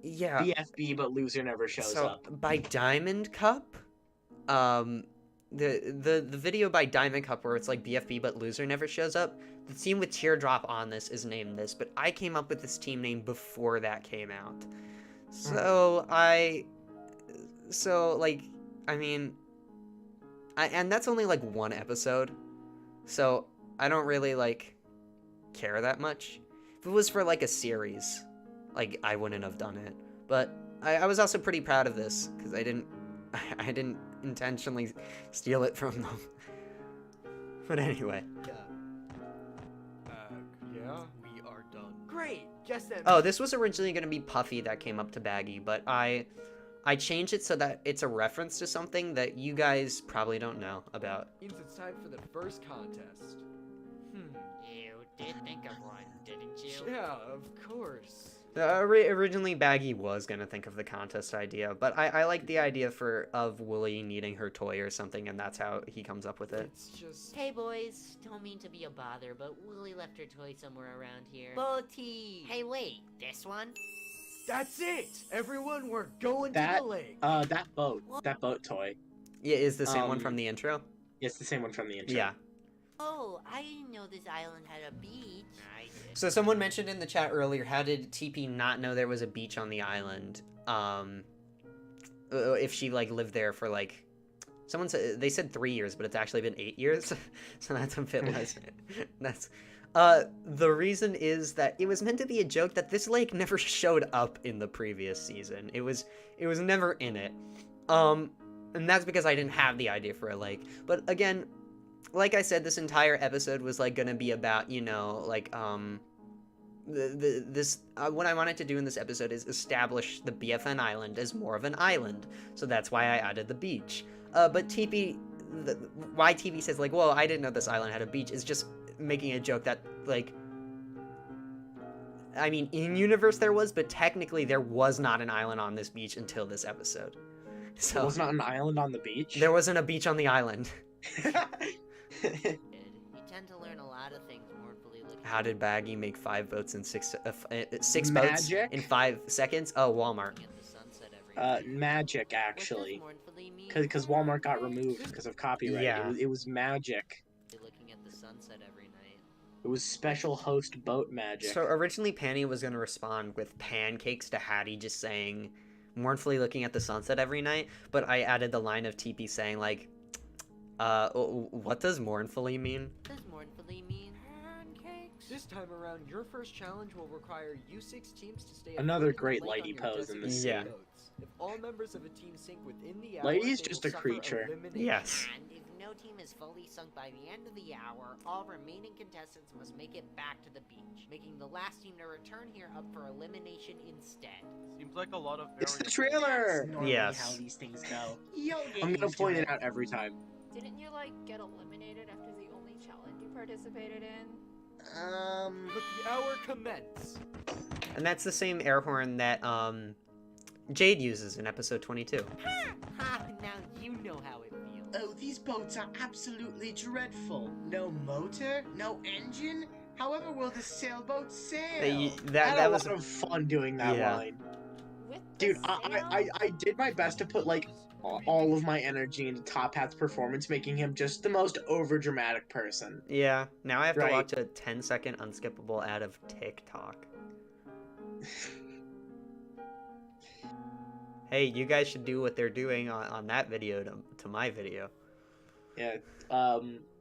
yeah. BFB, but Loser Never Shows So Up. by Diamond Cup, the video by Diamond Cup where it's like BFB but Loser Never Shows Up, the team with Teardrop on this is named this, but I came up with this team name before that came out. So and that's only like one episode. So I don't really, like, care that much. If it was for, like, a series, like, I wouldn't have done it. But I was also pretty proud of this, because I didn't intentionally steal it from them. But anyway. Yeah, we are done. Great! Guess that. Oh, this was originally going to be Puffy that came up to Baggy, but I changed it so that it's a reference to something that you guys probably don't know about. Means it's time for the first contest. You did think of one, didn't you? Yeah, of course. Originally, Baggy was going to think of the contest idea, but I like the idea of Wooly needing her toy or something, and that's how he comes up with it. It's just. Hey boys, don't mean to be a bother, but Willie left her toy somewhere around here. Boaty! Hey wait, this one? That's it! Everyone, we're going to That, the lake! that boat toy. Yeah, is the same one from the intro? It's the same one from the intro. Yeah. Oh, I didn't know this island had a beach. I did. So someone mentioned in the chat earlier, how did TP not know there was a beach on the island? If she, like, lived there for, like... Someone said, they said 3 years, but it's actually been 8 years. So that's a bit less. That's... the reason is that it was meant to be a joke that this lake never showed up in the previous season. It was never in it. And that's because I didn't have the idea for a lake. But again, like I said, this entire episode was, like, gonna be about, you know, like, what I wanted to do in this episode is establish the BFN island as more of an island. So that's why I added the beach. But why TV says, like, well, I didn't know this island had a beach, is just making a joke that, like, I mean, in universe there was, but technically there was not an island on this beach until this episode. So There was not an island on the beach? there wasn't a beach on the island. You tend to learn a lot of things mournfully looking. How did Baggy make 5 votes in 6 votes Magic? in 5 seconds? Oh, Walmart. At the sunset every night. Magic, What actually. does mournfully mean? Because Walmart got removed because of copyright. Yeah. It was magic. Looking at the sunset every night. It was special host boat magic. So originally Panny was going to respond with pancakes to Hattie just saying, mournfully looking at the sunset every night, but I added the line of TP saying, like, what does mournfully mean? What does mournfully mean? Pancakes! This time around, your first challenge will require you 6 teams to stay Another afloat great in the lake Lighty on your pose in this designated scene. boats. If all members of a team sink within the hour, Lighty's they just will a suffer creature. elimination. Yes. And if no team is fully sunk by the end of the hour, all remaining contestants must make it back to the beach, making the last team to return here up for elimination instead. Seems like a lot of It's the variables. trailer! Normally Yes. how these things go. You'll get I'm gonna used to point it out every time. Didn't you, like, get eliminated after the only challenge you participated in? Let the hour commence. And that's the same air horn that Jade uses in episode 22. Ha! Now you know how it feels. Oh, these boats are absolutely dreadful. No motor, no engine. However will this sailboat sail? I had That a was lot of fun doing that Yeah. line. With Dude, the I did my best to put, like, all of my energy into Top Hat's performance, making him just the most overdramatic person. Yeah, now I have to Right. watch a 10-second unskippable ad of TikTok. Hey, you guys should do what they're doing on that video to my video. Yeah,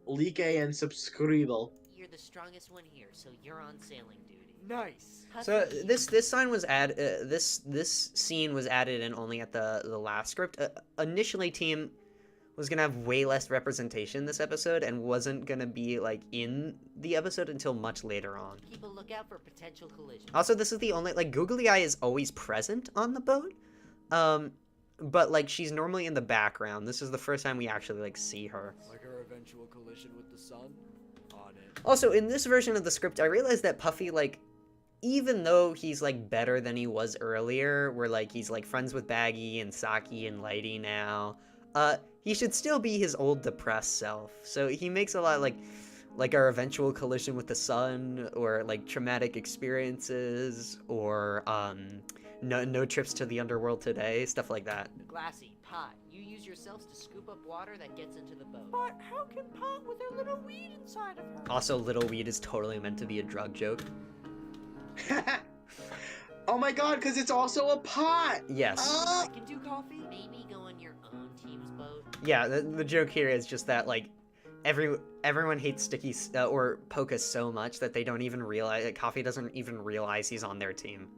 like and subscribe. You're the strongest one here, so you're on sailing duty. Nice. So this sign was this scene was added in only at the last script. Initially, team was gonna have way less representation this episode and wasn't gonna be like in the episode until much later on. Keep a lookout for potential collisions. Also, this is the only, like, Googly Eye is always present on the boat, but like she's normally in the background. This is the first time we actually like see her. Like our eventual collision with the sun? On it. Also, in this version of the script, I realized that Puffy, like, even though he's, like, better than he was earlier, where, like, he's, like, friends with Baggy and Saki and Lighty now, he should still be his old depressed self. So he makes a lot, like our eventual collision with the sun, or, like, traumatic experiences, or, no trips to the underworld today, stuff like that. Glassy, Pot, you use yourselves to scoop up water that gets into the boat. But how can Pot with her little weed inside of her? Also, Little Weed is totally meant to be a drug joke. Oh my god, because it's also a pot! Yes. I can do coffee. Maybe go on your own team's boat. Yeah, the joke here is just that, like, everyone hates or Poca so much that they don't even realize, Coffee doesn't even realize he's on their team.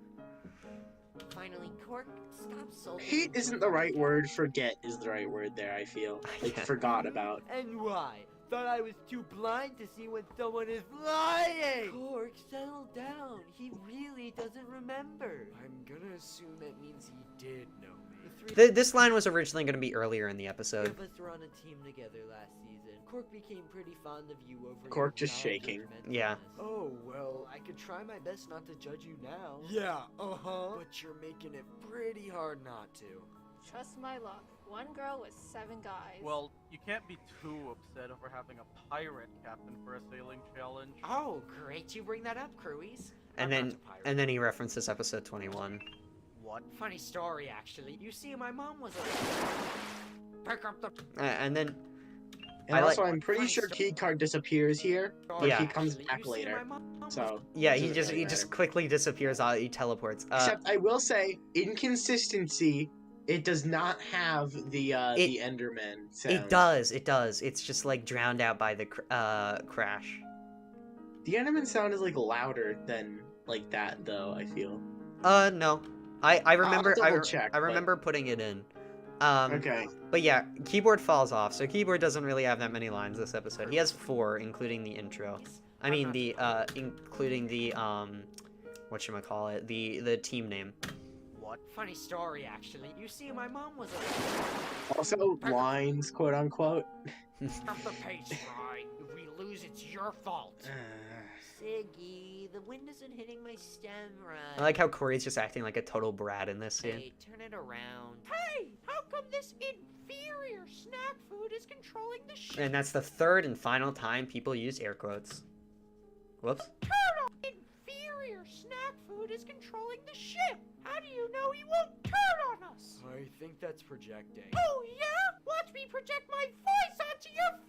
Finally, Cork, stop sulking. Hate isn't the right word. Forget is the right word there, I feel. Like, Yeah. forgot about. And why? Thought I was too blind to see when someone is lying! Cork, settle down. He really doesn't remember. I'm gonna assume that means he did know me. This line was originally going to be earlier in the episode. Three of us were on a team together last season. Cork became pretty fond of you over Cork your just knowledge of shaking. mental Yeah. illness. Oh, well, I could try my best not to judge you now. Yeah, But you're making it pretty hard not to. Trust my luck. One girl with 7 guys. Well, you can't be too upset over having a pirate captain for a sailing challenge. Oh, great you bring that up, Cruise. And then he references episode 21. What? Funny story, actually. You see, my mom was a... Pick up the... And then... And also, I'm pretty sure Keycard disappears here, but Yeah. he comes back later. So Yeah, it he doesn't just really he just matter. quickly disappears. He teleports. Except I will say, inconsistency. It does not have the Enderman sound. It does. It does. It's just like drowned out by the crash. The Enderman sound is like louder than like that, though. I feel. No. I remember. I'll double-check, I remember putting it in. Okay. But yeah, Keyboard falls off. So Keyboard doesn't really have that many lines this episode. He has 4, including the intro. I mean including the whatchamacallit, the team name. What? Funny story, actually. You see, my mom was a... Also, lines, quote unquote. Stop the pace, Fry. If we lose, it's your fault. Siggy, the wind isn't hitting my stem right. I like how Corey's just acting like a total brat in this scene. Hey, turn it around. Hey, how come this inferior snack food is controlling the ship? And that's the third and final time people use air quotes. Whoops. Inferior snack food is controlling the ship. How do you know he won't turn on us? I think that's projecting. Oh yeah? Watch me project my voice onto your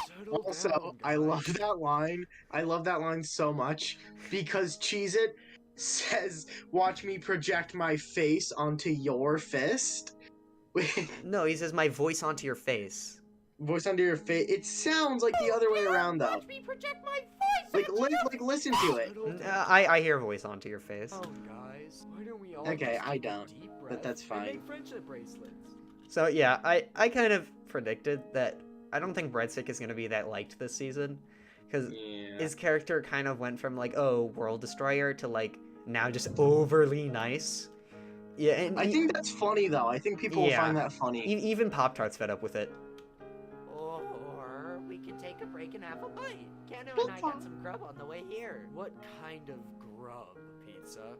Settle Also, down, I guys. love that line. I love that line so much because Cheez-It says, "Watch me project my face onto your fist." No, he says my voice onto your face. Voice onto your face. It sounds like the other way around, though. Watch me project my voice Like listen to it. Settle down. I hear voice onto your face. Oh, guys, why don't we all Okay, just I take a don't, deep but breath that's and fine. make friendship bracelets. So yeah, I kind of predicted that. I don't think Breadstick is gonna be that liked this season, because Yeah. his character kind of went from like, oh, world destroyer to like now just overly nice. Yeah, and I think that's funny though. I think people will Yeah. find that funny. even Pop-Tart's fed up with it. Or we can take a break and have a bite. Kano and I got some grub on the way here. What kind of grub? Pizza?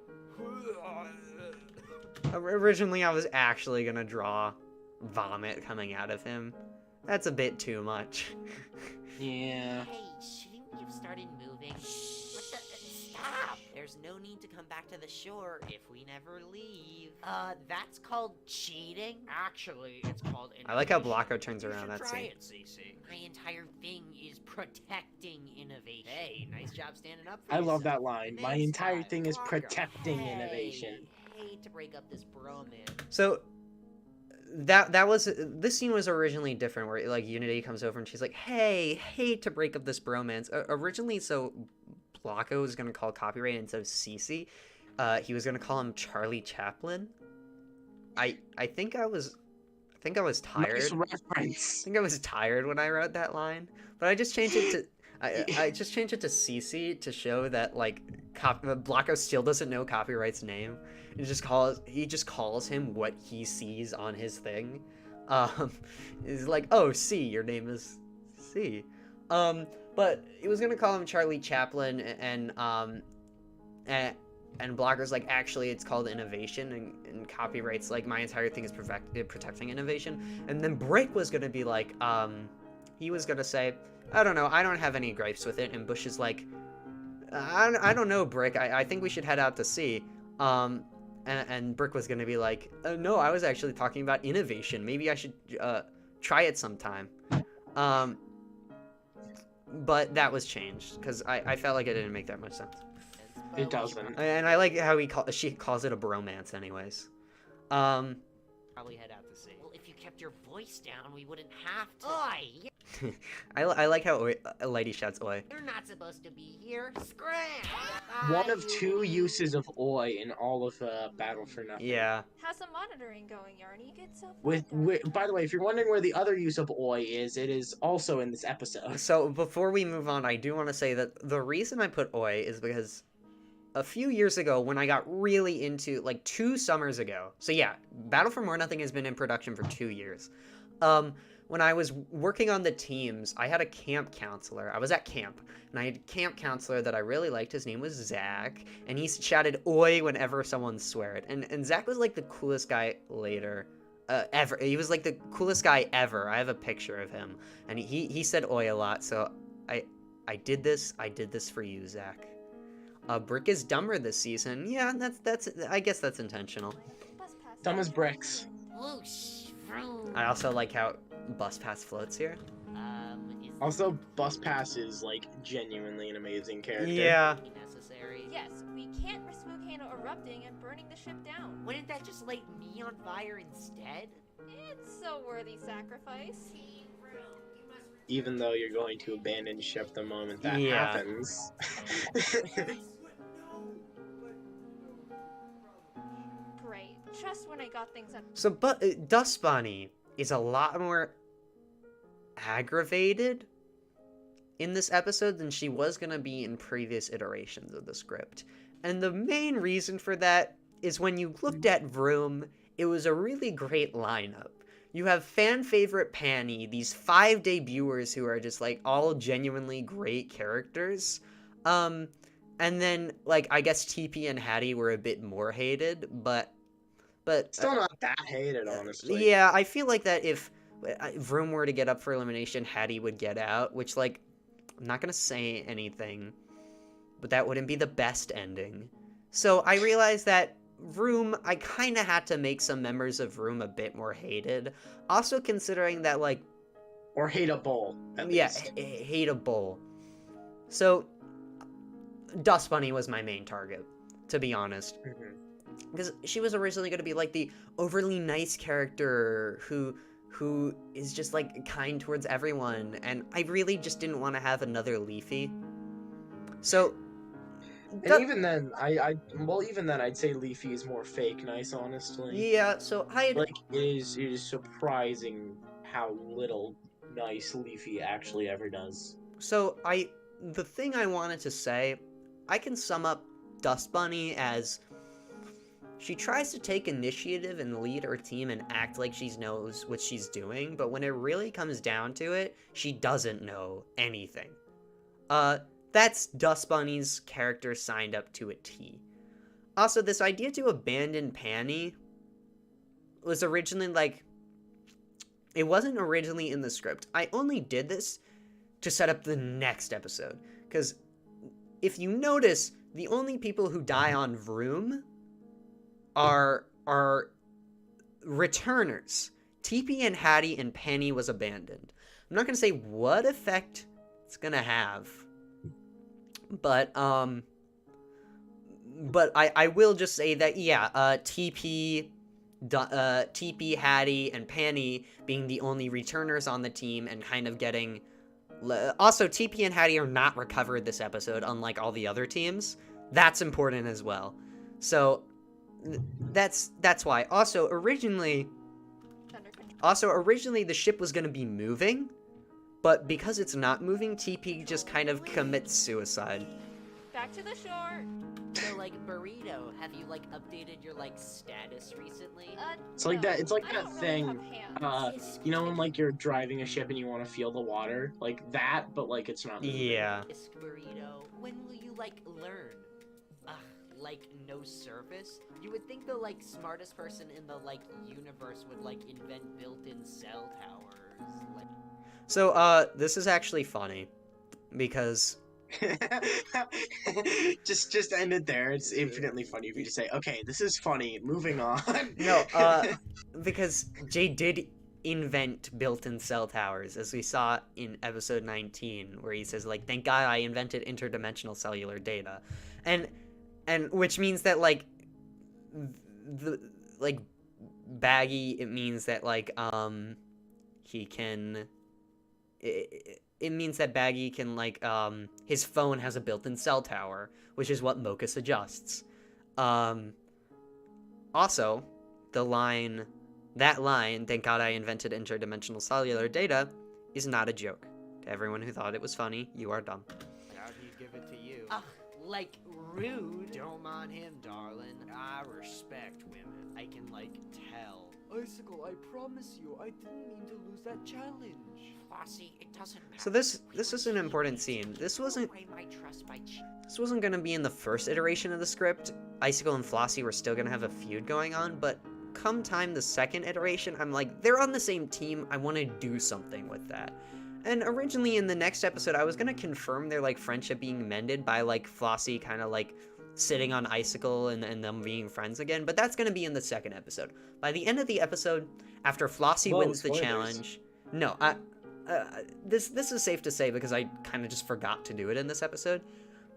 Originally, I was actually gonna draw vomit coming out of him. That's a bit too much. Yeah. Hey, shouldn't we have started moving? What the? Stop! There's no need to come back to the shore if we never leave. That's called cheating? Actually, it's called I like how innovation. Blocko turns You around should that try scene. it, Cece. My entire thing is protecting innovation. Hey, nice job standing up for I love yourself. that line. My Next entire time, thing is Blocko. protecting Hey, innovation. hate to break up this bromance. So that was this scene was originally different, where like Unity comes over and she's like, "Hey, hate to break up this bromance." Originally, so Blocko was gonna call Copyright instead of Cece. He was gonna call him Charlie Chaplin. I think I was tired. Nice I reference. think I was tired when I wrote that line, but I just changed it to I just changed it to Cece to show that like Blocko still doesn't know Copyright's name. He just calls him what he sees on his thing. Is like, oh, C, your name is C. But he was gonna call him Charlie Chaplin, and Blocker's like, actually, it's called innovation, and Copyright's like, my entire thing is protecting innovation. And then Brick was gonna be like, he was gonna say, I don't know, I don't have any gripes with it. And Bush is like, I don't know, Brick, I think we should head out to sea. And Brick was gonna be like, no, I was actually talking about innovation. Maybe I should try it sometime. But that was changed because I felt like it didn't make that much sense. It doesn't. And I like how she calls it a bromance, anyways. Probably head out to sea. Well, if you kept your voice down, we wouldn't have to. Oi! I like how Lighty shouts oi. You're not supposed to be here. Scram! One of two uses of oi in all of Battle for Nothing. Yeah. How's the monitoring going, Yarny? Get so By the way, if you're wondering where the other use of oi is, it is also in this episode. So before we move on, I do want to say that the reason I put oi is because a few years ago when I got really into, like 2 summers ago. So yeah, Battle for More Nothing has been in production for 2 years. When I was working on the teams, I had a camp counselor. I was at camp, and I had a camp counselor that I really liked. His name was Zach, and he shouted oi whenever someone swore it. And Zach was like the coolest guy ever. He was like the coolest guy ever. I have a picture of him, and he said oi a lot. So I did this for you, Zach. Brick is dumber this season. Yeah, that's I guess that's intentional. Dumb as bricks. Whoosh, vroom. I also like how Bus Pass floats here. Is Also, Bus Pass is like genuinely an amazing character. Yeah. necessary? Yes, we can't risk volcano erupting and burning the ship down. Wouldn't that just light me on fire instead? It's a worthy sacrifice. Even though you're going to abandon ship the moment that Yeah. happens. Great. Just when I got things up. So, but Dust Bunny is a lot more aggravated in this episode than she was gonna be in previous iterations of the script. And the main reason for that is when you looked at Vroom, it was a really great lineup. You have fan favorite Panny, these 5 debuters who are just like all genuinely great characters. And then like I guess TP and Hattie were a bit more hated, but Still not that hated, honestly. yeah, I feel like that if Vroom were to get up for elimination, Hattie would get out, which, like, I'm not gonna say anything, but that wouldn't be the best ending. So I realized that Vroom, I kind of had to make some members of Vroom a bit more hated. Also considering that, like... Or hateable, at least. Hateable. So, Dust Bunny was my main target, to be honest. Mhm. Because she was originally going to be, like, the overly nice character who is just, like, kind towards everyone, and I really just didn't want to have another Leafy. So... And even then, even then, I'd say Leafy is more fake nice, honestly. Yeah, so I... Like, it is surprising how little nice Leafy actually ever does. So, the thing I wanted to say, I can sum up Dust Bunny as... She tries to take initiative and lead her team and act like she knows what she's doing, but when it really comes down to it, she doesn't know anything. That's Dust Bunny's character signed up to a T. Also, this idea to abandon Panny was originally, like... It wasn't originally in the script. I only did this to set up the next episode. Because if you notice, the only people who die on Vroom are returners. TP and Hattie and Penny was abandoned. I'm not going to say what effect it's going to have. But I will just say that, yeah, TP, Hattie, and Penny being the only returners on the team and kind of getting... Also, TP and Hattie are not recovered this episode, unlike all the other teams. That's important as well. So, that's why. Also, originally the ship was going to be moving, but because it's not moving, TP just kind of commits suicide. Back to the shore. So, like, Burrito, have you, like, updated your, like, status recently? It's like that. It's like I that don't thing. Really have hands. You know when like you're driving a ship and you want to feel the water, like that, but like it's not moving. Yeah. Isk Burrito, when will you, like, learn? Like, no service? You would think the, like, smartest person in the, like, universe would, like, invent built-in cell towers. Like... So, this is actually funny, because... just end it there. It's infinitely funny if you just say, okay, this is funny, moving on. No, because Jay did invent built-in cell towers, as we saw in episode 19, where he says, like, thank God I invented interdimensional cellular data. And which means that, like, Baggy, it means that, like, he can... It means that Baggy can, like, his phone has a built-in cell tower, which is what Mocha suggests. Also, that line, thank God I invented interdimensional cellular data, is not a joke. To everyone who thought it was funny, you are dumb. How'd he give it to you? Ugh, like, rude. Don't mind him, darling. I respect women. I can, like, tell. Icicle, I promise you, I didn't mean to lose that challenge. Flossie, it doesn't matter. So this is an important scene. This wasn't My trust by gonna be in the first iteration of the script. Icicle and Flossie were still gonna have a feud going on, but come time the second iteration, I'm like, they're on the same team, I want to do something with that. And originally in the next episode, I was gonna confirm their, like, friendship being mended by, like, Flossie kind of, like, sitting on Icicle and them being friends again, but that's gonna be in the second episode. By the end of the episode, after Flossie wins the challenge... No, this is safe to say because I kind of just forgot to do it in this episode.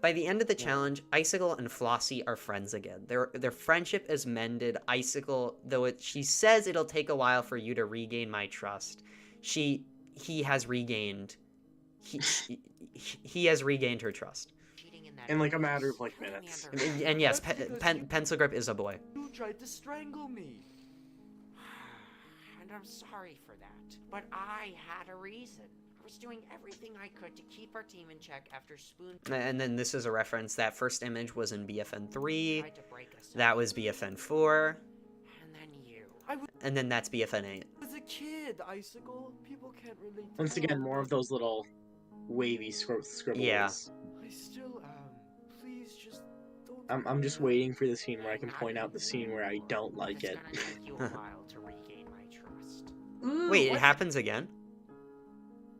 By the end of the challenge, Icicle and Flossie are friends again. Their friendship is mended. Icicle, though she says it'll take a while for you to regain my trust, he has regained he has regained her trust. In like a matter of like minutes. And yes, Pencil Grip is a boy. You tried to strangle me. And I'm sorry for that. But I had a reason. I was doing everything I could to keep our team in check after Spoon And then this is a reference. That first image was in BFN 3. tried to break us up. That was BFN 4. And then you. And then that's BFN 8. As a kid, Icicle, people can't relate to Once again, more of those little wavy scribbles. Yeah. I still am. Please just don't. I'm just waiting for the scene where I can point out the scene where I don't like It's it. gonna take you a while to regain my trust. Wait, it happens again?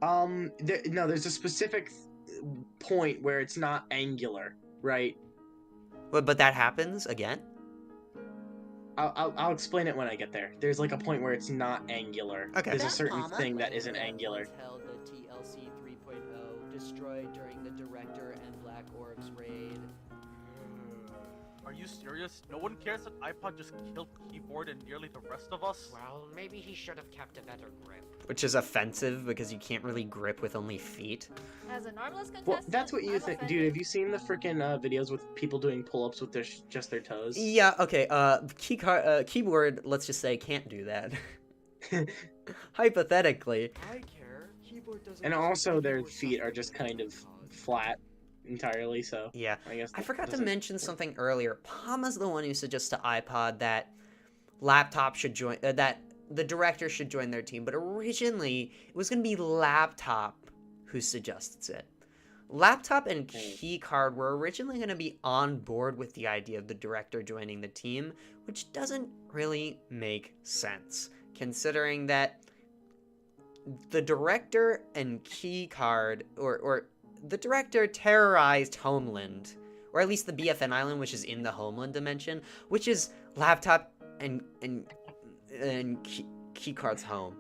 No, there's a specific point where it's not angular, right? But that happens again? I'll explain it when I get there. There's like a point where it's not angular. Okay. There's a certain thing that isn't angular. Held the TLC 3.0, destroyed during the Director and Black Orbs raid. Are you serious? No one cares that iPod just killed Keyboard and nearly the rest of us? Well, maybe he should have kept a better grip. Which is offensive because you can't really grip with only feet. As a normalist contestant, Well, that's what you I'm think, offended. dude. Have you seen the freaking videos with people doing pull-ups with their just their toes? Yeah, okay, keyboard, let's just say, can't do that. Hypothetically. I care. Keyboard doesn't. And also, their keyboard feet are suffering just from kind of iPod. flat entirely. So Yeah. I guess I that forgot to doesn't- mention something earlier. Palma's the one who suggests to iPod that Laptop should join, that the Director should join their team, but originally it was going to be Laptop who suggests it. Laptop and Keycard were originally going to be on board with the idea of the Director joining the team, which doesn't really make sense, considering that the Director and Keycard, or the Director terrorized Homeland, or at least the BFN Island, which is in the Homeland dimension, which is Laptop and Keycard's home.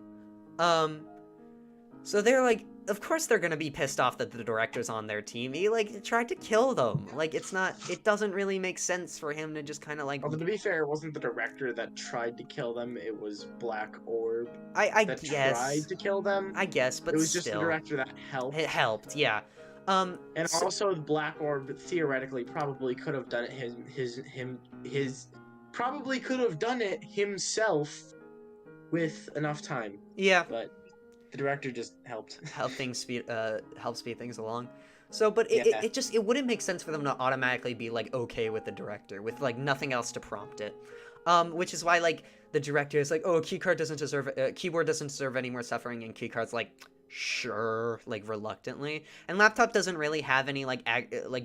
So they're like, of course they're gonna be pissed off that the Director's on their team. He, like, tried to kill them. Like, it doesn't really make sense for him to just kind of, like... Although, to be fair, it wasn't the Director that tried to kill them, it was Black Orb I that guess. tried to kill them. I guess, but it was still. just the Director that helped. It helped, yeah. And so- also, Black Orb theoretically probably could have done it probably could have done it himself with enough time, Yeah. but the Director just helped. help speed things along. So, but Yeah. it wouldn't make sense for them to automatically be, like, okay with the Director, with, like, nothing else to prompt it. Which is why, like, the Director is like, oh, Keyboard doesn't deserve any more suffering, and Keycard's like, sure, like, reluctantly. And Laptop doesn't really have any, like,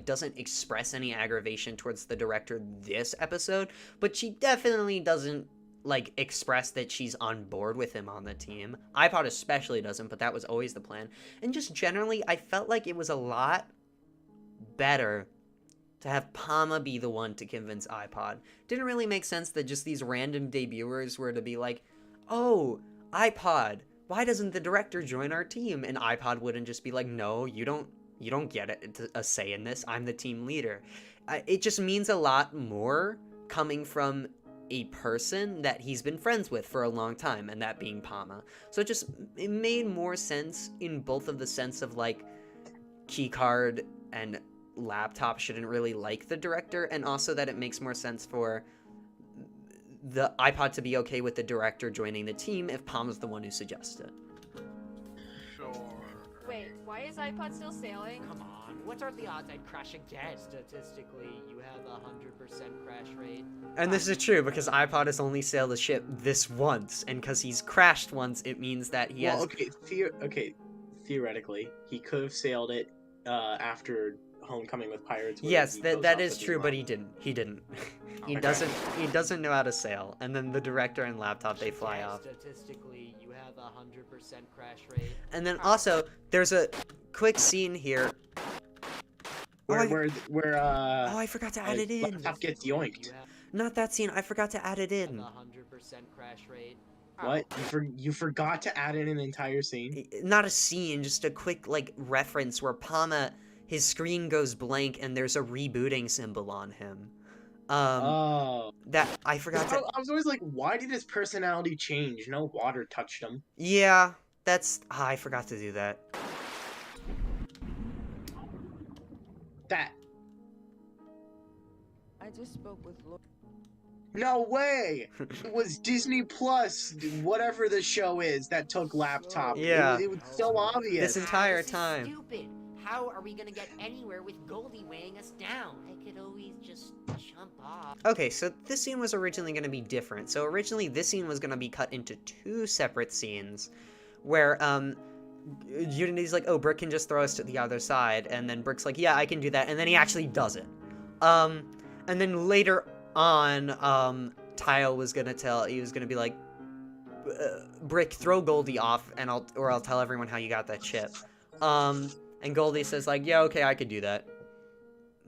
doesn't express any aggravation towards the Director this episode, but she definitely doesn't, like, express that she's on board with him on the team. iPod especially doesn't, but that was always the plan. And just generally, I felt like it was a lot better to have Palma be the one to convince iPod. Didn't really make sense that just these random debuters were to be like, oh, iPod, why doesn't the Director join our team? And iPod wouldn't just be like, no, you don't get a say in this. I'm the team leader. It just means a lot more coming from a person that he's been friends with for a long time, and that being Pama. So it made more sense in both of the sense of, like, keycard and laptop shouldn't really like the director, and also that it makes more sense for the iPod to be okay with the director joining the team if Pama's the one who suggested it. Sure. Wait, why is iPod still sailing? Come on, what are the odds I'd crash again? Statistically, you have a 100% crash rate. And this is true because iPod has only sailed the ship this once, and because he's crashed once, it means that he has... Okay, theoretically, he could have sailed it after Homecoming with Pirates. Yes, that is true, but he didn't. He Okay. He doesn't know how to sail, and then the director and laptop, they fly off. Statistically, you have a 100% crash rate. And then also, there's a quick scene here. Where Oh, I forgot to add it in. laptop gets yoinked. You have Not that scene, I forgot to add it a in. 100% crash rate. What? You forgot to add in an entire scene? Not a scene, just a quick, like, reference where Pama, his screen goes blank and there's a rebooting symbol on him. That, I forgot to... I was always like, why did his personality change? No water touched him. Yeah, that's... I forgot to do that. That. I just spoke with Lord. No way! It was Disney Plus, whatever the show is, that took laptop. Yeah. It was so obvious. This entire This is time. stupid. How are we gonna get anywhere with Goldie weighing us down? I could always just jump off. Okay, so this scene was originally going to be different. So originally this scene was going to be cut into two separate scenes where Unity's like, oh, Brick can just throw us to the other side, and then Brick's like, yeah, I can do that, and then he actually does it. And then later on, Tile was going to be like, Brick, throw Goldie off, and I'll tell everyone how you got that chip. And Goldie says like, yeah, okay, I could do that.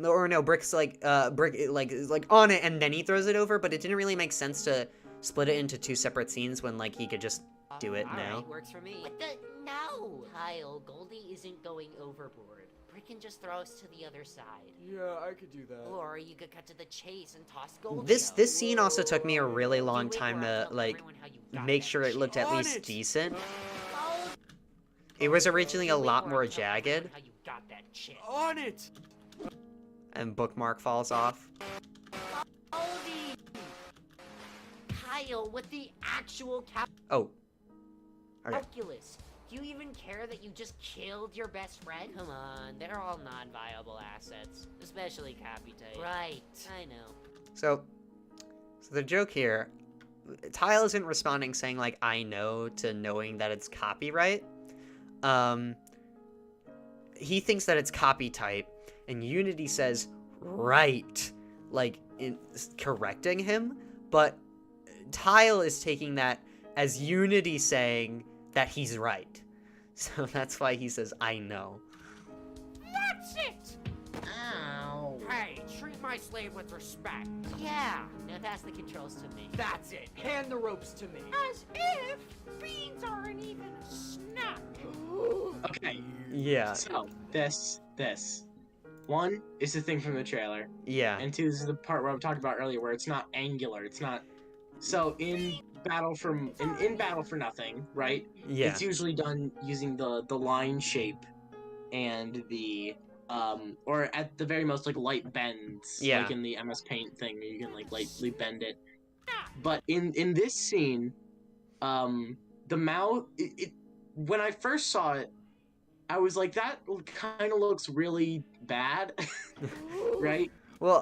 Or no, Brick's like, Brick is like on it, and then he throws it over, but it didn't really make sense to split it into two separate scenes when, like, he could just do it now. Alright, works for me. What the? No! Kyle, Goldie isn't going overboard. Brick can just throw us to the other side. Yeah, I could do that. Or you could cut to the chase and toss Goldie This out. scene also took me a really long Do it time where I to, tell like, everyone how you got make that sure it chip. looked at On least it! decent. Oh, It was originally a do it lot where more I tell everyone jagged, how you got that chip. On it! and Bookmark falls off. Goldie! Kyle, with the actual Oh. Okay. calculus. Do you even care that you just killed your best friend? Come on, they're all non-viable assets, especially Capite. Right, I know. So the joke here, Tile isn't responding saying, like, I know, to knowing that it's copyright. He thinks that it's copy type, and Unity says, right, like, correcting him, but Tile is taking that as Unity saying that he's right. So that's why he says, I know. That's it! Ow. Hey, treat my slave with respect. Yeah, now pass the controls to me. That's it. Hand the ropes to me. As if beans aren't even a snack. Okay, Yeah, so, this. One is the thing from the trailer, yeah. and two is the part where I talked about earlier, where it's not angular, it's not... So, in Battle for Nothing, right? Yeah. It's usually done using the line shape and the or at the very most, like, light bends. Yeah. Like in the MS Paint thing, you can, like, lightly bend it. But in this scene, the mouth, when I first saw it, I was like, that kind of looks really bad, right? Well,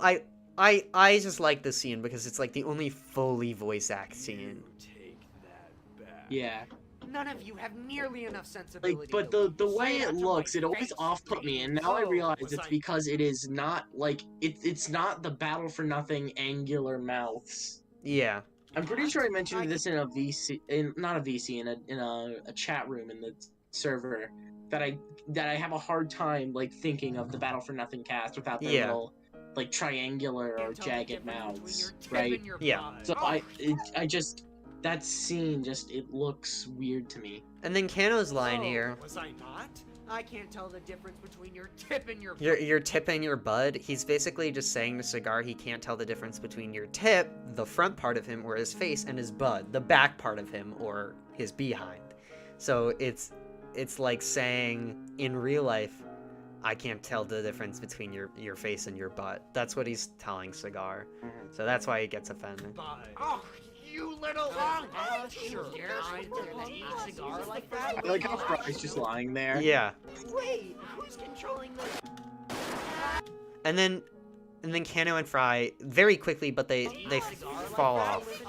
I just like this scene because it's, like, the only fully voice act scene. Take that back. Yeah. None of you have nearly enough sensibility. Like, but to the say way that it to my looks, it always face. off-put me, and now I Oh, realize was it's I- because it is not, like, it's not the Battle for Nothing angular mouths. Yeah. I'm pretty sure I mentioned this in a VC, not a VC, in a chat room in the server, that I have a hard time, like, thinking of the Battle for Nothing cast without their Yeah. little, like, triangular or Can't tell the jagged difference between mouths, your tip right? and your Yeah. butt. So Oh, I just, that scene just, it looks weird to me. And then Kano's line oh, here. Was I not? I can't tell the difference between your tip and your Your tip and your bud. He's basically just saying to Cigar he can't tell the difference between your tip, the front part of him, or his face, and his bud, the back part of him, or his behind. So it's like saying in real life, I can't tell the difference between your face and your butt. That's what he's telling Cigar. So that's why he gets offended. Oh, you little sure. I didn't eat cigar like that. I like how Fry's just lying there. Yeah. Wait, who's controlling the... And then Kano and Fry very quickly, but they fall off.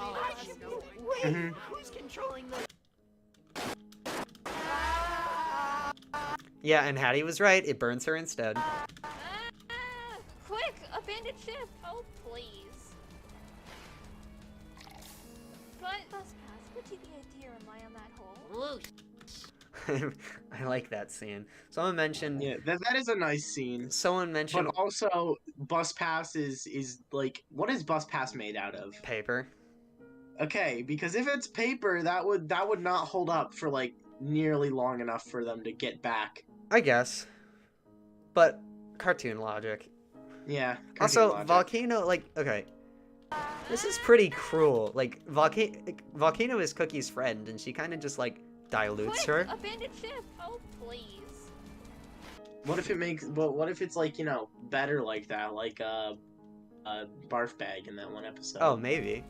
Wait, who's controlling the... Yeah, and Hattie was right. It burns her instead. Quick, abandoned ship. Oh, please. But Bus Pass, what did the idea am I on that hole? I like that scene. Someone mentioned. Yeah, that is a nice scene. Someone mentioned But also, Bus Pass is like, what is Bus Pass made out of? paper. Okay, because if it's paper, that would not hold up for like nearly long enough for them to get back. I guess. But cartoon logic. Yeah. Also, logic. Volcano, like, okay. This is pretty cruel. Like, Volcano is Cookie's friend, and she kind of just, like, dilutes Quick, her. abandoned ship. Oh, please. What if it makes? Well, what if it's like, you know, better like that, like a barf bag in that one episode? Oh, maybe.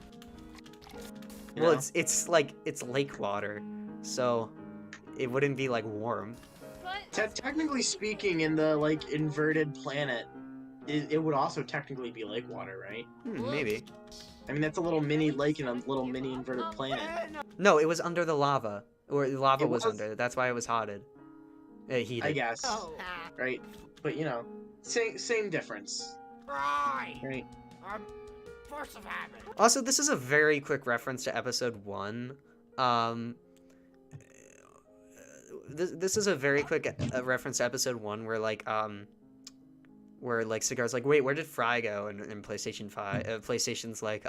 You Well, know? it's like, it's lake water, so it wouldn't be, like, warm. But Technically speaking, in the like inverted planet, it would also technically be lake water, right? Maybe. I mean, that's a little mini lake in a little mini inverted planet. No, it was under the lava. Or the lava It was was? under. That's why it was heated. Heated. I guess, Oh, right? But you know, same difference, right. right? Force of habit. Also, this is a very quick reference to episode 1. This is a very quick reference to episode 1 where like Cigar's like, wait, where did Fry go? And PlayStation's like,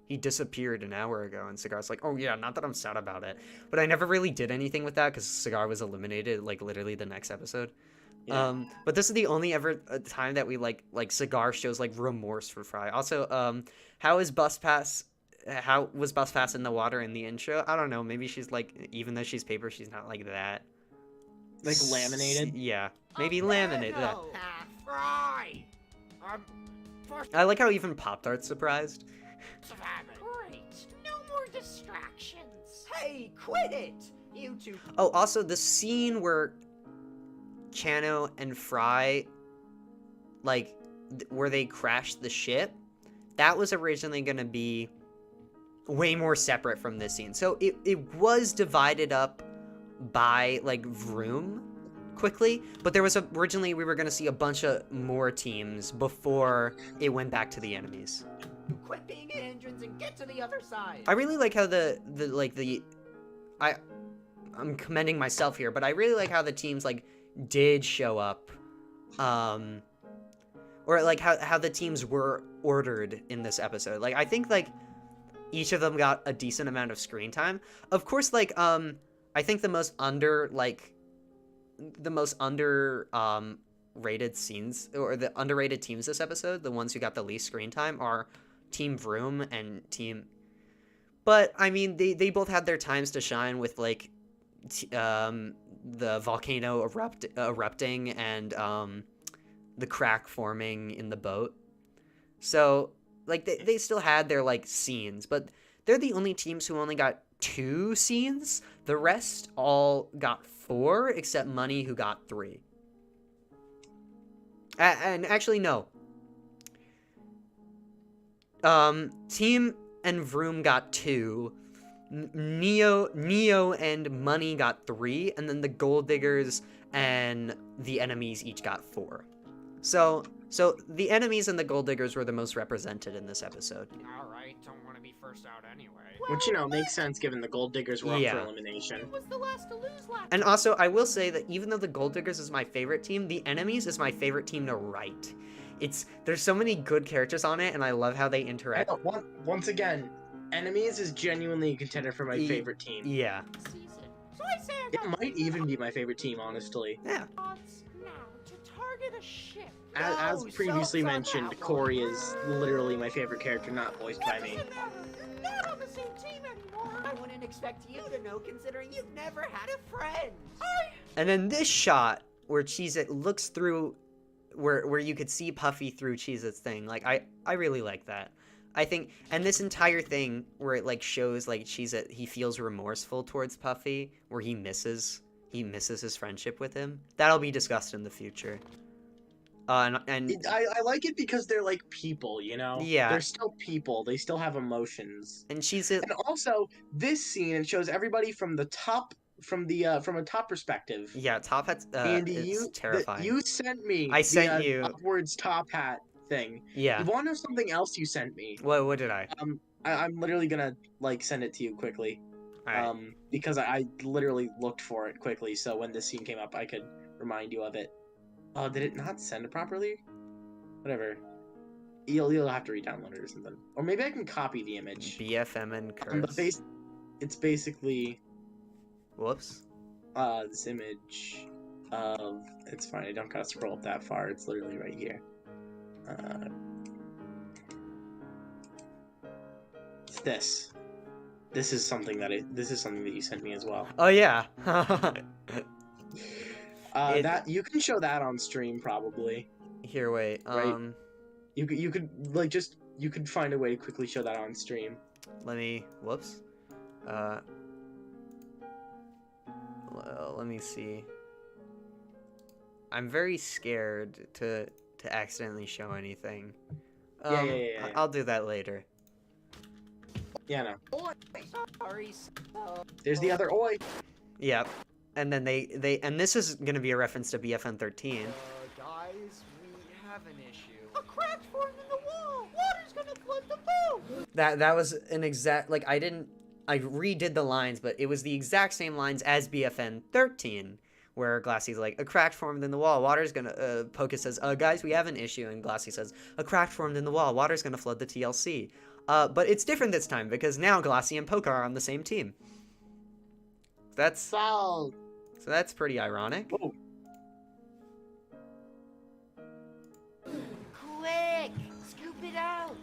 he disappeared an hour ago, and Cigar's like, oh yeah, not that I'm sad about it, but I never really did anything with that because Cigar was eliminated like literally the next episode. Yeah. But this is the only ever time that we like Cigar shows like remorse for Fry. Also, how was Bus Pass in the water in the intro? I don't know. Maybe she's like, even though she's paper, she's not like that. Like laminated? Yeah, maybe laminated. Yeah. No. Fry. Force I like how even Pop-Tart's surprised. of habit. great. No more distractions. Hey, quit it! You two. Oh, also the scene where Chano and Fry, like, where they crashed the ship, that was originally going to be way more separate from this scene. So it was divided up by, like, Vroom quickly, but there was originally we were going to see a bunch of more teams before it went back to the enemies. Quit being a hindrance and get to the other side. I really like how I'm commending myself here, but I really like how the teams like did show up, or like how the teams were ordered in this episode. Like I think like each of them got a decent amount of screen time. Of course, like I think the most rated scenes or the underrated teams this episode, the ones who got the least screen time are Team Vroom and Team. But I mean, they both had their times to shine with like the volcano erupting and the crack forming in the boat. So like they still had their like scenes, but they're the only teams who only got 2 scenes. The rest all got 4, except Money, who got 3. And actually, no. Team and Vroom got 2. Neo and Money got 3, and then the Gold Diggers and the enemies each got 4. So the enemies and the Gold Diggers were the most represented in this episode. Alright, don't want to be first out anyway. Which, you know, makes sense given the Gold Diggers were up Yeah. for elimination. Who was the last to lose last And also, I will say that even though the Gold Diggers is my favorite team, the enemies is my favorite team to write. There's so many good characters on it, and I love how they interact. Once again, Enemies is genuinely a contender for my favorite team. Yeah. season? So I say I It got might even be my favorite team, honestly. Yeah. thoughts now to target a ship. As No previously soaps on mentioned, that Corey one. is literally my favorite character, not voiced by What does me. it matter? You're not on the same team anymore. I wouldn't expect you to know, considering you've never had a friend. And then this shot where Cheez-It looks through, where you could see Puffy through Cheez-It's thing. Like, I really like that. I think, and this entire thing where it like shows like Cheez-It, he feels remorseful towards Puffy, where he misses his friendship with him. That'll be discussed in the future. And I like it because they're like people, you know? Yeah. They're still people. They still have emotions. and Cheez-It, And also, this scene, it shows everybody from the top, from a top perspective. yeah, top hat's Andy, it's terrifying. you sent me I sent the you- upwards top hat thing. Yeah. You want to know something else you sent me? What did I? I'm literally gonna like send it to you quickly. All right. Because I literally looked for it quickly, so when this scene came up, I could remind you of it. Oh, did it not send it properly? Whatever. You'll have to re-download it or something. Or maybe I can copy the image. BFMN curse. It's basically Whoops. this image of. It's fine. I don't gotta scroll up that far. It's literally right here. It's this. This is something that you sent me as well. Oh yeah. That you can show that on stream probably. Here, wait. Right. You could like you could find a way to quickly show that on stream. Let me. Whoops. Let me see. I'm very scared to accidentally show anything. Yeah. I'll do that later. Yeah, no. Sorry, so... There's the other oi. Yep. And then and this is gonna be a reference to BFN 13. Guys, we have an issue. A crack formed in the wall. Water's gonna flood the boat. That was an exact, like, I redid the lines, but it was the exact same lines as BFN 13, where Glassy's like, a crack formed in the wall, water's gonna, Pocus says, guys, we have an issue, and Glassy says, a crack formed in the wall, water's gonna flood the TLC. But it's different this time, because now Glassy and Poke are on the same team. So that's pretty ironic. Oh. Quick! Scoop it out!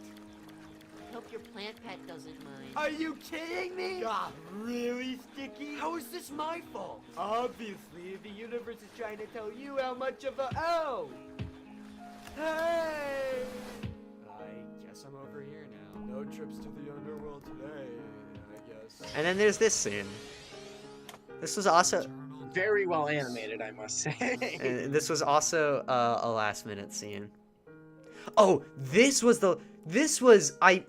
Hope your plant pet doesn't mind. Are you kidding me? God, really sticky? How is this my fault? Obviously, the universe is trying to tell you how much of a oh. Hey! I guess I'm over here now. No trips to the underworld today, I guess. And then there's this scene. This was also Very well animated, I must say. this was also a last minute scene. Oh, I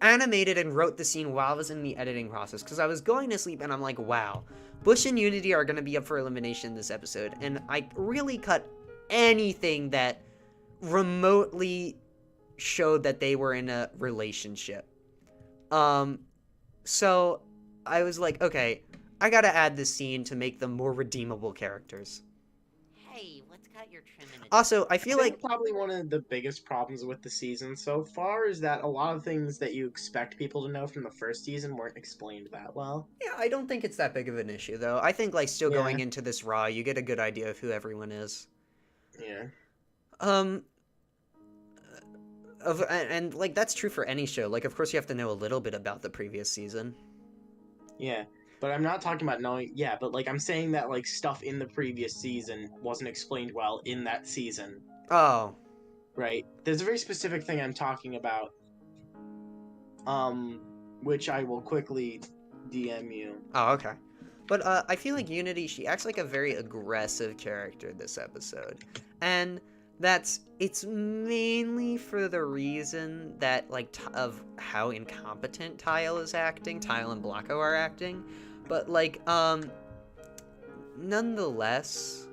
animated and wrote the scene while I was in the editing process, because I was going to sleep and I'm like, wow, Bush and Unity are going to be up for elimination this episode, and I really cut anything that remotely showed that they were in a relationship. So I was like, okay, I gotta add this scene to make them more redeemable characters. Hey, what's got your trim in it? Also, I feel I like think probably one of the biggest problems with the season so far is that a lot of things that you expect people to know from the first season weren't explained that well. yeah, I don't think it's that big of an issue though. I think like still Yeah. going into this Raw, you get a good idea of who everyone is. Yeah. And like that's true for any show. Like of course you have to know a little bit about the previous season. Yeah. But I'm not talking about knowing. Yeah, but like I'm saying that like stuff in the previous season wasn't explained well in that season. Oh. Right. There's a very specific thing I'm talking about. Which I will quickly DM you. Oh, okay. But I feel like Unity, she acts like a very aggressive character this episode. And it's mainly for the reason that, like, of how incompetent Tile is acting, Tile and Blocko are acting. But, like, nonetheless...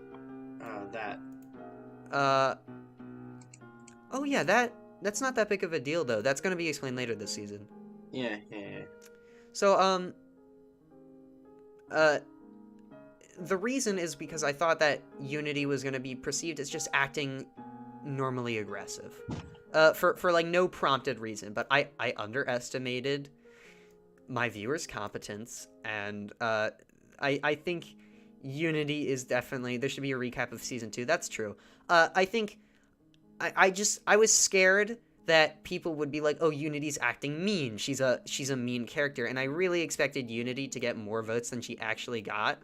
Oh, yeah, that's not that big of a deal, though. That's gonna be explained later this season. Yeah. So, the reason is because I thought that Unity was gonna be perceived as just acting normally aggressive. For like, no prompted reason, but I underestimated my viewer's competence, and, I think Unity is definitely, there should be a recap of season 2. That's true. I think I was scared that people would be like, oh, Unity's acting mean. She's a mean character, and I really expected Unity to get more votes than she actually got.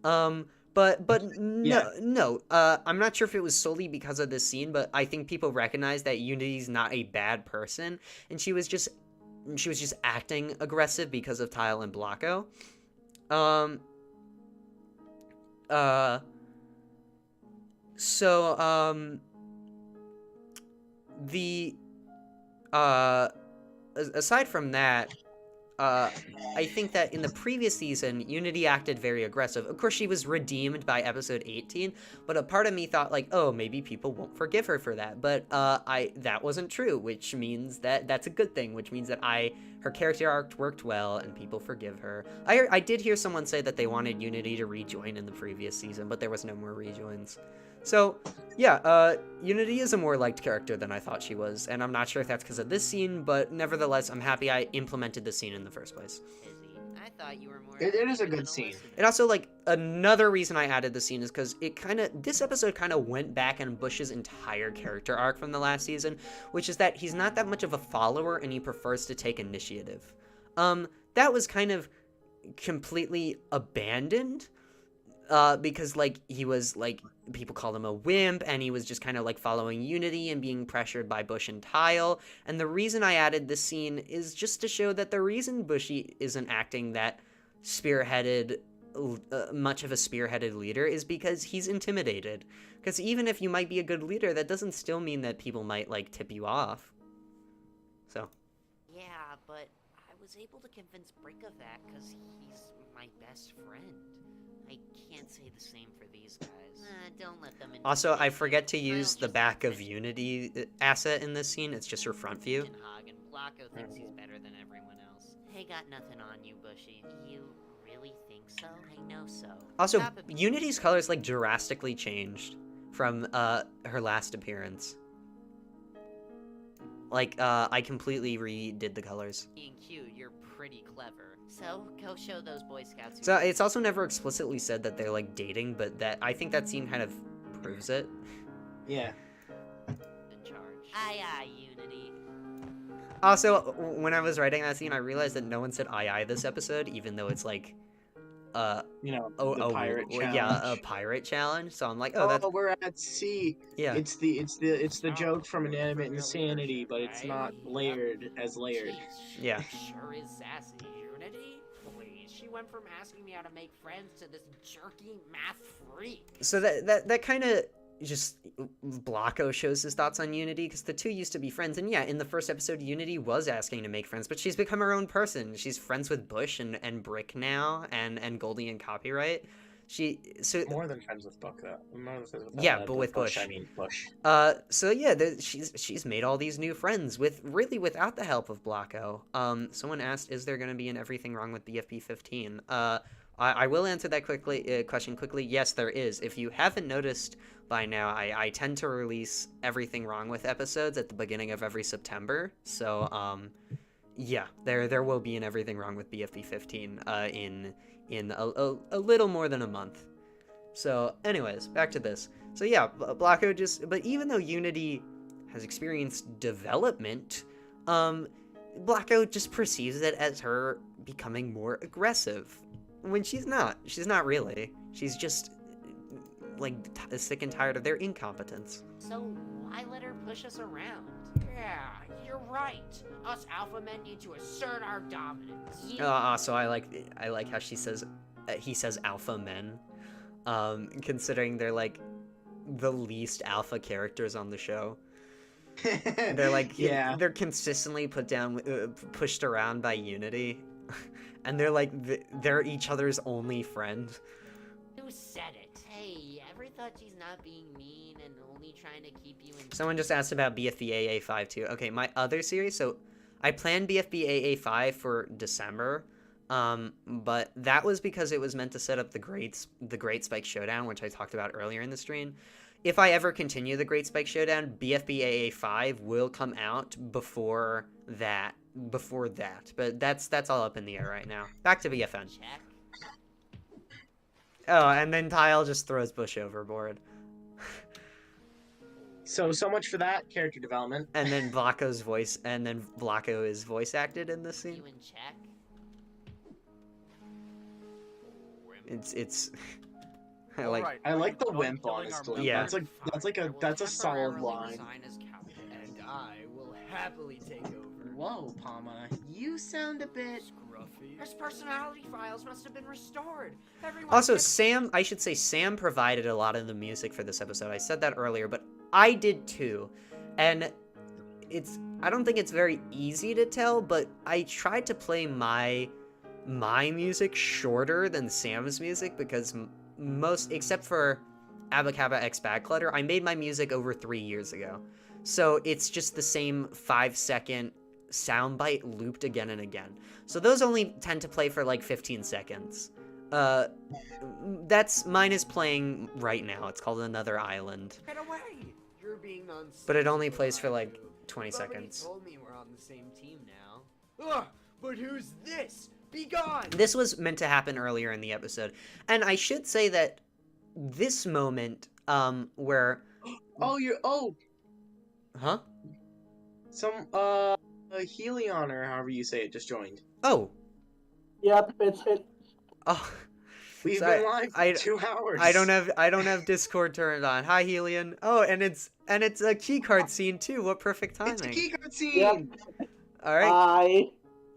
But no. I'm not sure if it was solely because of this scene, but I think people recognize that Unity's not a bad person, and she was just acting aggressive because of Tile and Blocko. Aside from that, I think that in the previous season, Unity acted very aggressive. Of course, she was redeemed by episode 18, but a part of me thought, like, oh, maybe people won't forgive her for that. But that wasn't true, which means that that's a good thing, which means that her character arc worked well and people forgive her. I did hear someone say that they wanted Unity to rejoin in the previous season, but there was no more rejoins. So, yeah, Unity is a more liked character than I thought she was, and I'm not sure if that's because of this scene, but nevertheless, I'm happy I implemented the scene in the first place. I thought you were more. It is a good scene. And also, like, another reason I added the scene is because this episode kind of went back on Bush's entire character arc from the last season, which is that he's not that much of a follower and he prefers to take initiative. That was kind of completely abandoned, because, like, he was, like, people called him a wimp, and he was just kind of, like, following Unity and being pressured by Bush and Tile. And the reason I added this scene is just to show that the reason Bushy isn't acting that much of a spearheaded leader is because he's intimidated. Because even if you might be a good leader, that doesn't still mean that people might, like, tip you off. So. Yeah, but I was able to convince Brick of that because he's my best friend. I can't say the same for these guys. Don't let them. Also, I forget to use the back of Unity asset in this scene. It's just her front view. And Blocko thinks he's better than everyone else. Hey, got nothing on you, Bushy. You really think so? I know so. Also, Unity's colors, like, drastically changed from her last appearance. Like, I completely redid the colors. Being cute, you're pretty clever. So, go show those Boy Scouts. So, it's also never explicitly said that they're, like, dating, but I think that scene kind of proves it. Yeah. In charge. Aye, Unity. Also, when I was writing that scene, I realized that no one said aye this episode, even though it's, like, the pirate challenge. Yeah, a pirate challenge. So I'm like, oh, we're at sea. Yeah. It's the joke from Inanimate Insanity, but it's not layered as layered. Yeah. Sure is sassy. Unity? Please, she went from asking me how to make friends to this jerky math freak. So that kind of just Blocko shows his thoughts on Unity, because the two used to be friends, and yeah, in the first episode, Unity was asking to make friends, but she's become her own person. She's friends with Bush and Brick now, and Goldie and Copyright. More than friends with Buck, though. Yeah, but with Bush. I mean Bush. So yeah, she's made all these new friends without the help of Blocko. Someone asked, is there going to be an Everything Wrong with BFB 15? I will answer that question quickly. Yes, there is. If you haven't noticed by now, I tend to release Everything Wrong with episodes at the beginning of every September. So, yeah, there will be an Everything Wrong with BFB 15 in a little more than a month. So, anyways, back to this. So yeah, Blocko but even though Unity has experienced development, Blocko just perceives it as her becoming more aggressive. When she's not really. She's just, like, sick and tired of their incompetence. So why let her push us around? Yeah, you're right. Us alpha men need to assert our dominance. So I like how he says alpha men, considering they're, like, the least alpha characters on the show. They're like, yeah, they're consistently pushed around by Unity. And they're like, they're each other's only friend. Who said it? Hey, ever thought she's not being mean and only trying to keep you in... Someone just asked about BFB AA5 too. Okay, my other series, so I planned BFB AA5 for December, but that was because it was meant to set up the Great Spike Showdown, which I talked about earlier in the stream. If I ever continue the Great Spike Showdown, BFB AA5 will come out before that, but that's all up in the air right now. Back to BFN. Check. Oh, and then Tile just throws Bush overboard. So much for that character development. And then Blocko is voice acted in this scene. You in check? It's I like Alright, I like the done wimp, killing our honestly. Yeah. That's a solid line. Resign as captain, and I will happily take over. Whoa, Palma, you sound a bit... Scruffy. His personality files must have been restored. Everyone Also, gets- I should say Sam provided a lot of the music for this episode. I said that earlier, but I did too. And I don't think it's very easy to tell, but I tried to play my music shorter than Sam's music because except for Abacaba X Bag Clutter, I made my music over 3 years ago. So it's just the same 5-second soundbite looped again and again. So those only tend to play for like 15 seconds. Mine is playing right now. It's called Another Island. Get away! You're being nonsense. But it only plays for like 20 Somebody seconds. told me we're on the same team now. Ugh, but who's this? Be gone! This was meant to happen earlier in the episode. And I should say that this moment, where... Huh? Some, Helion, or however you say it, just joined. Oh. Yep, it's it. Oh. We've So been live for I- 2 hours. I don't have Discord turned on. Hi, Helion. Oh, and it's a keycard scene too. What perfect timing. It's a keycard scene! Yep. All right. I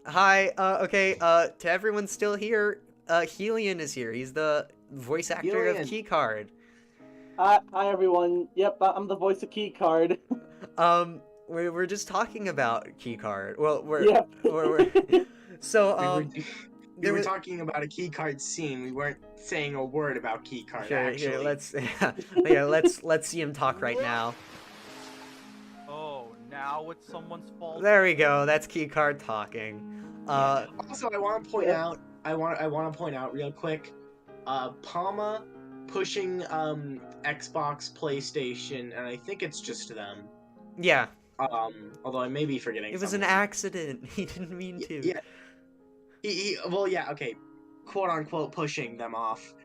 Hi. To everyone still here, Helion is here. He's the voice actor of Helion. Keycard. Hi everyone. Yep, I'm the voice of Keycard. We're just talking about Keycard. Well, Yep. So We were talking about a keycard scene. We weren't saying a word about keycard. Here, actually, let's see him talk right now. Oh, now it's someone's fault. There we go. That's Keycard talking. Also, I want to point out. I want to point out real quick. Palma pushing Xbox, PlayStation, and I think it's just them. Yeah. Although I may be forgetting. It was an someone. accident. He didn't mean to. Yeah. Okay. Quote unquote pushing them off.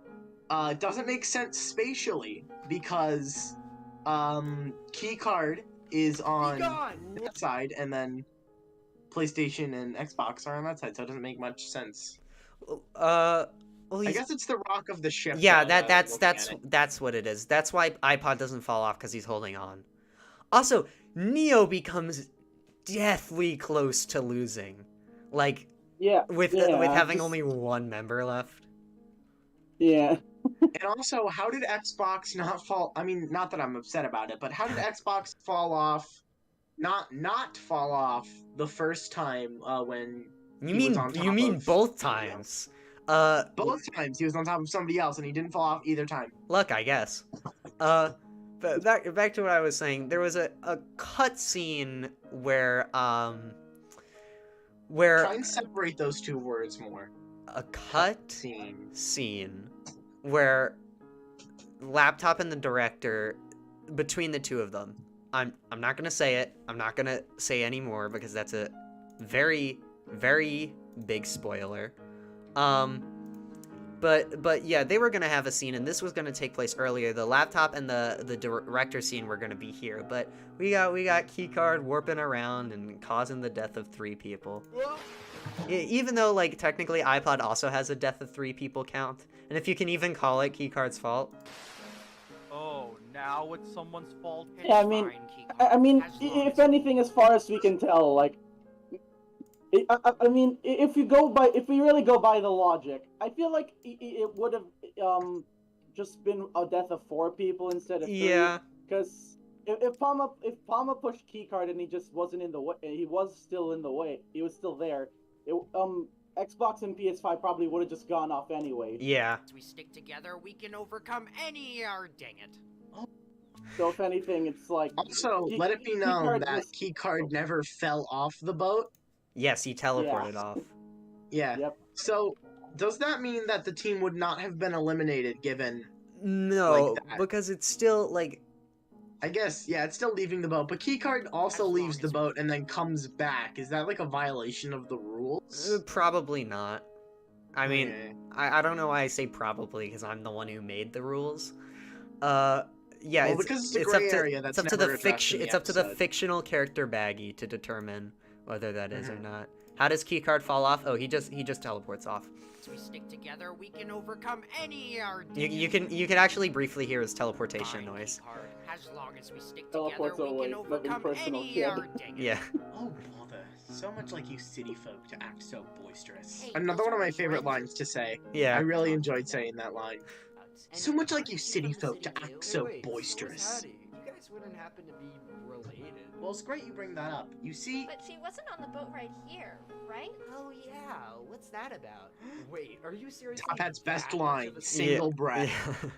Doesn't make sense spatially because Keycard is on that side and then PlayStation and Xbox are on that side, so it doesn't make much sense. Well, I guess it's the rock of the ship. yeah, now that I'm looking at it. that's what it is. That's why iPod doesn't fall off because he's holding on. Also, Neo becomes deathly close to losing, like with having only one member left. Yeah. And also, how did Xbox not fall? I mean, not that I'm upset about it, but how did Xbox fall off? Not fall off the first time when he was on top of both somebody times? else? Both times he was on top of somebody else, and he didn't fall off either time. Luck, I guess. But back to what I was saying. There was a cut scene where Try and separate those two words more. a cut scene where Laptop and the director, between the two of them, I'm not gonna say it. I'm not gonna say any more because that's a very, very big spoiler. But yeah, they were gonna have a scene, and this was gonna take place earlier. The Laptop and the director scene were gonna be here, but we got Keycard warping around and causing the death of 3 people. Even though, like, technically iPod also has a death of 3 people count, and if you can even call it Keycard's fault. Oh, now it's someone's fault. Yeah, I mean, if anything, as far as we can tell, like, I mean, if we really go by the logic, I feel like it would have just been a death of 4 people instead of 3. Yeah. Because if Palma pushed Keycard and he just wasn't in the way, he was still in the way. He was still there. Xbox and PS5 probably would have just gone off anyway. Yeah. As we stick together, we can overcome any dang it. So if anything, it's like... Also, let it be known that Keycard never fell off the boat. Yes, he teleported off. Yeah. Yep. So, does that mean that the team would not have been eliminated given... No, like that? because it's still, like... I guess, yeah, it's still leaving the boat, but Keycard also leaves the boat and then comes back. Is that like a violation of the rules? Probably not. I mean, Okay. I don't know why I say probably, because I'm the one who made the rules. Yeah, Well, because it's a gray up to, area that's it's up to never the addressed in the it's up to the episode. fictional character Baggy to determine whether that is or Mhm. not. How does keycard fall off? Oh, he just teleports off. As we stick together, we can overcome any You can actually briefly hear his teleportation noise. As long as we stick Teleports together, we away, can nothing overcome personal, any kid. Yeah. Oh, bother. So much like you city folk to act so boisterous. Hey, Another those one of are my favorite friends. lines to say. Yeah. I really enjoyed saying that line. And So much like you aren't you city from the folk to city act too? so Wait, boisterous. So is Hattie. You guys wouldn't happen to be related. Well, it's great you bring that up. You see, But she wasn't on the boat right here, right? Oh yeah, what's that about? Wait, are you serious? Top Hat's best That much line, of a single Yeah. breath. Yeah.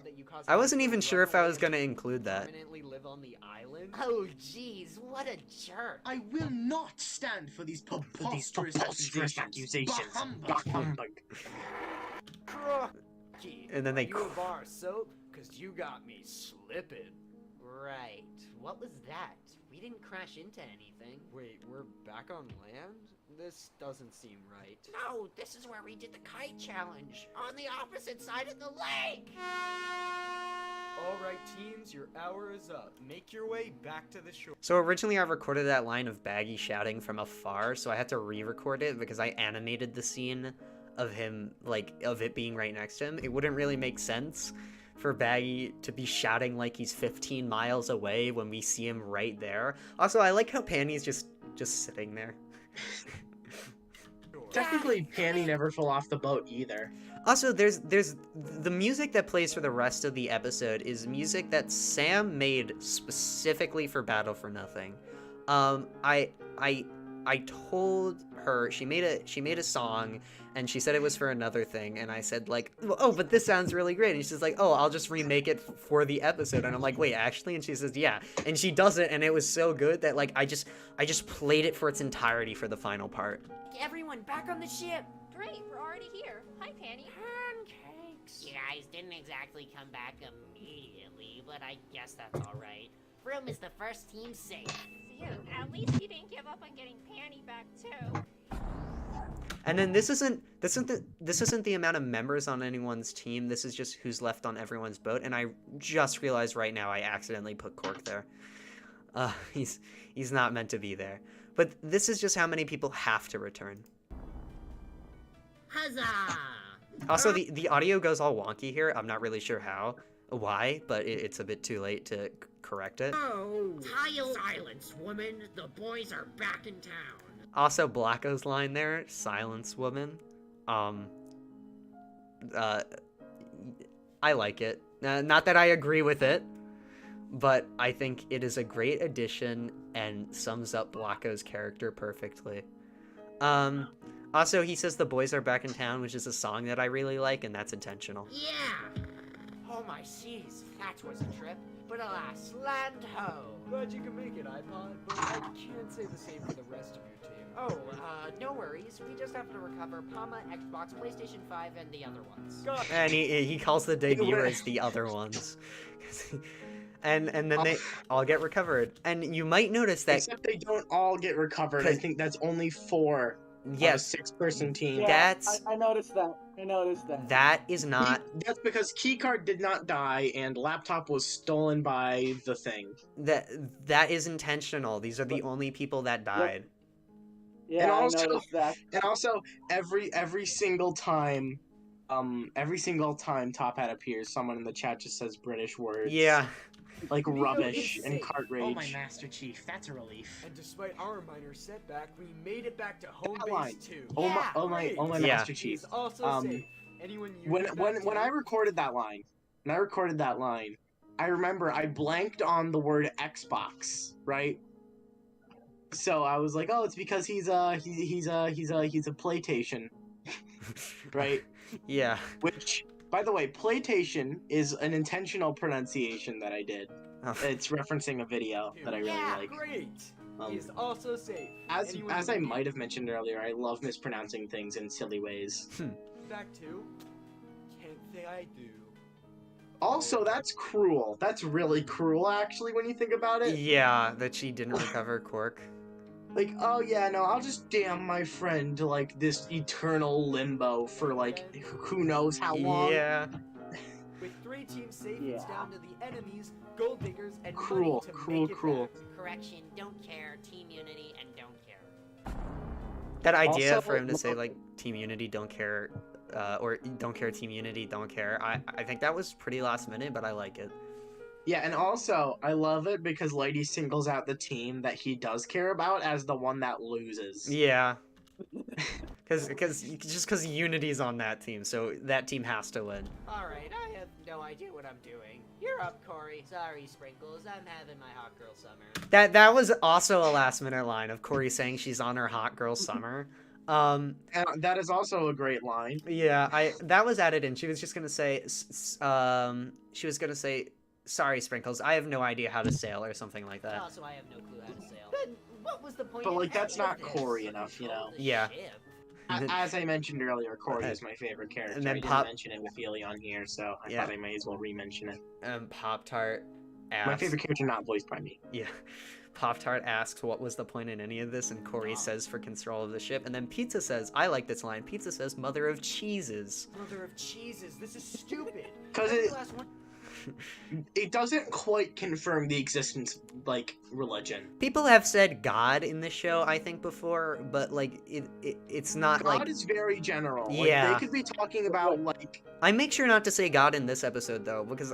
that you cause I wasn't people even to sure run if I away was gonna and include that. permanently live on the island? Oh jeez, what a jerk. I will not stand for these For these preposterous, preposterous accusations. accusations. Bah humbug. Gee, And then they are you a bar of soap? Cause you got me slipping. Right, what was that? We didn't crash into anything. Wait, we're back on land? This doesn't seem right. No, this is where we did the kite challenge, on the opposite side of the lake. Alright teams, your hour is up. Make your way back to the shore. So originally I recorded that line of Baggy shouting from afar, so I had to re-record it because I animated the scene of him, like, of it being right next to him. It wouldn't really make sense for Baggy to be shouting like he's 15 miles away when we see him right there. Also, I like how Panny's just sitting there. Technically, Panny never fell off the boat either. Also, there's the music that plays for the rest of the episode is music that Sam made specifically for Battle for Nothing. I told her she made a song and she said it was for another thing, and I said like, oh, but this sounds really great, and she's like, oh, I'll just remake it for the episode, and I'm like, wait, actually? And she says, yeah, and she does it, and it was so good that like I just played it for its entirety for the final part. Everyone back on the ship. Great, we're already here. Hi, Panny. Pancakes. You guys didn't exactly come back immediately, but I guess that's alright. Vroom is the first team safe. Phew, at least you didn't give up on getting Panny back, too. And then this isn't the amount of members on anyone's team. This is just who's left on everyone's boat. And I just realized right now I accidentally put Cork there. He's not meant to be there. But this is just how many people have to return. Huzzah! Also, the audio goes all wonky here. I'm not really sure why, but it's a bit too late to correct it. Oh, silence, woman. The boys are back in town. Also, Blacko's line there, silence woman. I like it. Not that I agree with it, but I think it is a great addition and sums up Blacko's character perfectly. Also, he says the boys are back in town, which is a song that I really like, and that's intentional. Yeah. Oh my seas, that was a trip. But alas, land ho. Glad you can make it, iPod, but I can't say the same for the rest of your team. Oh, no worries. We just have to recover Pama, Xbox, PlayStation 5, and the other ones. And he calls the debuters the other ones. and then they all get recovered. And you might notice that... Except they don't all get recovered. I think that's only 4 yes, of a 6-person team. Yeah, that's... I noticed that. That is not... That's because Keycard did not die and laptop was stolen by the thing. That is intentional. These are the only people that died. Yeah, And I also- noticed that. And also, every single time Top Hat appears, someone in the chat just says British words. Yeah. Like rubbish it's and safe. cart Oh, my rage. Master Chief, that's a relief. And despite our minor setback, we made it back to home That base line. too. Oh my, Yeah, oh my, great. oh my Yeah. Master Chief. He's also Um, safe. Anyone you When I recorded that line, I remember I blanked on the word Xbox, right? So I was like, oh, it's because he's a PlayStation, right? Yeah. Which, by the way, PlayStation is an intentional pronunciation that I did. Oh. It's referencing a video that I really Yeah, like. Great. Um, He's also safe. As Anyone as you I need might have mentioned earlier, I love mispronouncing things in silly ways. back to, can't say I do. Also, that's cruel. That's really cruel, actually, when you think about it. Yeah, that she didn't recover Cork. Like, oh yeah, no, I'll just damn my friend to like this eternal limbo for like who knows how long. Yeah. With 3 teams safe, Yeah. it's down to the enemies, gold diggers, and Cruel, money to cruel, make it cruel. back. Correction, don't care, team unity, and don't care. That idea Also, for him to say like Team Unity don't care, or don't care Team Unity don't care. I think that was pretty last minute, but I like it. Yeah, and also I love it because Lady singles out the team that he does care about as the one that loses. Yeah. Because Unity's on that team, so that team has to win. Alright, I have no idea what I'm doing. You're up, Corey. Sorry, Sprinkles. I'm having my hot girl summer. That was also a last minute line of Corey saying she's on her hot girl summer. And that is also a great line. Yeah, that was added in. She was just gonna say, she was gonna say, sorry, Sprinkles, I have no idea how to sail or something like that. Also, I have no clue how to sail. Then what was the point But of like that's any not of this? Corey enough, you know. The Yeah. ship. As I mentioned earlier, Corey is my favorite character. and then I didn't Pop- mention it with Healy on here, so I Yeah. thought I might as well re-mention it. Pop-Tart My asks, favorite character not voiced by me. yeah, Pop-Tart asks what was the point in any of this, and Corey says for control of the ship, and then Pizza says, I like this line, Pizza says, mother of cheeses. Mother of cheeses, this is stupid. Because That's the last one. it doesn't quite confirm the existence, like, religion. People have said God in the show, I think, before, but, like, it's not, God like... is very general. Yeah. Like, they could be talking about, like... I make sure not to say God in this episode, though, because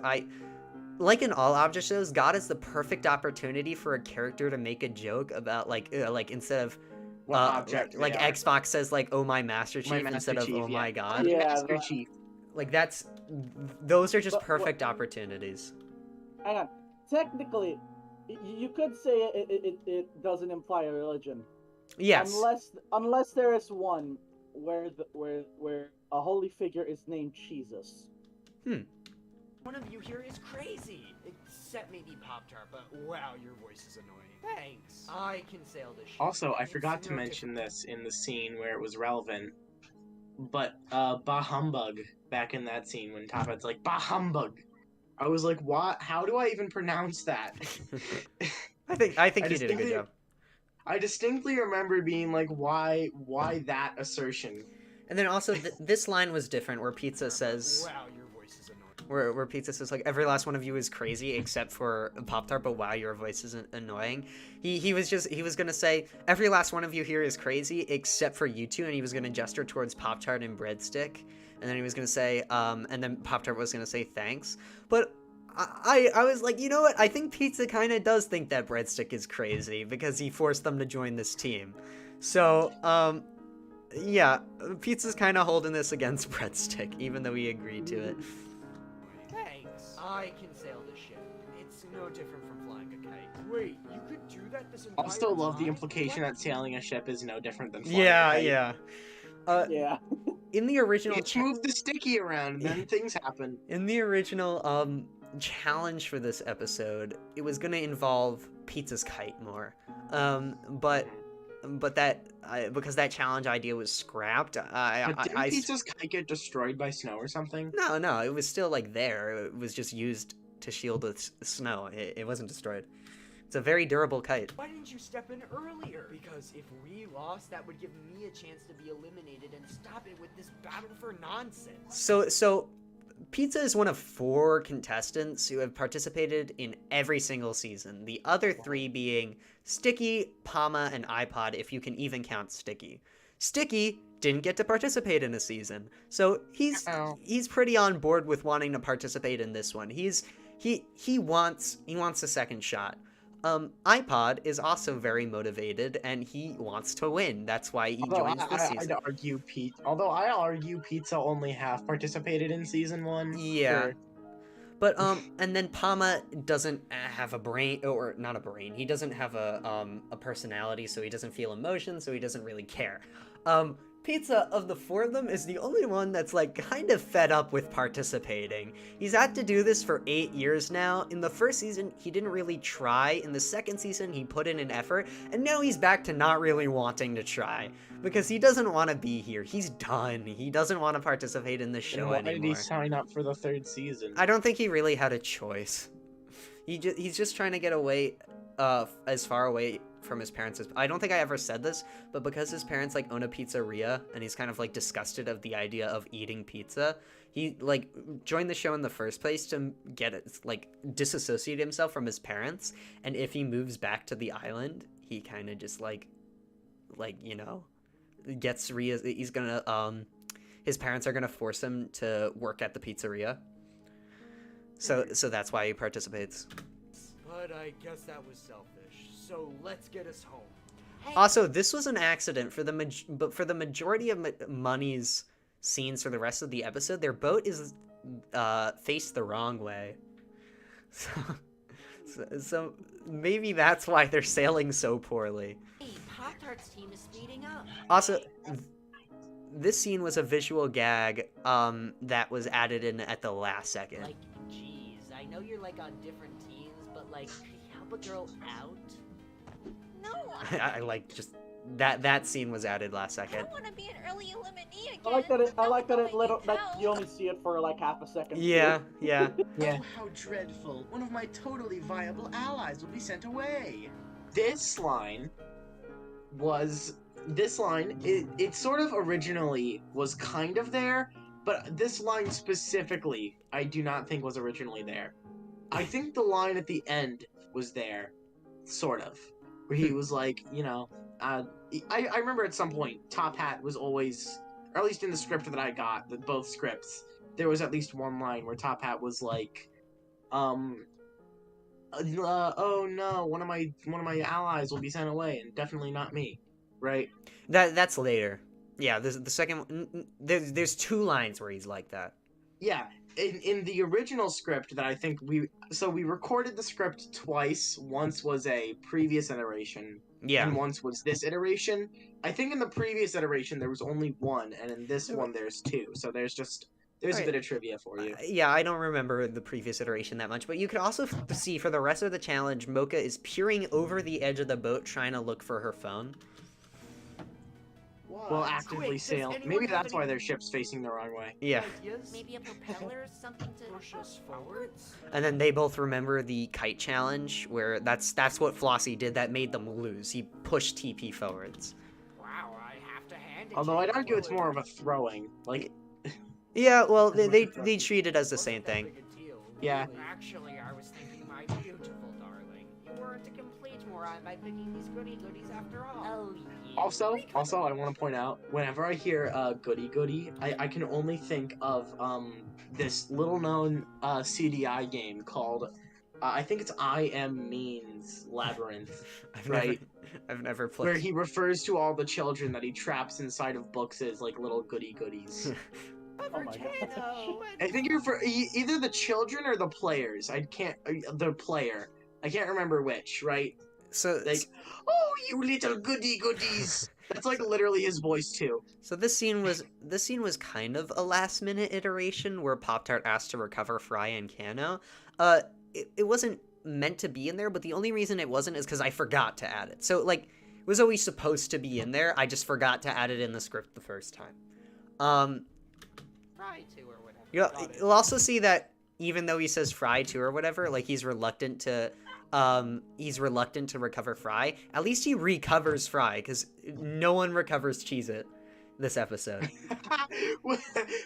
like in all object shows, God is the perfect opportunity for a character to make a joke about, like instead of... What object like they are. Xbox says, like, oh my Master Chief, Master instead of Chief, oh my yeah. God. Yeah, Master the- Chief. Like, those are just But- perfect opportunities. Hang on. Technically, you could say it doesn't imply a religion. Yes. Unless there is one where a holy figure is named Jesus. One of you here is crazy. Except maybe Pop-Tart, but wow, your voice is annoying. Thanks. I can sail the ship. Also, I It's forgot to no mention this in the scene where it was relevant, but Bah Humbug, back in that scene when Top Hat's like, Bah Humbug! I was like, what? How do I even pronounce that? I think I you did a good distinctly- job. I distinctly remember being like, why that assertion? And then also, this line was different, where Pizza says... Wow, your voice is annoying. Where Pizza says, like, every last one of you is crazy except for Pop-Tart, but wow, your voice isn't annoying. He was gonna say, every last one of you here is crazy except for you two, and he was gonna gesture towards Pop-Tart and Breadstick, and then he was gonna say, and then Pop-Tart was gonna say thanks. But I was like, you know what, I think Pizza kinda does think that Breadstick is crazy, because he forced them to join this team. So, yeah, Pizza's kinda holding this against Breadstick, even though he agreed to it. Thanks. I can sail the ship. It's no different from flying a kite. Wait, you could do that this entire Also love the time? implication What? that sailing a ship is no different than flying a Yeah, kite. yeah. Yeah. In the original... You just move the sticky around, and then things happen. In the original challenge for this episode, it was gonna involve Pizza's kite more, but that because that challenge idea was scrapped, But didn't Pizza's kite get destroyed by snow or something? no, it was still like there. It was just used to shield the snow. It wasn't destroyed. It's a very durable kite. Why didn't you step in earlier? Because if we lost, that would give me a chance to be eliminated and stop it with this battle for nonsense. So Pizza is one of 4 contestants who have participated in every single season. The other 3 being Sticky, Pama, and iPod, if you can even count Sticky. Sticky didn't get to participate in a season, so he's pretty on board with wanting to participate in this one. He wants a second shot. iPod is also very motivated, and he wants to win. That's why he joins this season. I argue Pizza only half participated in season 1. Yeah. Sure. But and then Pama doesn't have a brain, or not a brain. He doesn't have a personality, so he doesn't feel emotion, so he doesn't really care. Pizza, of the 4 of them, is the only one that's like kind of fed up with participating. He's had to do this for 8 years now. In the first season, he didn't really try. In the second season, he put in an effort, and now he's back to not really wanting to try because he doesn't want to be here. He's done. He doesn't want to participate in the show Then why did he anymore. sign up for the 3rd season? I don't think he really had a choice. He's just trying to get away, as far away from his parents. I don't think I ever said this, but because his parents like own a pizzeria and he's kind of like disgusted of the idea of eating pizza, he like joined the show in the first place to get it, like disassociate himself from his parents. And if he moves back to the island, he kind of just like you know, gets he's gonna his parents are gonna force him to work at the pizzeria. So that's why he participates. But I guess that was selfish. So let's get us home. Also, this was an accident for the majority of Money's scenes for the rest of the episode. Their boat is faced the wrong way, so maybe that's why they're sailing so poorly. Hey, Pop-Tart's team is speeding up. Also, this scene was a visual gag that was added in at the last second. Like, geez, I know you're like on different teams, but like, could you help a girl out? No, I like just that scene was added last I second. don't want to be an early eliminee again. I like that. I like that. That Hell. you only see it for like half a second. Yeah. Yeah. Oh, how dreadful. One of my totally viable allies will be sent away. This line, it sort of originally was kind of there, but this line specifically, I do not think was originally there. I think the line at the end was there, sort of, where he was like, you know, I remember at some point, Top Hat was always, or at least in the script that I got, both scripts, there was at least one line where Top Hat was like, oh no, one of my allies will be sent away, and definitely not me, right? That's later. Yeah, the second one, there's two lines where he's like that. Yeah, in the original script that I think we recorded the script twice. Once was a previous iteration, Yeah. and once was this iteration. I think in the previous iteration there was only one, and in this one there's two. So there's a bit of trivia for you. Yeah, I don't remember the previous iteration that much, but you could also see for the rest of the challenge, Mocha is peering over the edge of the boat trying to look for her phone. Well, actively sail. Maybe that's why their ship's facing the wrong way. Yeah. Maybe a propeller or something to push us forwards? And then they both remember the kite challenge, where that's what Flossie did that made them lose. He pushed TP forwards. Wow, I have to hand it Although to I'd you, argue it's Willie. more of a throwing. Like, Yeah, well, they treat it as the same thing. yeah. Actually, I was thinking, my beautiful darling, you weren't a complete moron by picking these goodies after all. Oh, yeah. Also, I want to point out, whenever I hear goody, I can only think of this little-known CDI game called, I think it's I Am Means Labyrinth, right? I've never played. Where he refers to all the children that he traps inside of books as, like, little goodies. Oh my god. I think you're for either the children or the players. The player. I can't remember which, right? So, Like, oh, you little goodies. That's like literally his voice too. so this scene was kind of a last minute iteration where Pop-Tart asked to recover Fry and Kano. It wasn't meant to be in there, but the only reason it wasn't is because I forgot to add it. So like, it was always supposed to be in there. I just forgot to add it in the script the first time. Fry to or whatever. You'll also see that even though he says Fry to or whatever, like he's reluctant to recover Fry. At least he recovers Fry, because no one recovers Cheez-It this episode.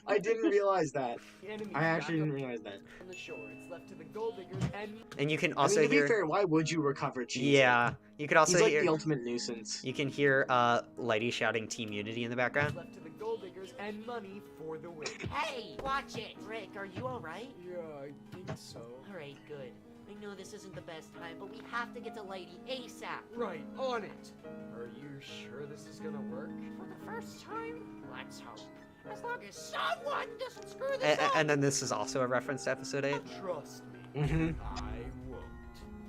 I didn't realize that. The enemy's I actually back didn't up realize that. on the shore. It's left to the gold diggers and And you can I also mean, to hear. be fair, why would you recover cheese? Yeah, you could also He's like hear. the ultimate nuisance. You can hear Lighty shouting Team Unity in the background. left to the gold diggers and money for the win. Hey, watch it! Rick, are you alright? Yeah, I think so. Alright, good. I know this isn't the best time, but we have to get to Lady ASAP. Right, on it. Are you sure this is gonna work? For the first time? Let's hope. As long as someone doesn't screw this up! And then this is also a reference to episode 8. Trust me, Mhm. I won't.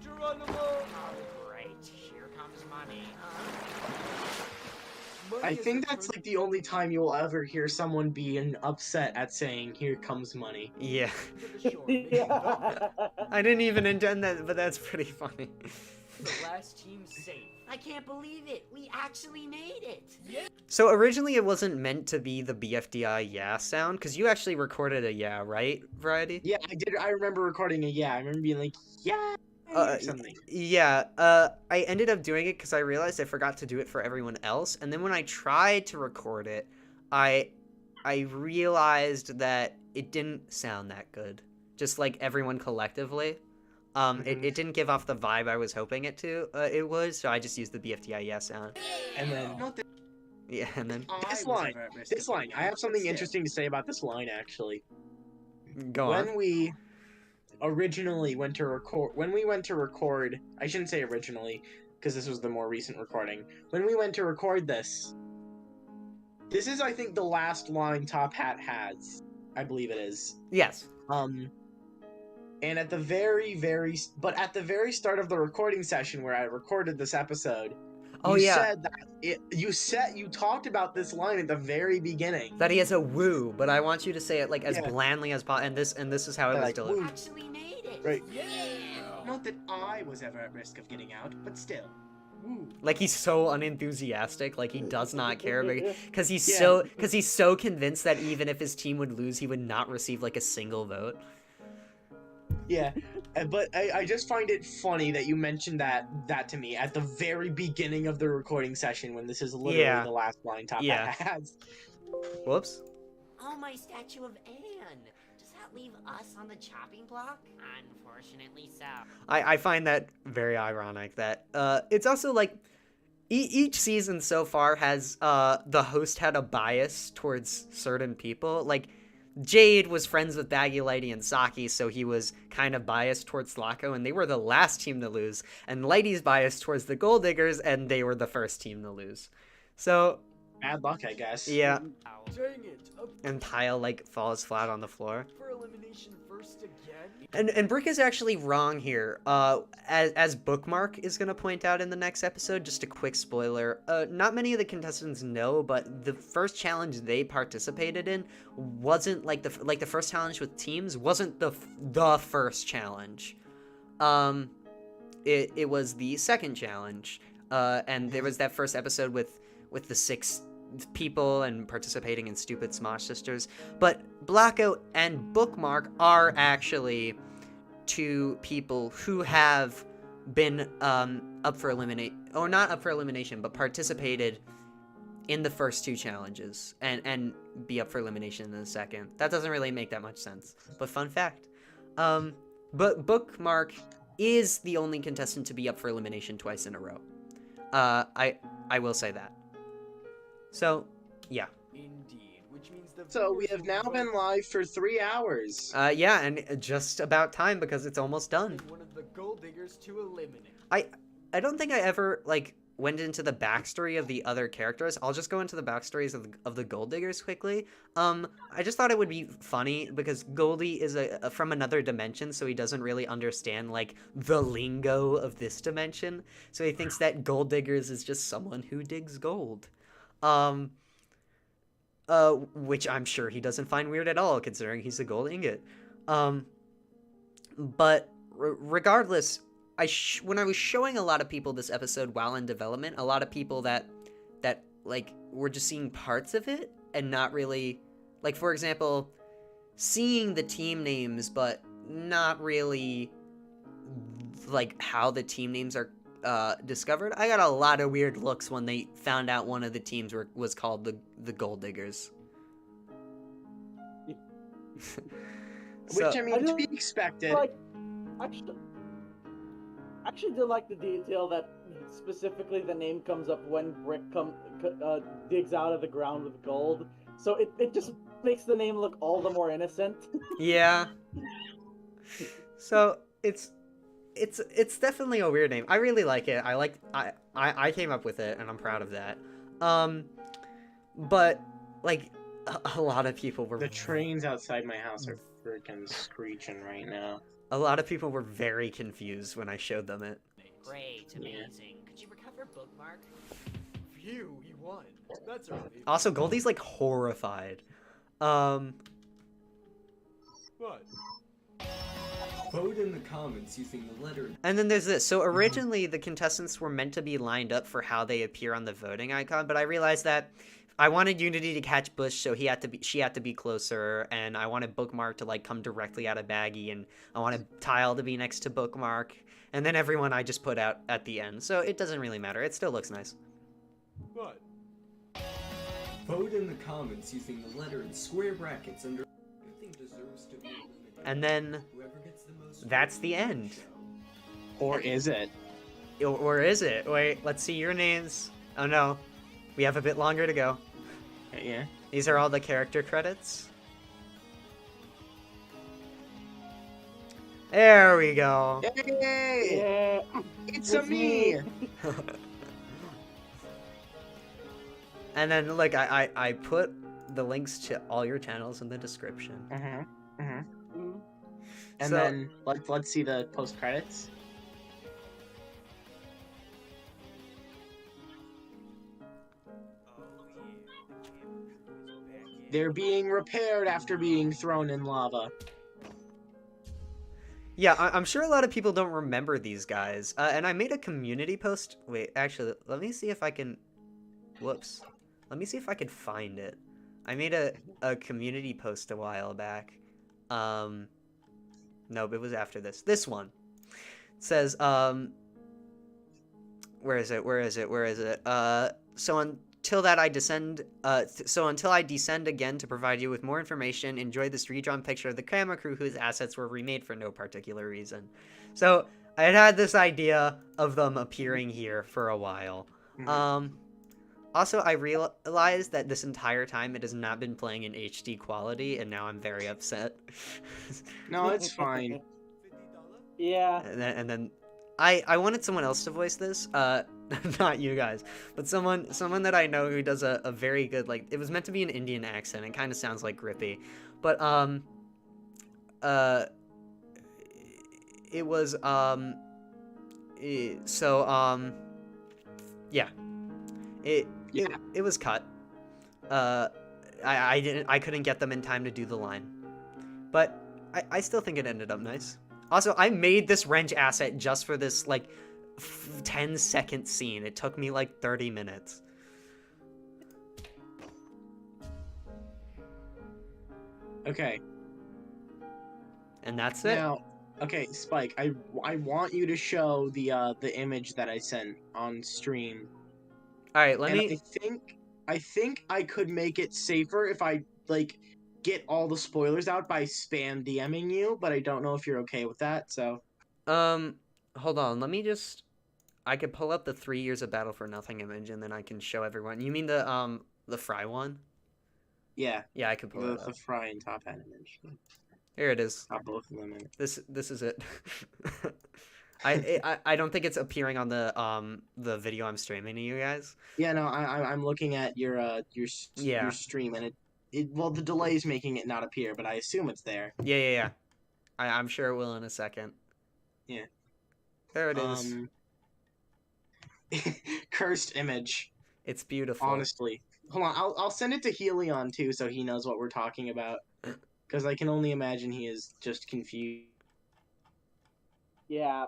Geronimo! Oh, great. Here comes money. Money I is think a that's good- like the only time you'll ever hear someone being upset at saying, "Here comes money." Yeah. to the shore. Make it go. I didn't even intend that, but that's pretty funny. The last team safe. I can't believe it! We actually made it! So originally it wasn't meant to be the BFDI yeah sound, because you actually recorded a yeah, right, Variety? Yeah, I did. I remember recording a yeah. I remember being like, "Yeah." Something. Yeah, I ended up doing it because I realized I forgot to do it for everyone else, and then when I tried to record it, I realized that it didn't sound that good. Just like everyone collectively. It didn't give off the vibe I was hoping it to. It was, so I just used the BFDIS sound. And then Yeah, and then this line. I have something interesting to say about this line actually. go on. When we originally went to record, I shouldn't say originally, because this was the more recent recording. When we went to record this is, I think, the last line Top Hat has. I believe it is. Yes. And at the very start of the recording session where I recorded this episode, said that you talked about this line at the very beginning. That he has a woo, but I want you to say it like as blandly as possible, and this is how it was delivered. Actually made it. Right. Yeah. Not that I was ever at risk of getting out, but still. Woo. Like he's so unenthusiastic, like he does not care, because he's Yeah. so convinced that even if his team would lose, he would not receive like a single vote. Yeah, but I just find it funny that you mentioned that to me at the very beginning of the recording session when this is literally the last line Top Hat has. Whoops. Oh, my statue of Anne. Does that leave us on the chopping block? Unfortunately so. I find that very ironic that it's also like each season so far has the host had a bias towards certain people. Like Jade was friends with Baggy Lighty and Saki, so he was kind of biased towards Slacko, and they were the last team to lose. And Lighty's biased towards the Gold Diggers, and they were the first team to lose. So bad luck, I guess. Yeah. Dang it. And Pyle like falls flat on the floor. For elimination first again? And Brick is actually wrong here. As Bookmark is gonna point out in the next episode, just a quick spoiler. Not many of the contestants know, but the first challenge they participated in wasn't like the first challenge with teams wasn't the first challenge. It was the second challenge. And there was that first episode with the 6 people and participating in Stupid Smosh Sisters, but Blackout and Bookmark are actually 2 people who have been up for not up for elimination, but participated in the first 2 challenges and be up for elimination in the second. That doesn't really make that much sense, but fun fact. But Bookmark is the only contestant to be up for elimination twice in a row. I will say that. So, yeah. Indeed, which means the So we have now been live for 3 hours. Yeah, and just about time because it's almost done. one of the Gold Diggers to eliminate. I don't think I ever like went into the backstory of the other characters. I'll just go into the backstories of the Gold Diggers quickly. I just thought it would be funny because Goldie is from another dimension, so he doesn't really understand like the lingo of this dimension. So he thinks that Gold Diggers is just someone who digs gold. Which I'm sure he doesn't find weird at all, considering he's a gold ingot. But regardless, when I was showing a lot of people this episode while in development, a lot of people that like were just seeing parts of it and not really, like for example, seeing the team names but not really like how the team names are discovered. I got a lot of weird looks when they found out one of the teams was called the Gold Diggers. Which, I mean, to be expected. Like, actually did like the detail that specifically the name comes up when Brick digs out of the ground with gold. So it just makes the name look all the more innocent. Yeah. So it's definitely a weird name. I really like it. I came up with it and I'm proud of that. But like a lot of people were. The trains outside my house are freaking screeching right now. A lot of people were very confused when I showed them it. Great, amazing. Could you recover Bookmark? Phew, he won. That's a relief. Also, Goldie's like horrified. What? Vote in the comments using the letter. And then there's this. So originally the contestants were meant to be lined up for how they appear on the voting icon, but I realized that I wanted Unity to catch Bush, so she had to be closer, and I wanted Bookmark to like come directly out of Baggy, and I wanted Tile to be next to Bookmark, and then everyone I just put out at the end. So it doesn't really matter. It still looks nice. What? Vote in the comments using the letter in square brackets under. Who think deserves to be eliminated. And then Whoever gets the most that's the end. Or is it? Or is it? Wait, let's see your names. Oh no, we have a bit longer to go. Yeah. These are all the character credits. There we go. Yay! Yeah. It's a me! And then look, I put the links to all your channels in the description. And So- then let's see the post credits. They're being repaired after being thrown in lava. Yeah, I'm sure a lot of people don't remember these guys. And I made a community post. Wait, actually, let me see if I can. Whoops. Let me see if I can find it. I made a community post a while back. No, it was after this. This one. It says, where is it? So until I descend again to provide you with more information, enjoy this redrawn picture of the camera crew whose assets were remade for no particular reason. So I had this idea of them appearing here for a while. Also, I realized that this entire time it has not been playing in HD quality, and now I'm very upset. No, it's fine. Yeah. And then I wanted someone else to voice this, not you guys, but someone that I know who does a very good, like, it was meant to be an Indian accent. It kind of sounds like Grippy, but it was it was cut. I couldn't get them in time to do the line, but I still think it ended up nice. Also, I made this wrench asset just for this, like, 10-second scene. It took me, like, 30 minutes. Okay. And that's it. Now, okay, Spike, I want you to show the image that I sent on stream. All right, let And me... I think I could make it safer if I, like, get all the spoilers out by spam DMing you, but I don't know if you're okay with that, so... Hold on, let me just... I could pull up the 3 years of Battle for Nothing image, and then I can show everyone. You mean the Fry one? Yeah. Yeah, I could pull it The up. Fry and Top Hat image. Here it is. Not both of them in it. This is it. I don't think it's appearing on the video I'm streaming to you guys. Yeah, no, I'm looking at your stream, and well, the delay's making it not appear, but I assume it's there. Yeah. I'm sure it will in a second. Yeah. There it is. Cursed image. It's beautiful. Honestly. Hold on, I'll send it to Helion too, so he knows what we're talking about. Because I can only imagine he is just confused. Yeah.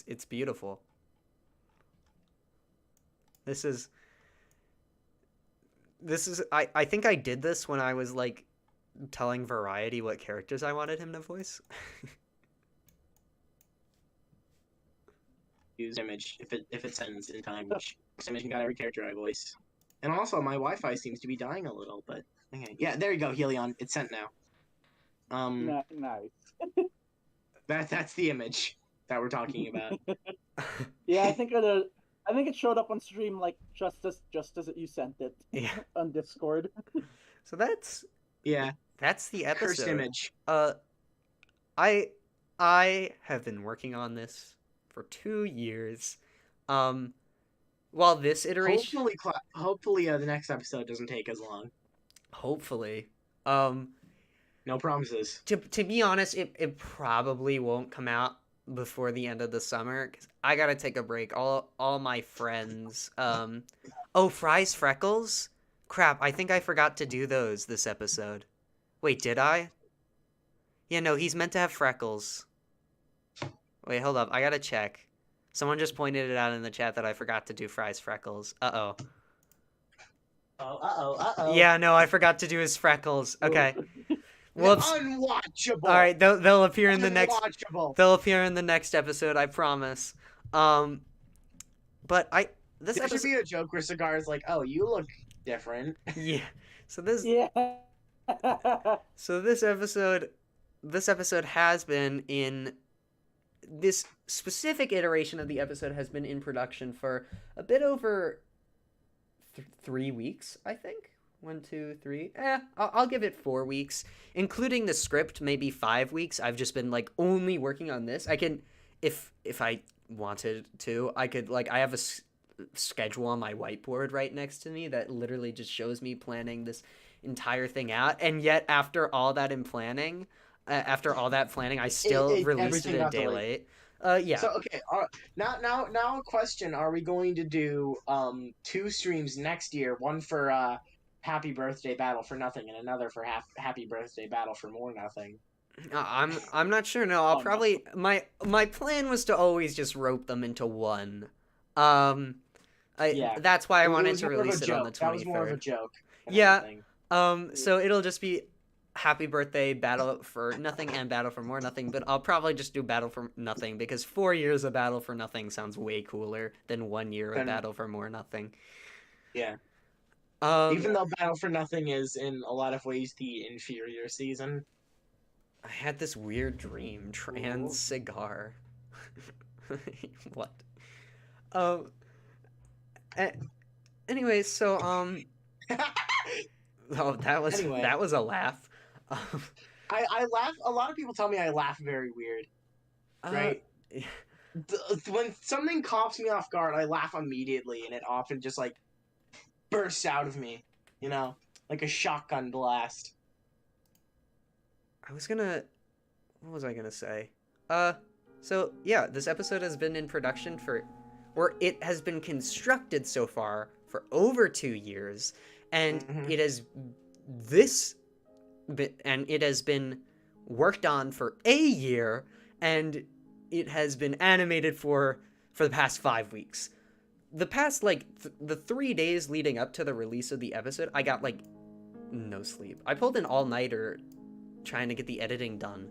It's beautiful. This is I think I did this when I was, like, telling Variety what characters I wanted him to voice. Use image if it sends in time, which image got every character I voice. And also my Wi-Fi seems to be dying a little, but okay. Yeah, there you go, Helion. It's sent now. Nice. That's the image that we're talking about. Yeah, I think it showed up on stream, like, just as you sent it. Yeah. On Discord. So that's the episode. Cursed image. I have been working on this for 2 years. While this iteration Hopefully the next episode doesn't take as long. Hopefully. No promises. To be honest, it probably won't come out before the end of the summer, because I gotta take a break. All my friends, oh, Fry's Freckles? Crap, I think I forgot to do those this episode. Wait, did I? Yeah, no, he's meant to have freckles. Wait, hold up, I gotta check. Someone just pointed it out in the chat that I forgot to do Fry's freckles. Uh-oh. Uh-oh. Yeah, no, I forgot to do his freckles. Okay. Whoops. Unwatchable. All right, they'll appear in the next. Unwatchable. They'll appear in the next episode, I promise. But this There should episode. be a joke where Cigar's like, "Oh, you look different." Yeah. So this. Yeah. So this episode has been in. This specific iteration of the episode has been in production for a bit over 3 weeks, I think. 1, 2, 3. I'll give it 4 weeks, including the script. Maybe 5 weeks. I've just been like only working on this. I can, if I wanted to, I could I have a schedule on my whiteboard right next to me that literally just shows me planning this entire thing out. And yet, after all that planning, I still released it a day late. Yeah. So okay, now a question: are we going to do 2 streams next year? One for Happy Birthday Battle for Nothing, and another for Happy Birthday Battle for More Nothing. I'm not sure. No, I'll probably my plan was to always just rope them into one. That's why I wanted to release it on the 23rd. That was more of a joke. Yeah. So it'll just be Happy Birthday Battle for Nothing and Battle for More Nothing, but I'll probably just do Battle for Nothing because 4 years of Battle for Nothing sounds way cooler than 1 year of Battle for More Nothing. Yeah. Even though Battle for Nothing is in a lot of ways the inferior season. I had this weird dream. Trans cigar. What? Anyway, so oh, that was a laugh. I laugh. A lot of people tell me I laugh very weird. Right? When something coughs me off guard, I laugh immediately, and it often just bursts out of me. You know, like a shotgun blast. What was I gonna say? So yeah, this episode has been in production or it has been constructed so far for over 2 years, and it has been worked on for a year, and it has been animated for the past 5 weeks. The past the 3 days leading up to the release of the episode, I got no sleep. I pulled an all-nighter trying to get the editing done.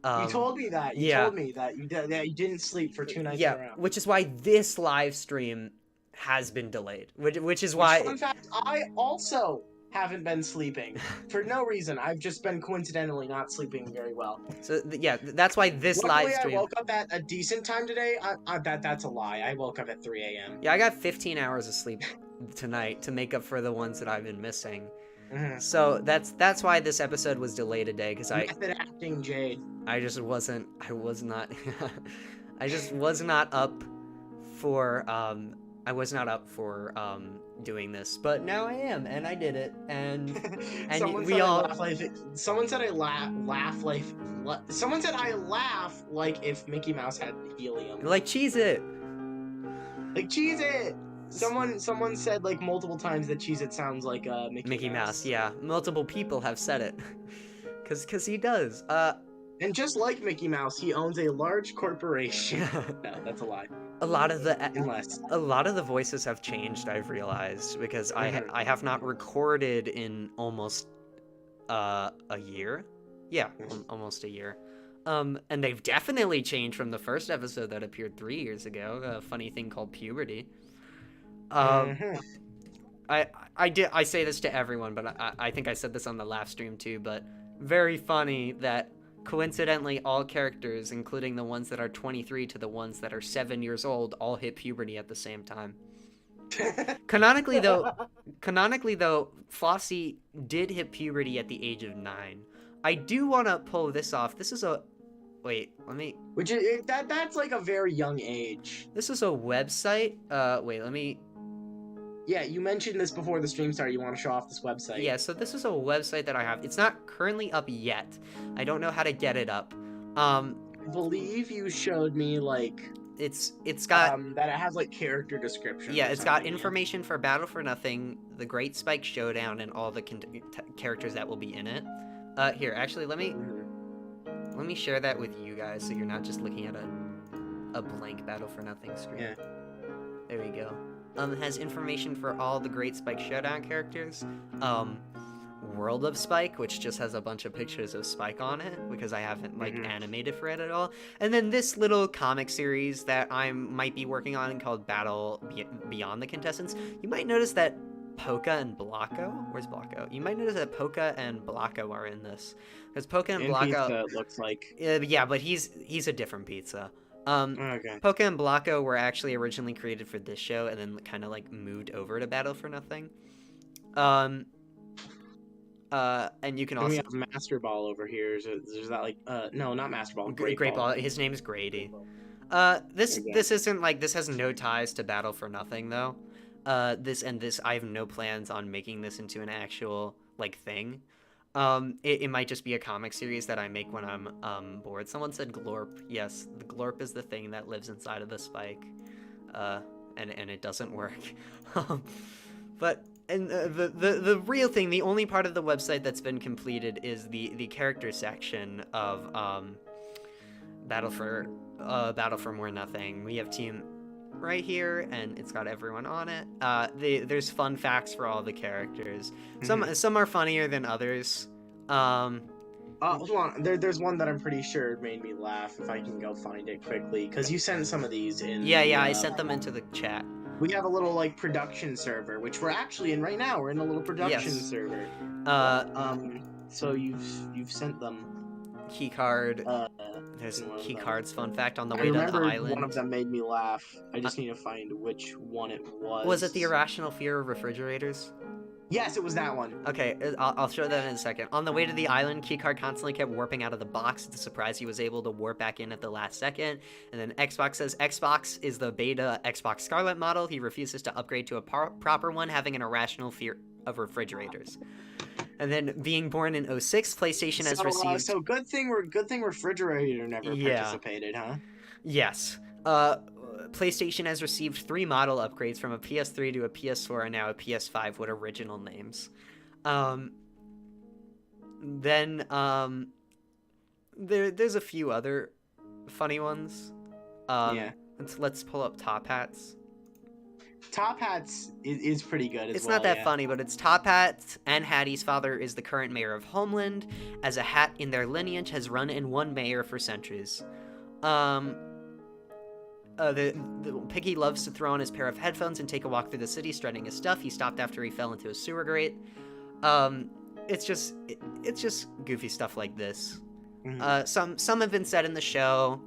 You told me that. You told me that you didn't sleep for 2 nights in a row. Which is why this live stream has been delayed. Which is why. Fun fact: I also haven't been sleeping for no reason. I've just been coincidentally not sleeping very well. So that's why this Luckily, live stream. I woke up at a decent time today. That's a lie. I woke up at 3 a.m. Yeah, I got 15 hours of sleep tonight to make up for the ones that I've been missing. Mm-hmm. So that's why this episode was delayed a day, because method acting, Jade. I just was not up for doing this, but now I am, and I did it, and someone said I laugh like if Mickey Mouse had helium. Like Cheez-It. Like Cheez-It. Someone said multiple times that Cheez-It sounds like Mickey Mouse. Yeah, multiple people have said it, cause he does. And just like Mickey Mouse, he owns a large corporation. No, that's a lie. A lot of the voices have changed, I've realized, because I have not recorded in almost a year. Yeah, almost a year. And they've definitely changed from the first episode that appeared 3 years ago. A funny thing called puberty. I say this to everyone, but I think I said this on the live stream too, but very funny that coincidentally all characters, including the ones that are 23 to the ones that are 7 years old, all hit puberty at the same time. Canonically though, Flossie did hit puberty at the age of 9. I do want to pull this off. This is a that's a very young age. This is a website. Yeah, you mentioned this before the stream started. You want to show off this website? Yeah, so this is a website that I have. It's not currently up yet. I don't know how to get it up. I believe you showed me it's got that it has character descriptions. Yeah, it's got information for Battle for Nothing, the Great Spike Showdown, and all the characters that will be in it. Here, actually, let me share that with you guys, so you're not just looking at a blank Battle for Nothing screen. Yeah. There we go. It has information for all the great Spike Showdown characters. World of Spike, which just has a bunch of pictures of Spike on it, because I haven't, like, animated for it at all. And then this little comic series that I might be working on called Battle Beyond the Contestants. You might notice that Polka and Blocko... Where's Blocko? You might notice that Polka and Blocko are in this. Because Polka and Blocko... Pizza, it looks like. Yeah, but he's a different pizza. Okay. Polka and Blocko were actually originally created for this show and then kind of, like, moved over to Battle for Nothing. And you can also... We have Master Ball over here. Is that like... no, not Master Ball. Great Ball. His name is Grady. This isn't, like... This has no ties to Battle for Nothing, though. This, I have no plans on making this into an actual, like, thing. It might just be a comic series that I make when I'm bored. Someone said glorp. Yes, the glorp is the thing that lives inside of the Spike. And it doesn't work. But... And the real thing, the only part of the website that's been completed is the character section of Battle for More Nothing. We have team right here, and it's got everyone on it. There's fun facts for all the characters. Some are funnier than others. Hold on. There's one that I'm pretty sure made me laugh. If I can go find it quickly, because you sent some of these in. Yeah, I sent them into the chat. We have a little, like, production server, which we're actually in right now. We're in a little production server. So you've sent them. Keycard. There's Keycard's fun fact on the way to the island. One of them made me laugh. I just need to find which one it was. Was it the irrational fear of refrigerators? Yes, it was that one. Okay, I'll show that in a second. On the way to the island, Keycard constantly kept warping out of the box. It's a surprise he was able to warp back in at the last second. And then Xbox says Xbox is the beta Xbox Scarlet model. He refuses to upgrade to a proper one, having an irrational fear of refrigerators. And then being born in 06, PlayStation has received... So good thing refrigerator never participated, huh? Yes. PlayStation has received 3 model upgrades from a PS3 to a PS4 and now a PS5 with original names. There's a few other funny ones. Let's pull up Top Hats. Top Hats is pretty good as It's not that funny, but it's Top Hats, and Hattie's father is the current mayor of Homeland, as a hat in their lineage has run and won mayor for centuries. Piggy loves to throw on his pair of headphones and take a walk through the city strutting his stuff. He stopped after he fell into a sewer grate. It's just goofy stuff like this. Some have been said in the show.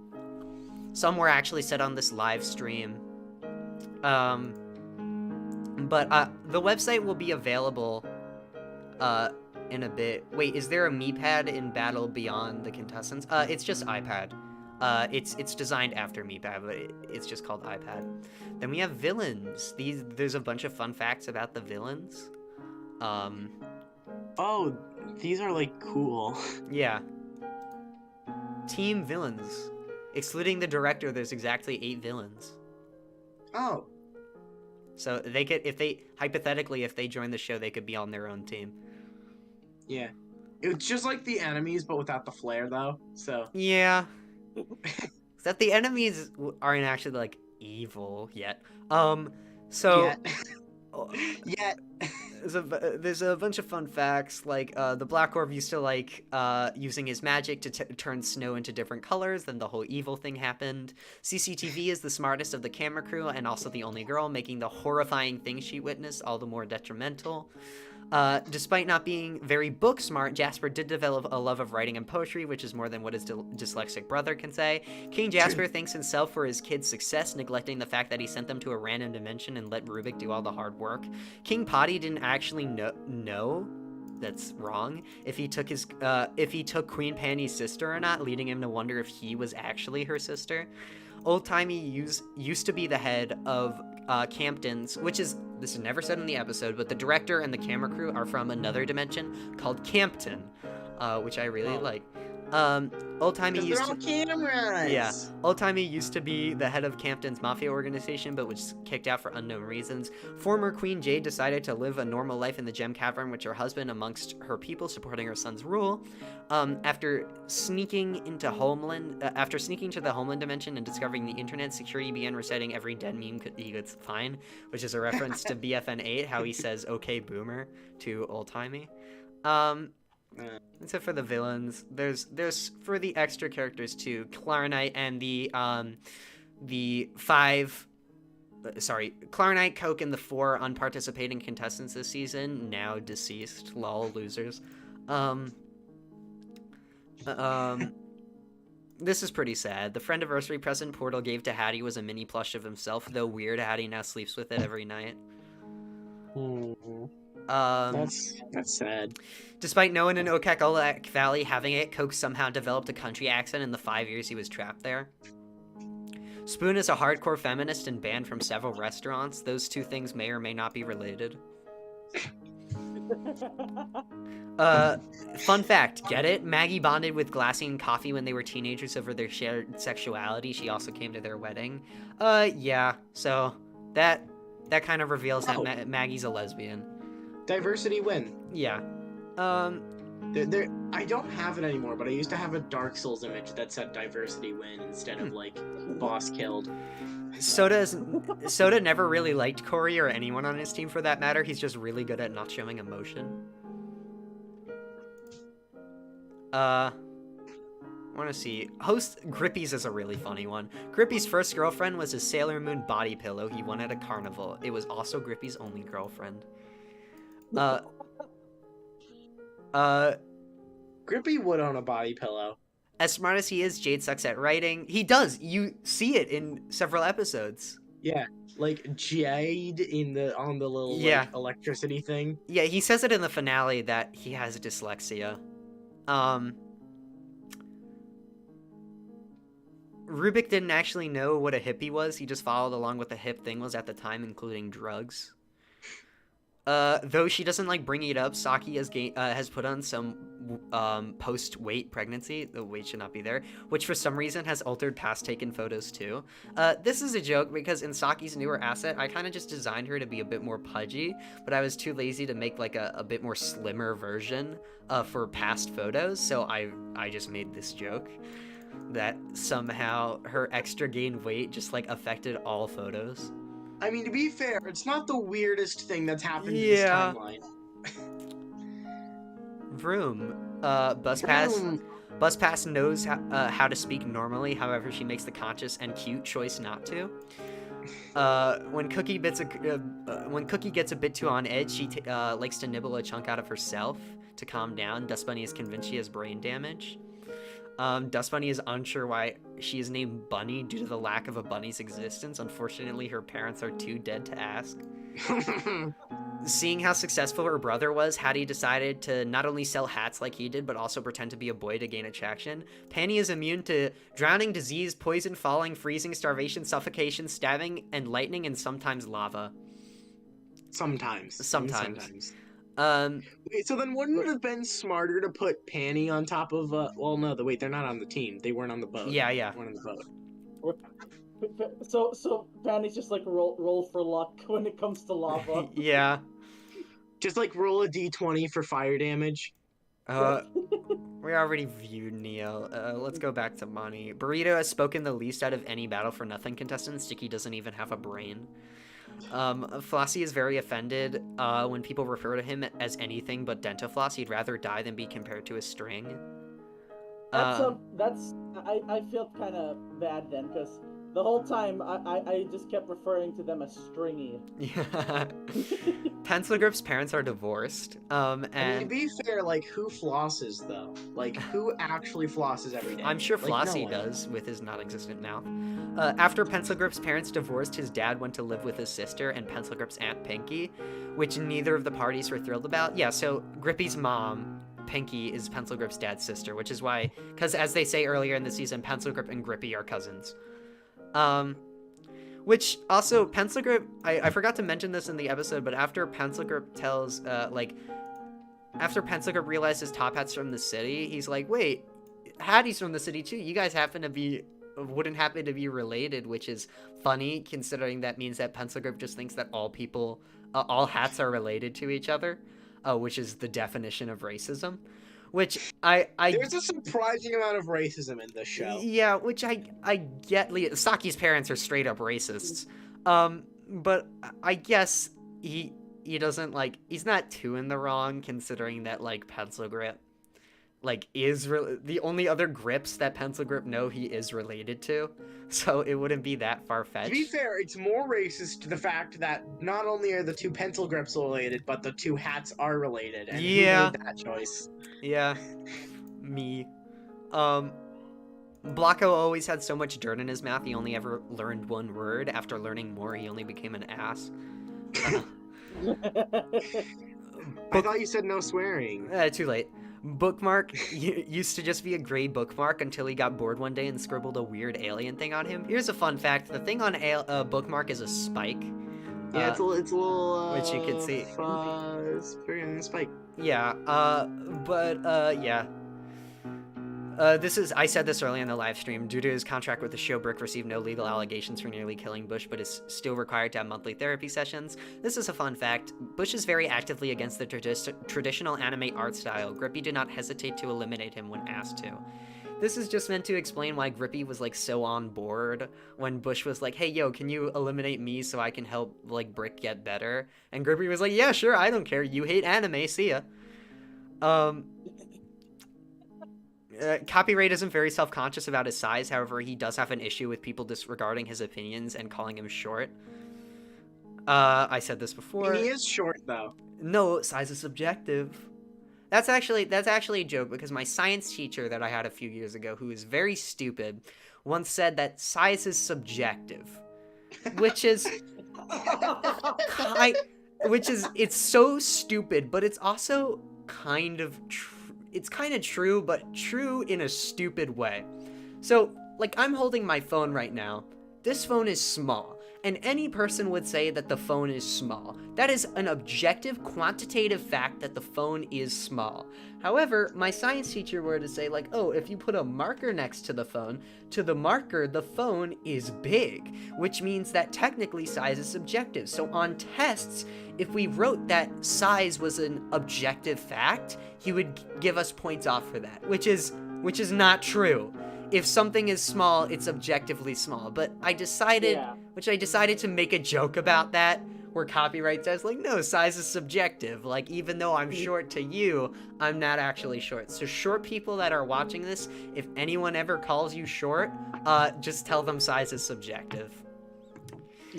Some were actually said on this live stream. But the website will be available in a bit. Wait, is there a MePad in Battle Beyond the Contestants? It's just iPad. It's designed after MePad, but it's just called iPad. Then we have villains. There's a bunch of fun facts about the villains. Oh, these are, like, cool. Yeah. Team villains. Excluding the director, there's exactly 8 villains. Oh. So they could, if they join the show, they could be on their own team. Yeah. It's just like the enemies, but without the flair, though, so. Yeah. That the enemies aren't actually, like, evil yet. Yet. There's a bunch of fun facts, like, the Black Orb used to, like, using his magic to turn snow into different colors, then the whole evil thing happened. CCTV is the smartest of the camera crew, and also the only girl, making the horrifying things she witnessed all the more detrimental. Despite not being very book smart, Jasper did develop a love of writing and poetry, which is more than what his dyslexic brother can say. King Jasper thanks himself for his kids' success, neglecting the fact that he sent them to a random dimension and let Rubik do all the hard work. King Potty didn't actually know. That's wrong. If he took Queen Panny's sister or not, leading him to wonder if he was actually her sister. Old Timey used to be the head of Campton's, this is never said in the episode, but the director and the camera crew are from another dimension called Campton, which I really like. Old Timey Because used they're all to... cameras. Yeah, Old Timey used to be the head of Campton's mafia organization, but was kicked out for unknown reasons. Former Queen Jade decided to live a normal life in the Gem Cavern with her husband amongst her people, supporting her son's rule. After sneaking to the Homeland dimension and discovering the internet, security began reciting every dead meme he could find, which is a reference to BFN 8, how he says "Okay, Boomer" to Old Timey. So for the villains, there's for the extra characters too, Clarinite and Clarinite, Coke, and the 4 unparticipating contestants this season, now deceased. Lol, losers. This is pretty sad. The friendiversary present Portal gave to Hattie was a mini plush of himself, though weird. Hattie now sleeps with it every night. That's sad. Despite no one in Okak Valley having it, Coke somehow developed a country accent in the 5 years he was trapped there. Spoon is a hardcore feminist and banned from several restaurants. Those two things may or may not be related. Fun fact, get it? Maggie bonded with Glassy and Coffee when they were teenagers over their shared sexuality. She also came to their wedding. Yeah, so that kind of reveals that Maggie's a lesbian. Diversity win. Yeah. I don't have it anymore, but I used to have a Dark Souls image that said diversity win instead of like boss killed. Soda never really liked Corey or anyone on his team for that matter. He's just really good at not showing emotion. I want to see. Host Grippy's is a really funny one. Grippy's first girlfriend was a Sailor Moon body pillow he won at a carnival. It was also Grippy's only girlfriend. Grippy would own a body pillow. As smart as he is, Jade sucks at writing. He does. You see it in several episodes. Yeah, like Jade on the little like, electricity thing. Yeah, he says it in the finale that he has dyslexia. Rubik didn't actually know what a hippie was. He just followed along what the hip thing was at the time, including drugs. Though she doesn't like bringing it up, Saki has put on some post-weight pregnancy. The weight should not be there, which for some reason has altered past taken photos too. This is a joke because in Saki's newer asset, I kind of just designed her to be a bit more pudgy, but I was too lazy to make like a bit more slimmer version for past photos, so I just made this joke that somehow her extra gained weight just like affected all photos. I mean, to be fair, it's not the weirdest thing that's happened in this timeline. Vroom. Buspass knows how to speak normally, however she makes the conscious and cute choice not to. When Cookie gets a bit too on edge, she likes to nibble a chunk out of herself to calm down. Dust Bunny is convinced she has brain damage. Dust Bunny is unsure why she is named Bunny due to the lack of a bunny's existence. Unfortunately, her parents are too dead to ask. Seeing how successful her brother was, Hattie decided to not only sell hats like he did, but also pretend to be a boy to gain attraction. Panny is immune to drowning, disease, poison, falling, freezing, starvation, suffocation, stabbing, and lightning, and sometimes lava. Sometimes. Wait, so then wouldn't it have been smarter to put Panny on top of well no, wait, they're not on the team. They weren't on the boat. Yeah. They weren't on the boat. So Panny's just like roll for luck when it comes to lava. Yeah. Just like roll a d20 for fire damage. We already viewed Neo. Let's go back to money. Burrito has spoken the least out of any Battle for Nothing contestant. Sticky doesn't even have a brain. Flossie is very offended when people refer to him as anything but Dentafloss. He'd rather die than be compared to a string. I feel kind of bad then, because the whole time I just kept referring to them as stringy. Yeah. Pencil Grip's parents are divorced. And I mean, to be fair, like, who flosses though? Like, who actually flosses every day? I'm sure like, Flossie no does with his non-existent mouth. After Pencil Grip's parents divorced, his dad went to live with his sister and Pencil Grip's aunt Pinky, which neither of the parties were thrilled about. Yeah, so Grippy's mom, Pinky, is Pencil Grip's dad's sister, which is why, because as they say earlier in the season, Pencil Grip and Grippy are cousins. Which also, Pencil Grip, I forgot to mention this in the episode, but after Pencil Grip tells, after Pencil Grip realizes Top Hat's from the city, he's like, wait, Hattie's from the city too. You guys wouldn't happen to be related, which is funny considering that means that Pencil Grip just thinks that all hats are related to each other, which is the definition of racism. Which there's a surprising amount of racism in this show. Yeah, which I get. Saki's parents are straight up racists. But I guess he doesn't he's not too in the wrong considering that Pencil Grip is the only other grips that Pencil Grip know he is related to, so it wouldn't be that far-fetched. To be fair, it's more racist to the fact that not only are the two Pencil Grips related, but the two hats are related, and who made that choice? Yeah, me. Blocko always had so much dirt in his mouth he only ever learned one word. After learning more, he only became an ass. I thought you said no swearing. Too late. Bookmark used to just be a gray bookmark until he got bored one day and scribbled a weird alien thing on him. Here's a fun fact. The thing on Bookmark is a spike. Yeah, it's a little which you can see. Spike. Yeah, yeah. I said this earlier in the live stream. Due to his contract with the show, Brick received no legal allegations for nearly killing Bush, but is still required to have monthly therapy sessions. This is a fun fact. Bush is very actively against the traditional anime art style. Grippy did not hesitate to eliminate him when asked to. This is just meant to explain why Grippy was so on board when Bush was like, hey, yo, can you eliminate me so I can help Brick get better? And Grippy was like, yeah, sure, I don't care. You hate anime, see ya. Copyright isn't very self-conscious about his size, however, he does have an issue with people disregarding his opinions and calling him short. I said this before. He is short, though. No, size is subjective. That's actually a joke, because my science teacher that I had a few years ago, who is very stupid, once said that size is subjective. Which is... it's so stupid, but it's also kind of true. It's kind of true, but true in a stupid way. So, I'm holding my phone right now. This phone is small, and any person would say that the phone is small. That is an objective, quantitative fact that the phone is small. However, my science teacher were to say, oh, if you put a marker next to the phone, to the marker, the phone is big, which means that technically size is subjective. So on tests, if we wrote that size was an objective fact, he would give us points off for that, which is not true. If something is small, it's objectively small. But I decided to make a joke about that, where copyright says, no, size is subjective. Even though I'm short to you, I'm not actually short. So short people that are watching this, if anyone ever calls you short, just tell them size is subjective.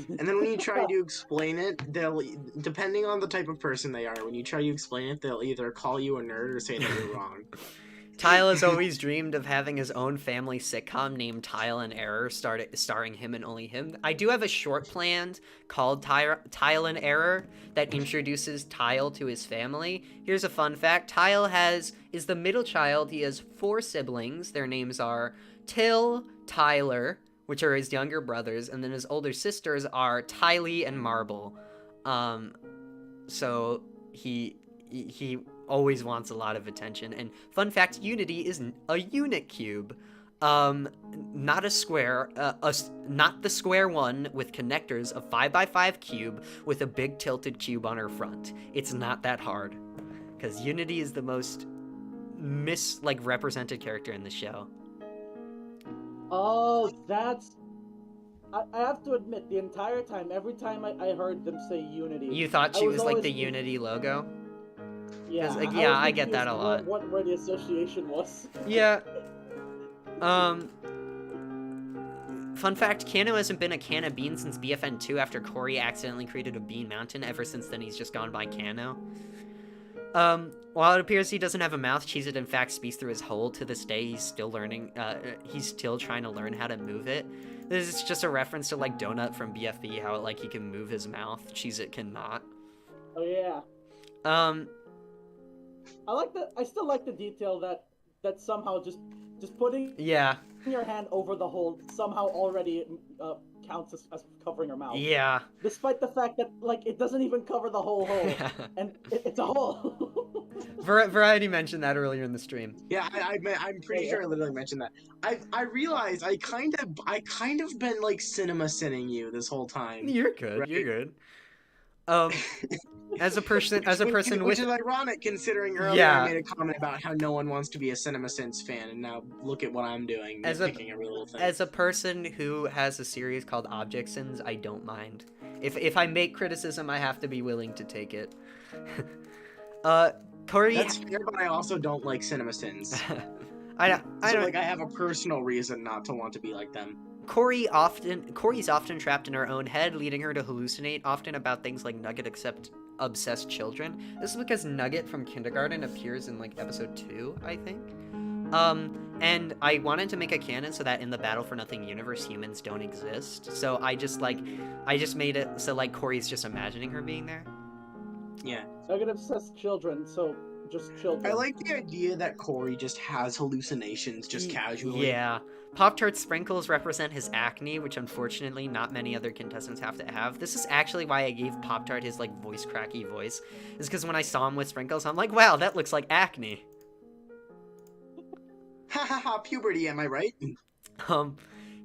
And then when you try to explain it, they'll, depending on the type of person they are, when you try to explain it, they'll either call you a nerd or say that you're wrong. Tile has always dreamed of having his own family sitcom named Tile and Error, starring him and only him. I do have a short planned called Tile and Error that introduces Tile to his family. Here's a fun fact. Tile is the middle child. He has 4 siblings. Their names are Till, Tyler, which are his younger brothers, and then his older sisters are Tylee and Marble. So he always wants a lot of attention. And fun fact, Unity is a unit cube. Not a square, not the square one with connectors, a 5x5 cube with a big tilted cube on her front. It's not that hard, because Unity is the most represented character in the show. Oh, that's... I have to admit, the entire time, every time I heard them say Unity... You thought she was the Unity logo? Yeah, I get that a lot. Where the association was. Yeah. Fun fact, Kano hasn't been a can of beans since BFN 2 after Corey accidentally created a bean mountain. Ever since then, he's just gone by Kano. While it appears he doesn't have a mouth, Cheez-It in fact speaks through his hole. To this day, he's still learning, he's still trying to learn how to move it. This is just a reference to, Donut from BFB, how, he can move his mouth. Cheez-It cannot. Oh, yeah. I still like the detail that that somehow just putting Yeah. your hand over the hole somehow already counts as covering her mouth. Yeah. Despite the fact that like it doesn't even cover the whole hole, and it's a hole. Variety mentioned that earlier in the stream. Yeah, I'm pretty sure I literally mentioned that. I realized I kind of been like cinema sinning you this whole time. You're good. Right? You're good. As a person which with is ironic considering earlier Yeah. I made a comment about how no one wants to be a Cinema Sins fan, and now look at what I'm doing, picking every little thing. as a person who has a series called Object Sins, I don't mind. If I make criticism, I have to be willing to take it. Corey. That's fair, but I also don't like Cinema Sins. I So don't. like I have a personal reason not to want to be like them. Corey's often trapped in her own head, leading her to hallucinate, often about things like Nugget except obsessed children. This is because Nugget from kindergarten appears in like episode 2, I think. And I wanted to make a canon so that in the Battle for Nothing universe humans don't exist. So I just made it so like Corey's just imagining her being there. Yeah. Nugget obsessed children, so just children. I like the idea that Corey just has hallucinations just casually. Yeah. Pop-Tart sprinkles represent his acne, which unfortunately not many other contestants have to have. This is actually why I gave Pop-Tart his like voice cracky voice. Is because when I saw him with sprinkles, I'm like, wow, that looks like acne. Ha ha ha, puberty, am I right?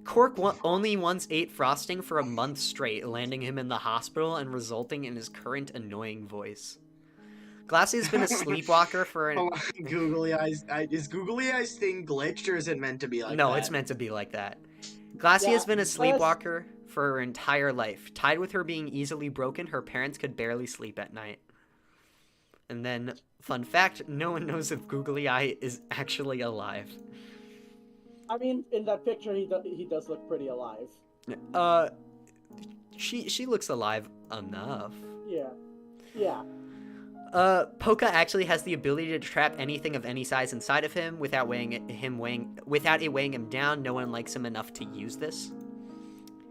Cork only once ate frosting for a month straight, landing him in the hospital and resulting in his current annoying voice. Glassy has been a sleepwalker for an... Hold on, Googly Eyes. Is Googly Eyes thing glitched, or is it meant to be like that? No, it's meant to be like that. Glassy has been a sleepwalker for her entire life. Tied with her being easily broken, her parents could barely sleep at night. And then, fun fact, no one knows if Googly Eye is actually alive. I mean, in that picture, he does look pretty alive. She looks alive enough. Yeah. Yeah. Poka actually has the ability to trap anything of any size inside of him without it weighing him down. No one likes him enough to use this.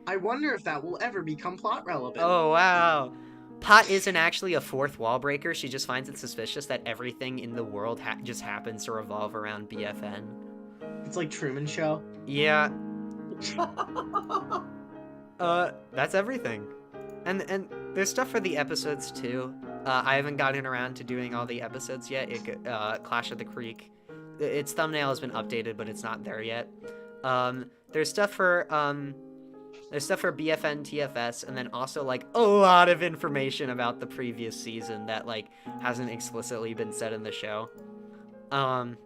I wonder if that will ever become plot relevant. Oh, wow. Pot isn't actually a fourth wall breaker. She just finds it suspicious that everything in the world just happens to revolve around BFN. It's like Truman Show. Yeah. That's everything. And there's stuff for the episodes too. I haven't gotten around to doing all the episodes yet. Clash of the Creek. Its thumbnail has been updated, but it's not there yet. There's stuff for BFN TFS, and then also like a lot of information about the previous season that like hasn't explicitly been said in the show. And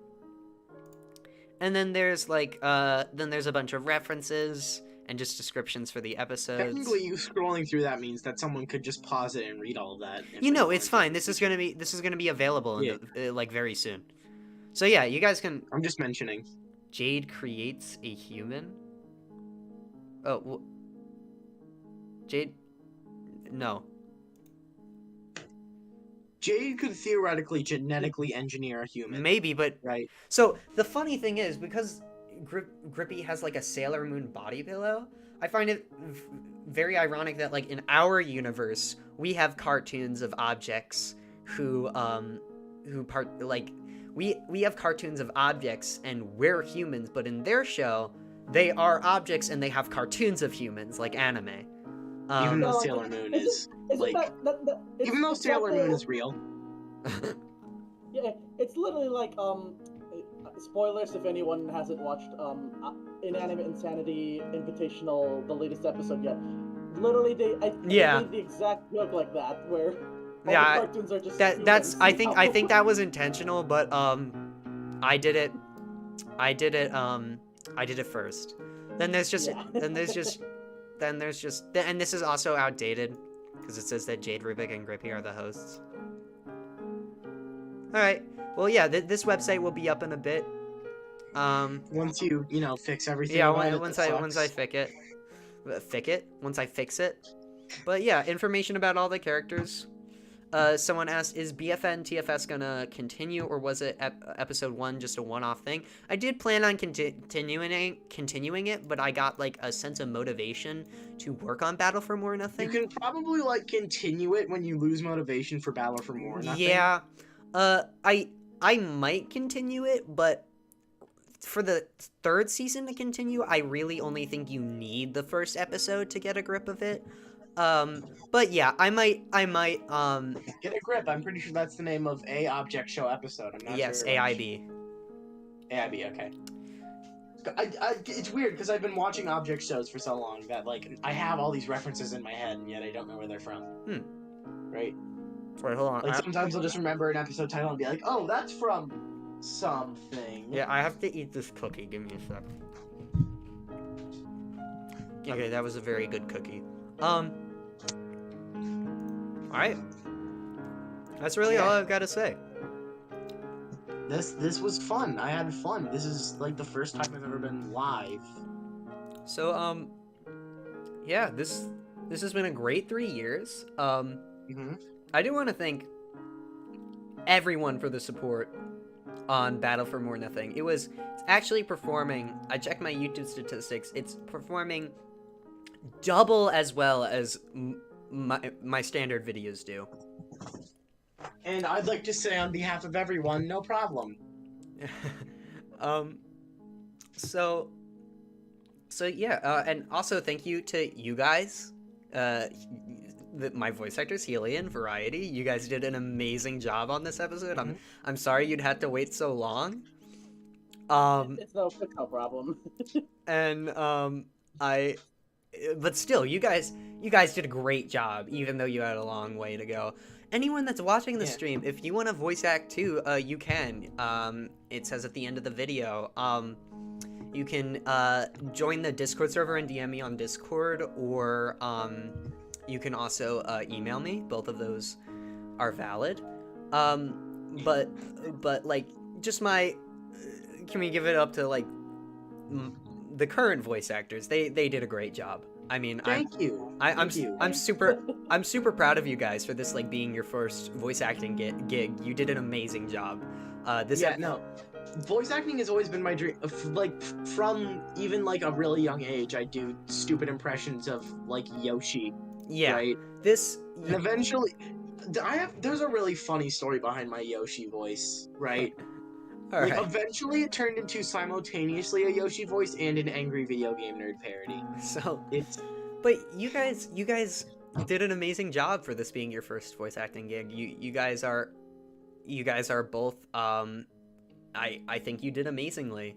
then there's like there's a bunch of references and just descriptions for the episodes. Technically, you scrolling through that means that someone could just pause it and read all of that. You know, it's fine. This is gonna be available in like very soon. So yeah, you guys can. I'm just mentioning. Jade creates a human. Oh, Jade. No. Jade could theoretically genetically engineer a human. Maybe, but right. So the funny thing is, because Grippy has like a Sailor Moon body pillow, I find it very ironic that like in our universe we have cartoons of objects we have cartoons of objects and we're humans, but in their show they are objects and they have cartoons of humans like anime. Even though Sailor Moon is like, even though Sailor Moon is real. Yeah, it's literally like spoilers if anyone hasn't watched Inanimate Insanity Invitational, the latest episode yet. Literally, they made the exact joke like that where all the cartoons are just that's I think that was intentional, but I did it first. Then there's just and this is also outdated because it says that Jade, Rubik, and Grippy are the hosts. All right. Well, yeah, this website will be up in a bit. Once you fix everything. Yeah, once I fix it. But yeah, information about all the characters. Someone asked, is BFN TFS gonna continue, or was it episode 1 just a one-off thing? I did plan on continuing it, but I got like a sense of motivation to work on Battle for More Nothing. You can probably like continue it when you lose motivation for Battle for More Nothing. Yeah, I might continue it, but for the third season to continue, I really only think you need the first episode to get a grip of it. But yeah, I might Get a grip. I'm pretty sure that's the name of a object show episode. I'm not yes, sure. AIB. AIB, okay. It's weird because I've been watching object shows for so long that like I have all these references in my head and yet I don't know where they're from. Right? Wait, hold on. Like sometimes I'll just remember an episode title and be like, "Oh, that's from something." Yeah, I have to eat this cookie. Give me a sec. Okay, that was a very good cookie. Alright. That's really all I've got to say. This was fun. I had fun. This is like the first time I've ever been live. So, yeah, this has been a great 3 years. I do want to thank everyone for the support on Battle for More Nothing. It's actually performing, I checked my YouTube statistics, it's performing double as well as my standard videos do. And I'd like to say on behalf of everyone, no problem. So yeah, and also thank you to you guys, my voice actors, Healy and Variety. You guys did an amazing job on this episode. I'm sorry you'd had to wait so long. It's no problem. And but still, you guys did a great job, even though you had a long way to go. Anyone that's watching the stream, if you want to voice act too, you can. It says at the end of the video. You can join the Discord server and DM me on Discord, or you can also email me. Both of those are valid. But like, just can we give it up to like the current voice actors? They did a great job. I mean, Thank you. I'm super proud of you guys for this, like, being your first voice acting gig. You did an amazing job. Voice acting has always been my dream. Like, from even like a really young age, I do stupid impressions of like Yoshi. Yeah. Right. And eventually, there's a really funny story behind my Yoshi voice. Right. All right. Eventually, it turned into simultaneously a Yoshi voice and an angry video game nerd parody. So it's. But you guys did an amazing job for this being your first voice acting gig. You guys are both. I think you did amazingly.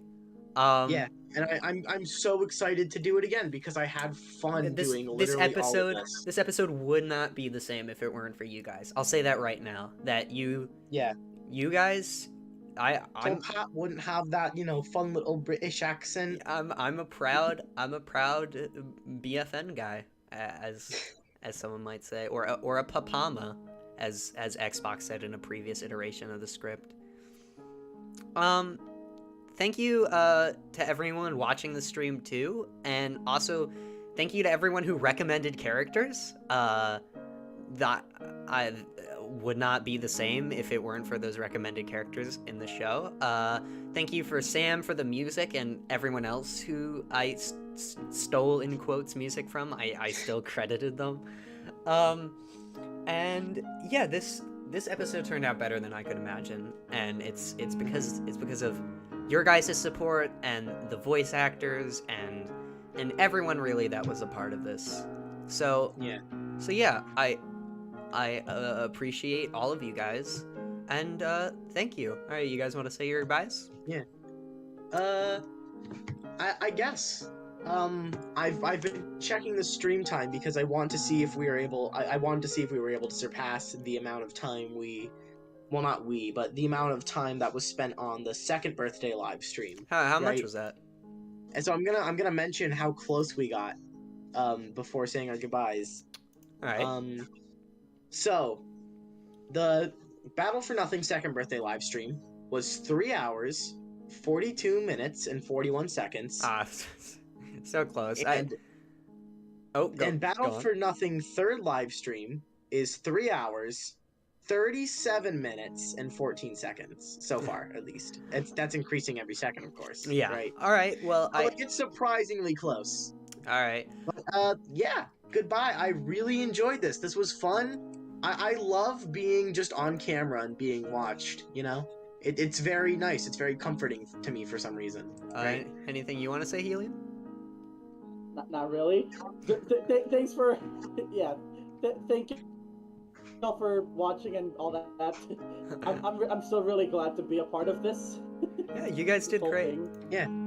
Yeah, and I'm so excited to do it again because I had fun doing literally all of this. This episode would not be the same if it weren't for you guys. I'll say that right now. That you guys. Pat wouldn't have that, fun little British accent. I'm a proud BFN guy, as someone might say, or a papama, as Xbox said in a previous iteration of the script. Thank you to everyone watching the stream too, and also thank you to everyone who recommended characters. That I would not be the same if it weren't for those recommended characters in the show. Thank you for Sam for the music and everyone else who I stole in quotes music from. I still credited them. And yeah, this episode turned out better than I could imagine, and it's because of your guys' support and the voice actors and everyone really that was a part of this. So yeah, I appreciate all of you guys, and thank you. All right, you guys want to say your goodbyes? Yeah. I guess. I've been checking the stream time because I want to see if we were able. I wanted to see if we were able to surpass the amount of time but the amount of time that was spent on the second birthday live stream. How much was that? And so I'm gonna mention how close we got, before saying our goodbyes. All right. So, the Battle for Nothing second birthday live stream was 3 hours, 42 minutes, and 41 seconds. So close. And Battle for Nothing third live stream is 3 hours, 37 minutes, and 14 seconds so far, at least. That's increasing every second, of course. Yeah. Right. All right. Well, it's surprisingly close. All right. But, yeah. Goodbye. I really enjoyed this. This was fun. I love being just on camera and being watched, It's very nice. It's very comforting to me for some reason. Right? Anything you want to say, Helium? Not really. Thanks for, yeah. Thank you all for watching and all that. I'm still really glad to be a part of this. Yeah, you guys did whole great. thing.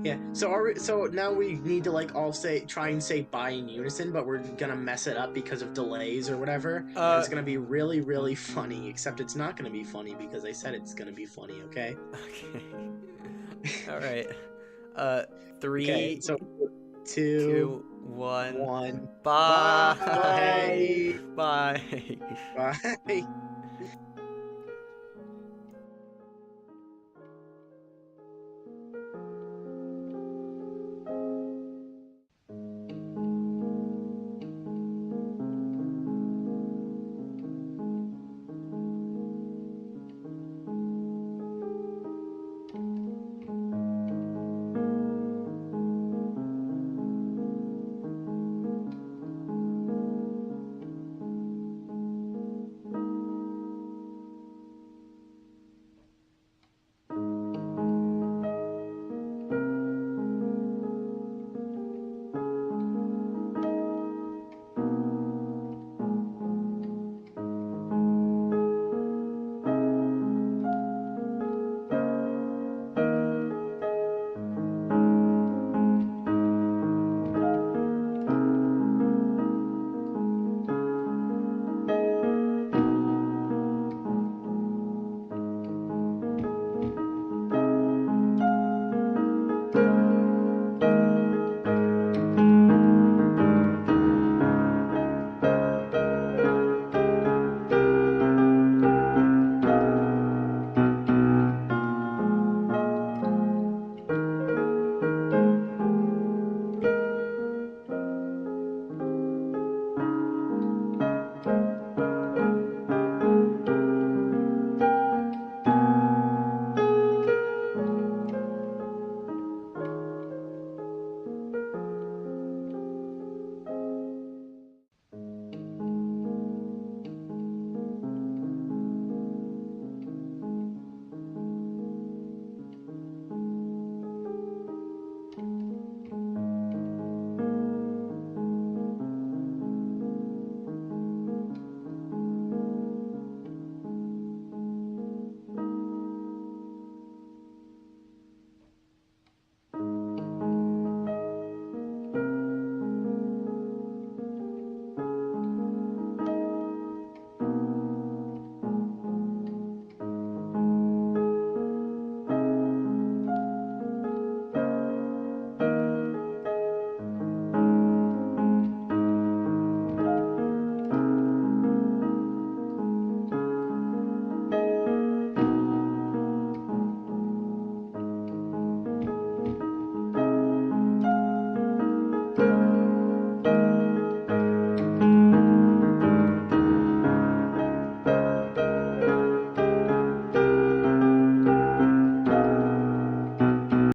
Yeah. So now we need to like all try and say bye in unison, but we're gonna mess it up because of delays or whatever. And it's gonna be really, really funny. Except it's not gonna be funny because I said it's gonna be funny. Okay. Okay. All right. 3, Okay. So 2, 2, 1. 1. Bye. Bye. Bye. Bye.